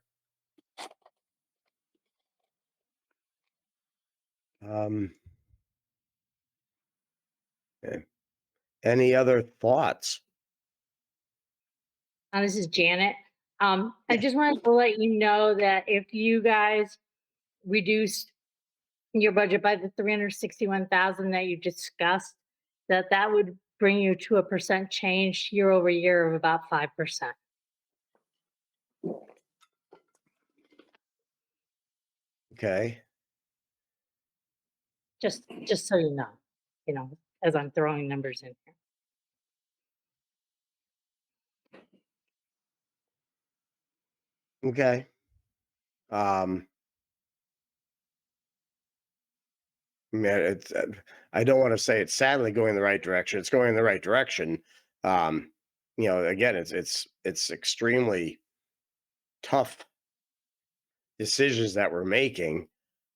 Um, okay. Any other thoughts? This is Janet. I just wanted to let you know that if you guys reduced your budget by the 361,000 that you discussed, that would bring you to a percent change year over year of about 5%. Okay. Just so you know, as I'm throwing numbers in here. Okay. Man, I don't want to say it's sadly going in the right direction. It's going in the right direction. Again, it's extremely tough decisions that we're making.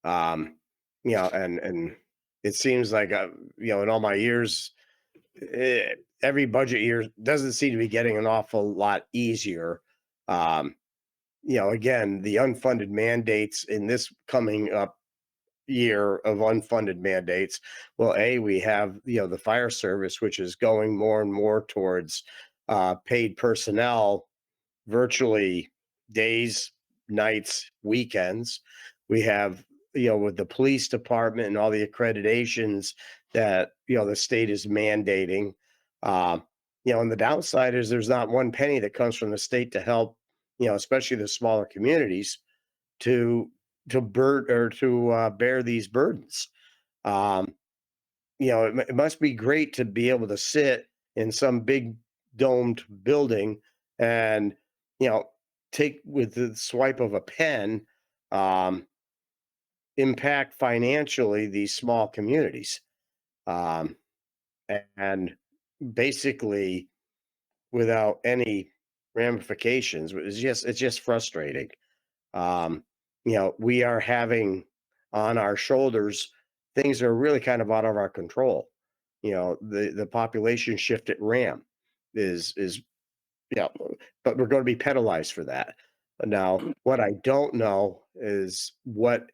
And it seems like in all my years, every budget year doesn't seem to be getting an awful lot easier. Again, the unfunded mandates in this coming up year of unfunded mandates. Well, we have the fire service, which is going more and more towards paid personnel, virtually days, nights, weekends. We have with the police department and all the accreditations that the state is mandating. And the downside is there's not one penny that comes from the state to help especially the smaller communities to bear these burdens. It must be great to be able to sit in some big domed building and take with the swipe of a pen, impact financially these small communities, and basically without any ramifications. It's just frustrating. We are having on our shoulders things that are really kind of out of our control. The population shift at RAM is but we're going to be penalized for that. Now, what I don't know is what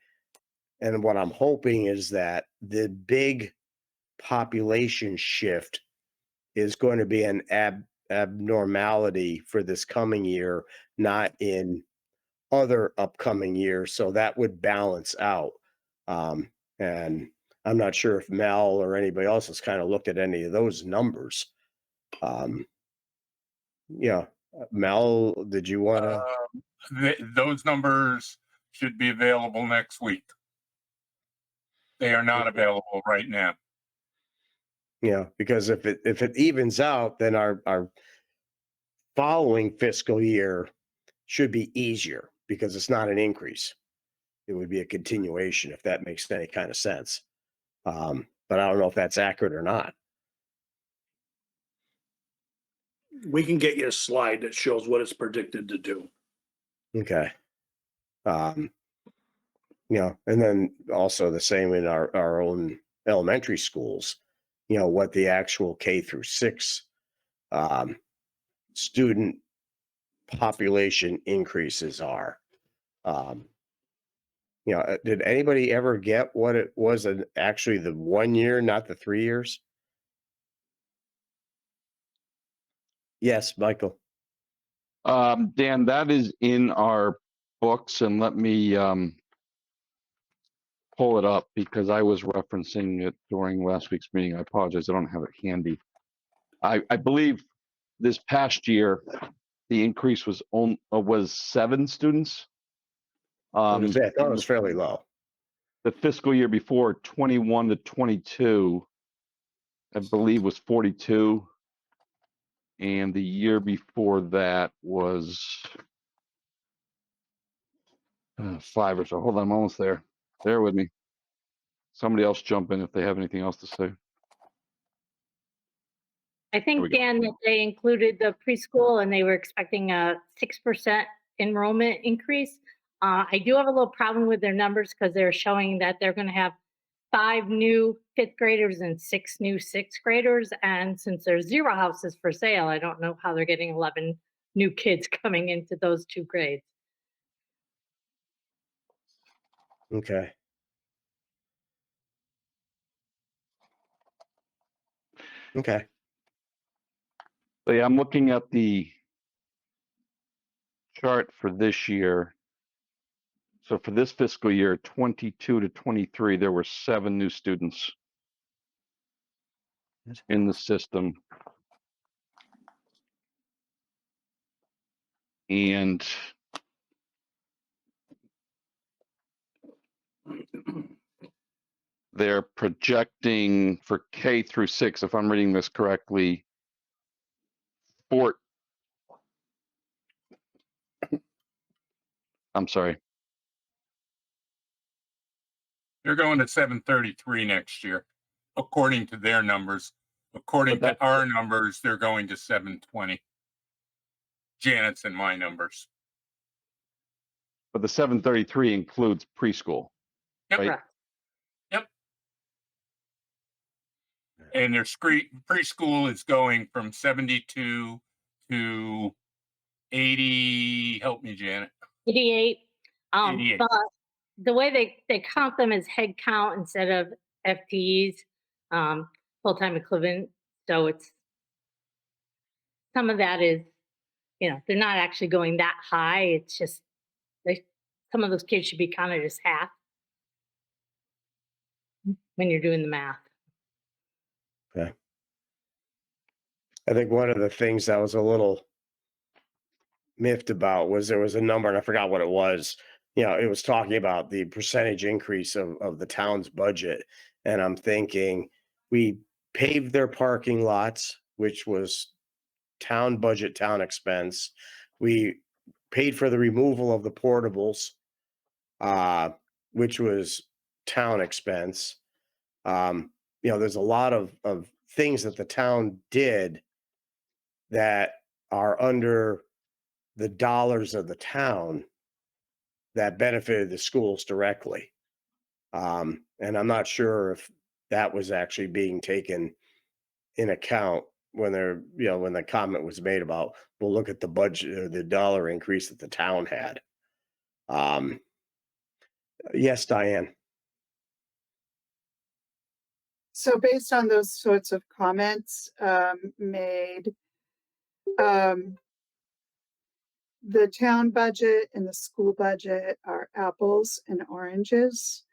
I'm hoping is that the big population shift is going to be an abnormality for this coming year, not in other upcoming years, so that would balance out. And I'm not sure if Mel or anybody else has kind of looked at any of those numbers. Yeah, Mel, did you want to? Those numbers should be available next week. They are not available right now. Because if it evens out, then our following fiscal year should be easier because it's not an increase. It would be a continuation, if that makes any kind of sense. But I don't know if that's accurate or not. We can get you a slide that shows what it's predicted to do. Okay. And then also the same in our own elementary schools, what the actual K through 6 student population increases are. Did anybody ever get what it was actually the 1 year, not the 3 years? Yes, Michael. Dan, that is in our books, and let me pull it up because I was referencing it during last week's meeting. I apologize, I don't have it handy. I believe this past year, the increase was 7 students. I thought it was fairly low. The fiscal year before, 21 to 22, I believe was 42. And the year before that was 5 or so. Hold on, I'm almost there. Bear with me. Somebody else jump in if they have anything else to say. I think, Dan, that they included the preschool and they were expecting a 6% enrollment increase. I do have a little problem with their numbers because they're showing that they're going to have 5 new 5th graders and 6 new 6th graders. And since there's 0 houses for sale, I don't know how they're getting 11 new kids coming into those 2 grades. Okay. Okay. So yeah, I'm looking at the chart for this year. So for this fiscal year, 22 to 23, there were 7 new students in the system. And they're projecting for K through 6, if I'm reading this correctly, I'm sorry. They're going to 733 next year, according to their numbers. According But to our numbers, they're going to 720. Janet's and my numbers. But the 733 includes preschool. Yep. Right. Yep. And their preschool is going from 72 to 80. Help me, Janet. 88. 88. But the way they count them as head count instead of FTEs, full-time equivalent. So it's, some of that is, they're not actually going that high. It's just, some of those kids should be counted as half when you're doing the math. Okay. I think one of the things that was a little miffed about was there was a number, and I forgot what it was. It was talking about the percentage increase of the town's budget. And I'm thinking, we paved their parking lots, which was town budget, town expense. We paid for the removal of the portables, which was town expense. There's a lot of things that the town did that are under the dollars of the town that benefited the schools directly. And I'm not sure if that was actually being taken in account when when the comment was made about, we'll look at the budget or the dollar increase that the town had. Yes, Diane. So based on those sorts of comments made, the town budget and the school budget are apples and oranges.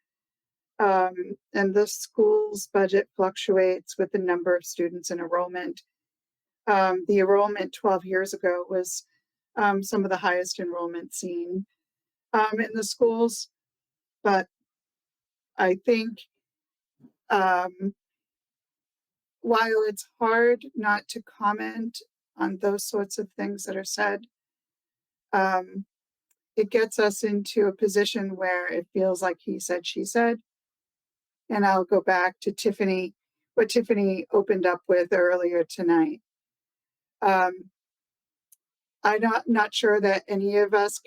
And the school's budget fluctuates with the number of students and enrollment. The enrollment 12 years ago was some of the highest enrollment seen in the schools. But I think while it's hard not to comment on those sorts of things that are said, it gets us into a position where it feels like he said, she said. And I'll go back to what Tiffany opened up with earlier tonight. I'm not sure that any of us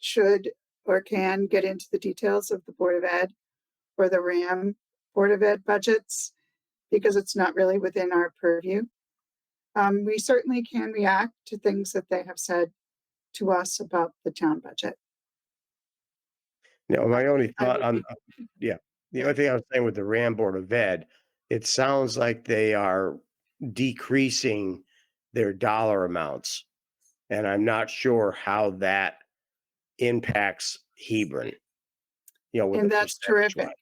should or can get into the details of the Board of Ed or the RAM Board of Ed budgets, because it's not really within our purview. We certainly can react to things that they have said to us about the town budget. My only thought the only thing I was saying with the RAM Board of Ed, it sounds like they are decreasing their dollar amounts. And I'm not sure how that impacts Hebron. With And the that's percentage terrific. line.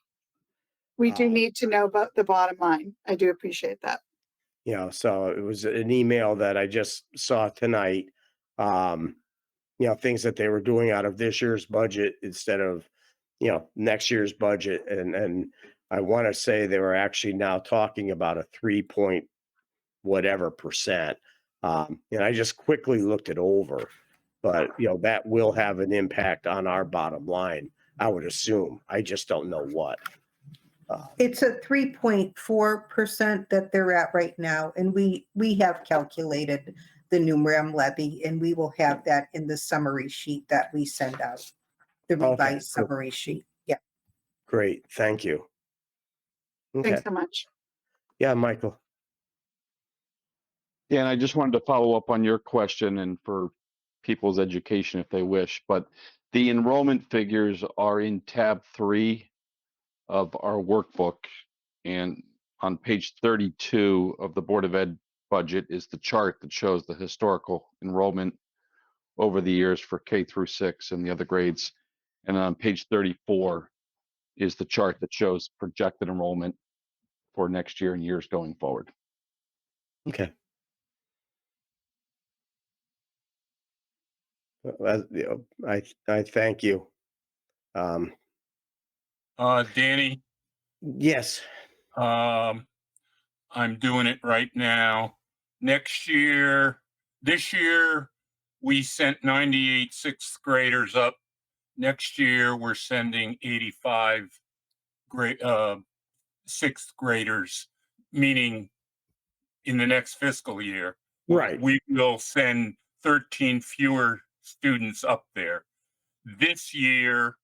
We do need to know about the bottom line. I do appreciate that. So it was an email that I just saw tonight. Things that they were doing out of this year's budget instead of, next year's budget. And I want to say they were actually now talking about a 3 whatever percent. And I just quickly looked it over, but that will have an impact on our bottom line, I would assume. I just don't know what. It's a 3.4% that they're at right now. And we have calculated the new RAM levy, and we will have that in the summary sheet that we send out, the revised summary sheet. Yeah. Great. Thank you. Okay. Thanks so much. Yeah, Michael. Yeah, and I just wanted to follow up on your question and for people's education if they wish, but the enrollment figures are in tab 3 of our workbook. And on page 32 of the Board of Ed budget is the chart that shows the historical enrollment over the years for K through 6 and the other grades. And on page 34 is the chart that shows projected enrollment for next year and years going forward. Okay. Well, you know, I thank you. Danny, Yes. I'm doing it right now. This year, we sent 98 sixth graders up. Next year, we're sending 85 sixth graders, meaning in the next fiscal year. Right. We will send 13 fewer students up there. This year,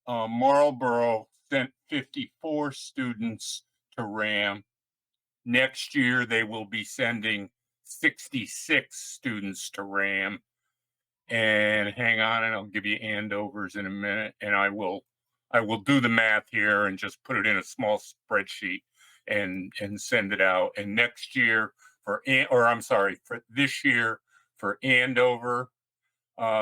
Marlboro sent 54 students to RAM. Next year, they will be sending 66 students to RAM. And hang on, and I'll give you Andovers in a minute, and I will do the math here and just put it in a small spreadsheet and send it out. And next year for this year for Andover,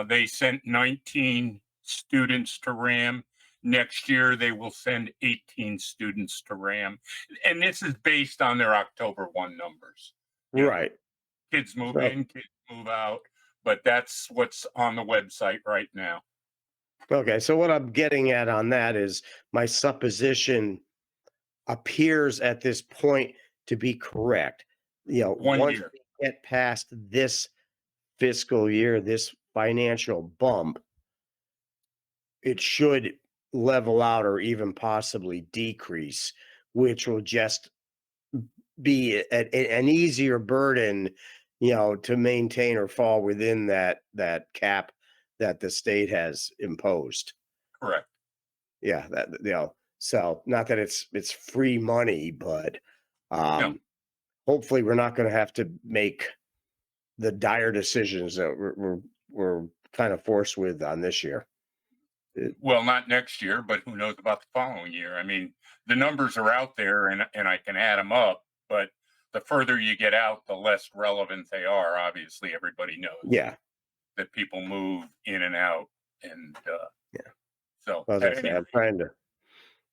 they sent 19 students to RAM. Next year, they will send 18 students to RAM. And this is based on their October 1 numbers. You know, Right. kids move Right. in, kids move out, but that's what's on the website right now. Okay. So what I'm getting at on that is my supposition appears at this point to be correct. You know, 1 once year. we get past this fiscal year, this financial bump, it should level out or even possibly decrease, which will just be an easier burden, you know, to maintain or fall within that cap that the state has imposed. Correct. Yeah, that, you know, so not that it's free money, but No. hopefully we're not going to have to make the dire decisions that we're kind of forced with on this year. Well, not next year, but who knows about the following year? I mean, the numbers are out there and I can add them up, but the further you get out, the less relevant they are. Obviously, everybody knows Yeah. that people move in and out. And Yeah. So Well, at any rate,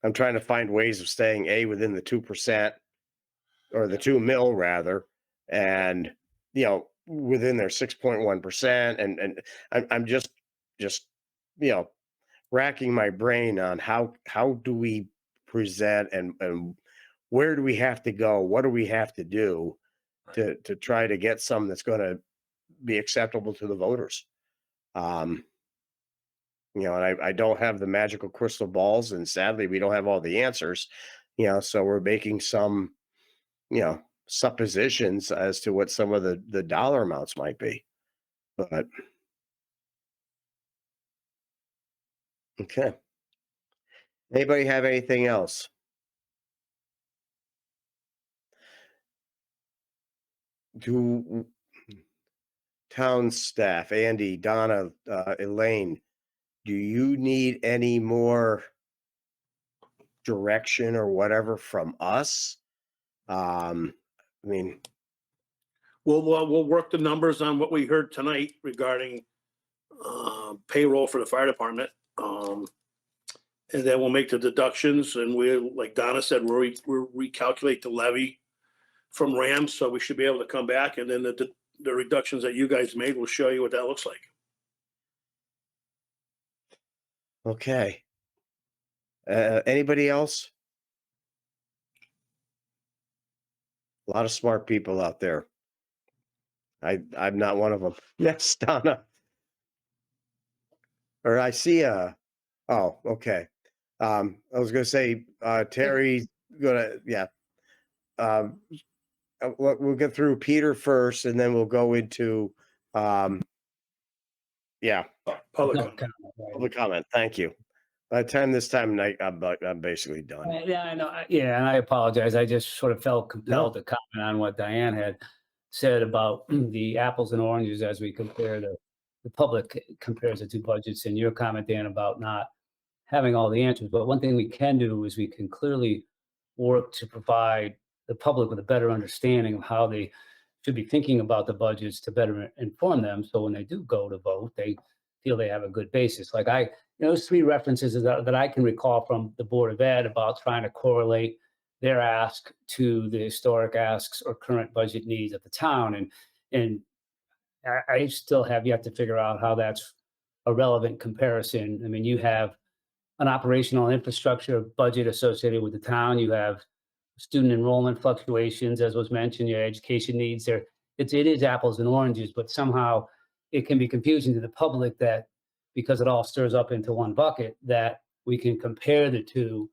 I'm trying to find ways of staying within the 2% or the 2 mil rather, and you know, within their 6.1%. And I'm just, you know, racking my brain on how do we present and where do we have to go? What do we have to do to try to get some that's going to be acceptable to the voters? You know, and I don't have the magical crystal balls, and sadly, we don't have all the answers. You know, so we're making some, you know, suppositions as to what some of the dollar amounts might be. But okay. Anybody have anything else? Do town staff, Andy, Donna, Elaine, do you need any more direction or whatever from us? I mean, We'll work the numbers on what we heard tonight regarding payroll for the fire department. And then we'll make the deductions, and like Donna said, we'll recalculate the levy from RAM, so we should be able to come back, and then the reductions that you guys made will show you what that looks like. okay. Anybody else? A lot of smart people out there. I'm not one of them. Yes, Donna. Or I see oh, okay. I was gonna say Terry's gonna, yeah. We'll get through Peter first, and then we'll go into yeah, Public No comment. comment, right. public comment. Thank you. By the time this time night, I'm basically done. Yeah, I know. Yeah, and I apologize. I just sort of felt compelled to comment on what Diane had said about the apples and oranges as we compare the public compares the two budgets, and your comment, Dan, about not having all the answers. But one thing we can do is we can clearly work to provide the public with a better understanding of how they should be thinking about the budgets to better inform them. So when they do go to vote, they feel they have a good basis. Like there's 3 references that I can recall from the Board of Ed about trying to correlate their ask to the historic asks or current budget needs of the town. And I still have yet to figure out how that's a relevant comparison. I mean, you have an operational infrastructure budget associated with the town. You have student enrollment fluctuations, as was mentioned, your education needs there. It is apples and oranges, but somehow it can be confusing to the public that because it all stirs up into one bucket, that we can compare the two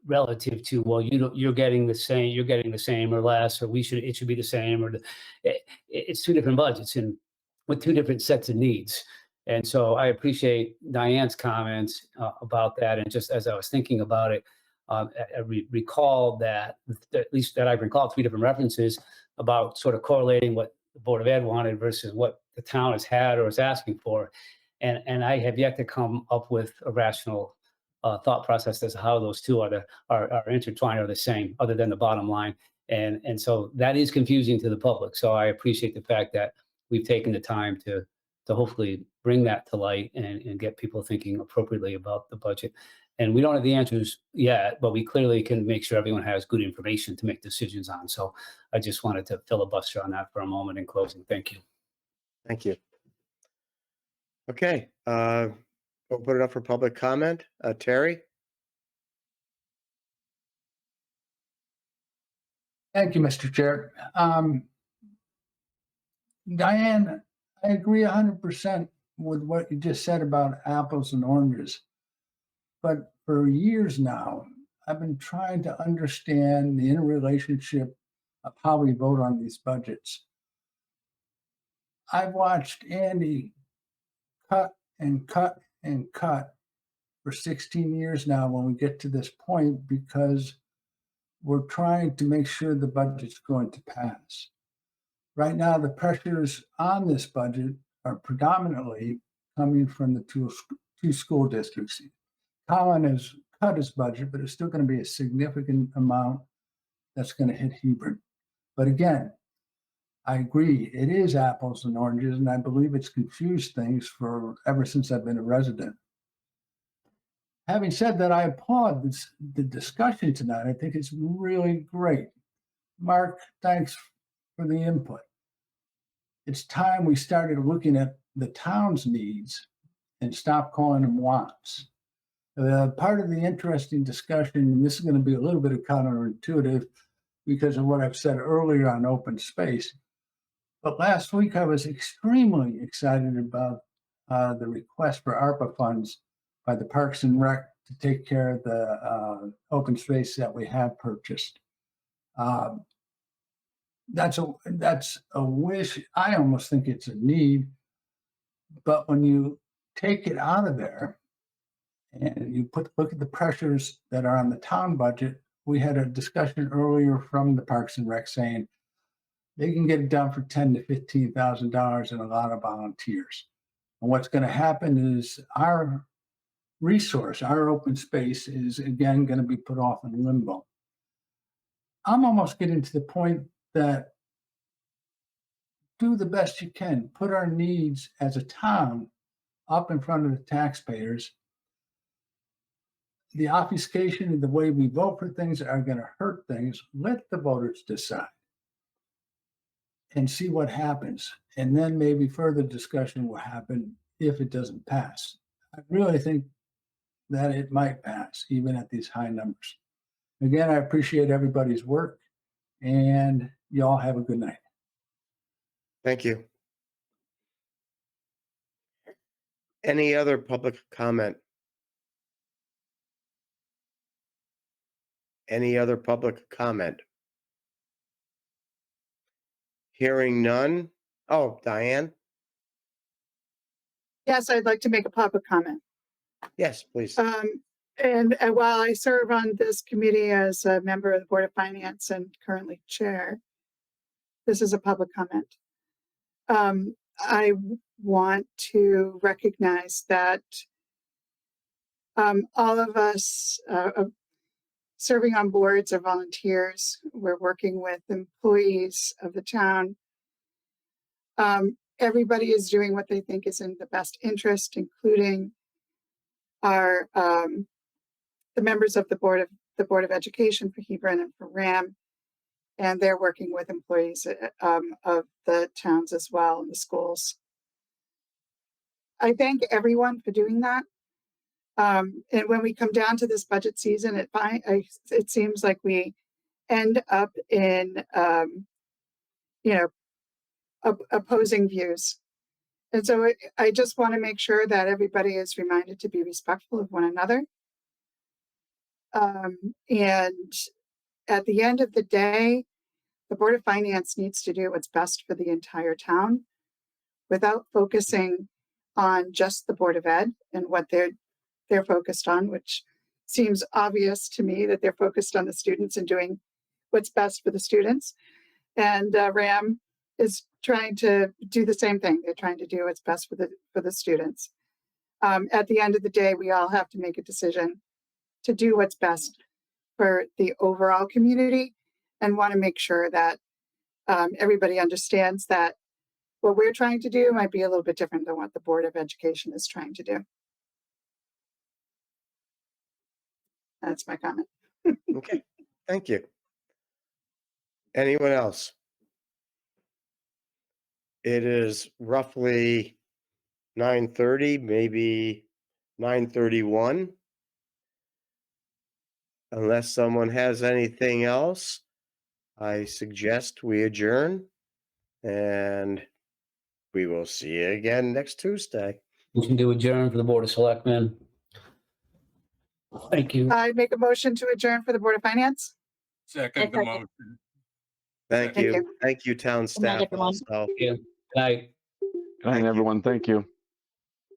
relative to, well, you're getting the same or less, or it should be the same, or it's 2 different budgets and with 2 different sets of needs. And so I appreciate Diane's comments about that. And just as I was thinking about it, I recall that, at least that I recall 3 different references about sort of correlating what the Board of Ed wanted versus what the town has had or is asking for. And I have yet to come up with a rational thought process as to how those 2 are intertwined or the same, other than the bottom line. And so that is confusing to the public. So I appreciate the fact that we've taken the time to hopefully bring that to light and get people thinking appropriately about the budget. And we don't have the answers yet, but we clearly can make sure everyone has good information to make decisions on. So I just wanted to filibuster on that for a moment in closing. Thank you. Thank you. Okay, open it up for public comment. Terry? Thank you, Mr. Chair. Diane, I agree 100% with what you just said about apples and oranges. But for years now, I've been trying to understand the interrelationship of how we vote on these budgets. I've watched Andy cut and cut and cut for 16 years now when we get to this point, because we're trying to make sure the budget's going to pass. Right now, the pressures on this budget are predominantly coming from the two school districts. Collin has cut his budget, but it's still going to be a significant amount that's going to hit Hebron. But again, I agree, it is apples and oranges, and I believe it's confused things for ever since I've been a resident. Having said that, I applaud the discussion tonight. I think it's really great. Mark, thanks for the input. It's time we started looking at the town's needs and stop calling them wants. Part of the interesting discussion, and this is going to be a little bit of counterintuitive because of what I've said earlier on open space, but last week I was extremely excited about the request for ARPA funds by the Parks and Rec to take care of the open space that we have purchased. That's a wish. I almost think it's a need, but when you take it out of there and you look at the pressures that are on the town budget, we had a discussion earlier from the Parks and Rec saying they can get it done for $10,000 to $15,000 and a lot of volunteers. And what's going to happen is our resource, our open space, is again going to be put off in limbo. I'm almost getting to the point that do the best you can, put our needs as a town up in front of the taxpayers. The obfuscation and the way we vote for things are going to hurt things. Let the voters decide and see what happens. And then maybe further discussion will happen if it doesn't pass. I really think that it might pass, even at these high numbers. Again, I appreciate everybody's work, and y'all have a good night. Thank you. Any other public comment? Any other public comment? Hearing none. Oh, Diane? Yes, I'd like to make a public comment. Yes, please. And while I serve on this committee as a member of the Board of Finance and currently chair, this is a public comment. I want to recognize that all of us, serving on boards or volunteers. We're working with employees of the town. Everybody is doing what they think is in the best interest, including our the members of the Board of Education for Hebron and for RAM. And they're working with employees of the towns as well, and the schools. I thank everyone for doing that. And when we come down to this budget season, it seems like we end up in, opposing views. And so I just want to make sure that everybody is reminded to be respectful of one another. And at the end of the day, the Board of Finance needs to do what's best for the entire town without focusing on just the Board of Ed and what they're focused on, which seems obvious to me that they're focused on the students and doing what's best for the students. And RAM is trying to do the same thing. They're trying to do what's best for the students. At the end of the day, we all have to make a decision to do what's best for the overall community, and want to make sure that everybody understands that what we're trying to do might be a little bit different than what the Board of Education is trying to do. That's my comment. Okay, thank you. Anyone else? It is roughly 9:30, maybe 9:31. Unless someone has anything else, I suggest we adjourn, and we will see you again next Tuesday. Motion to adjourn for the Board of Selectmen. Thank you. I make a motion to adjourn for the Board of Finance. Second the second. motion. Thank Thank you. you. Thank you, town night, staff everyone. also. Good night. Good night, everyone. Thank you.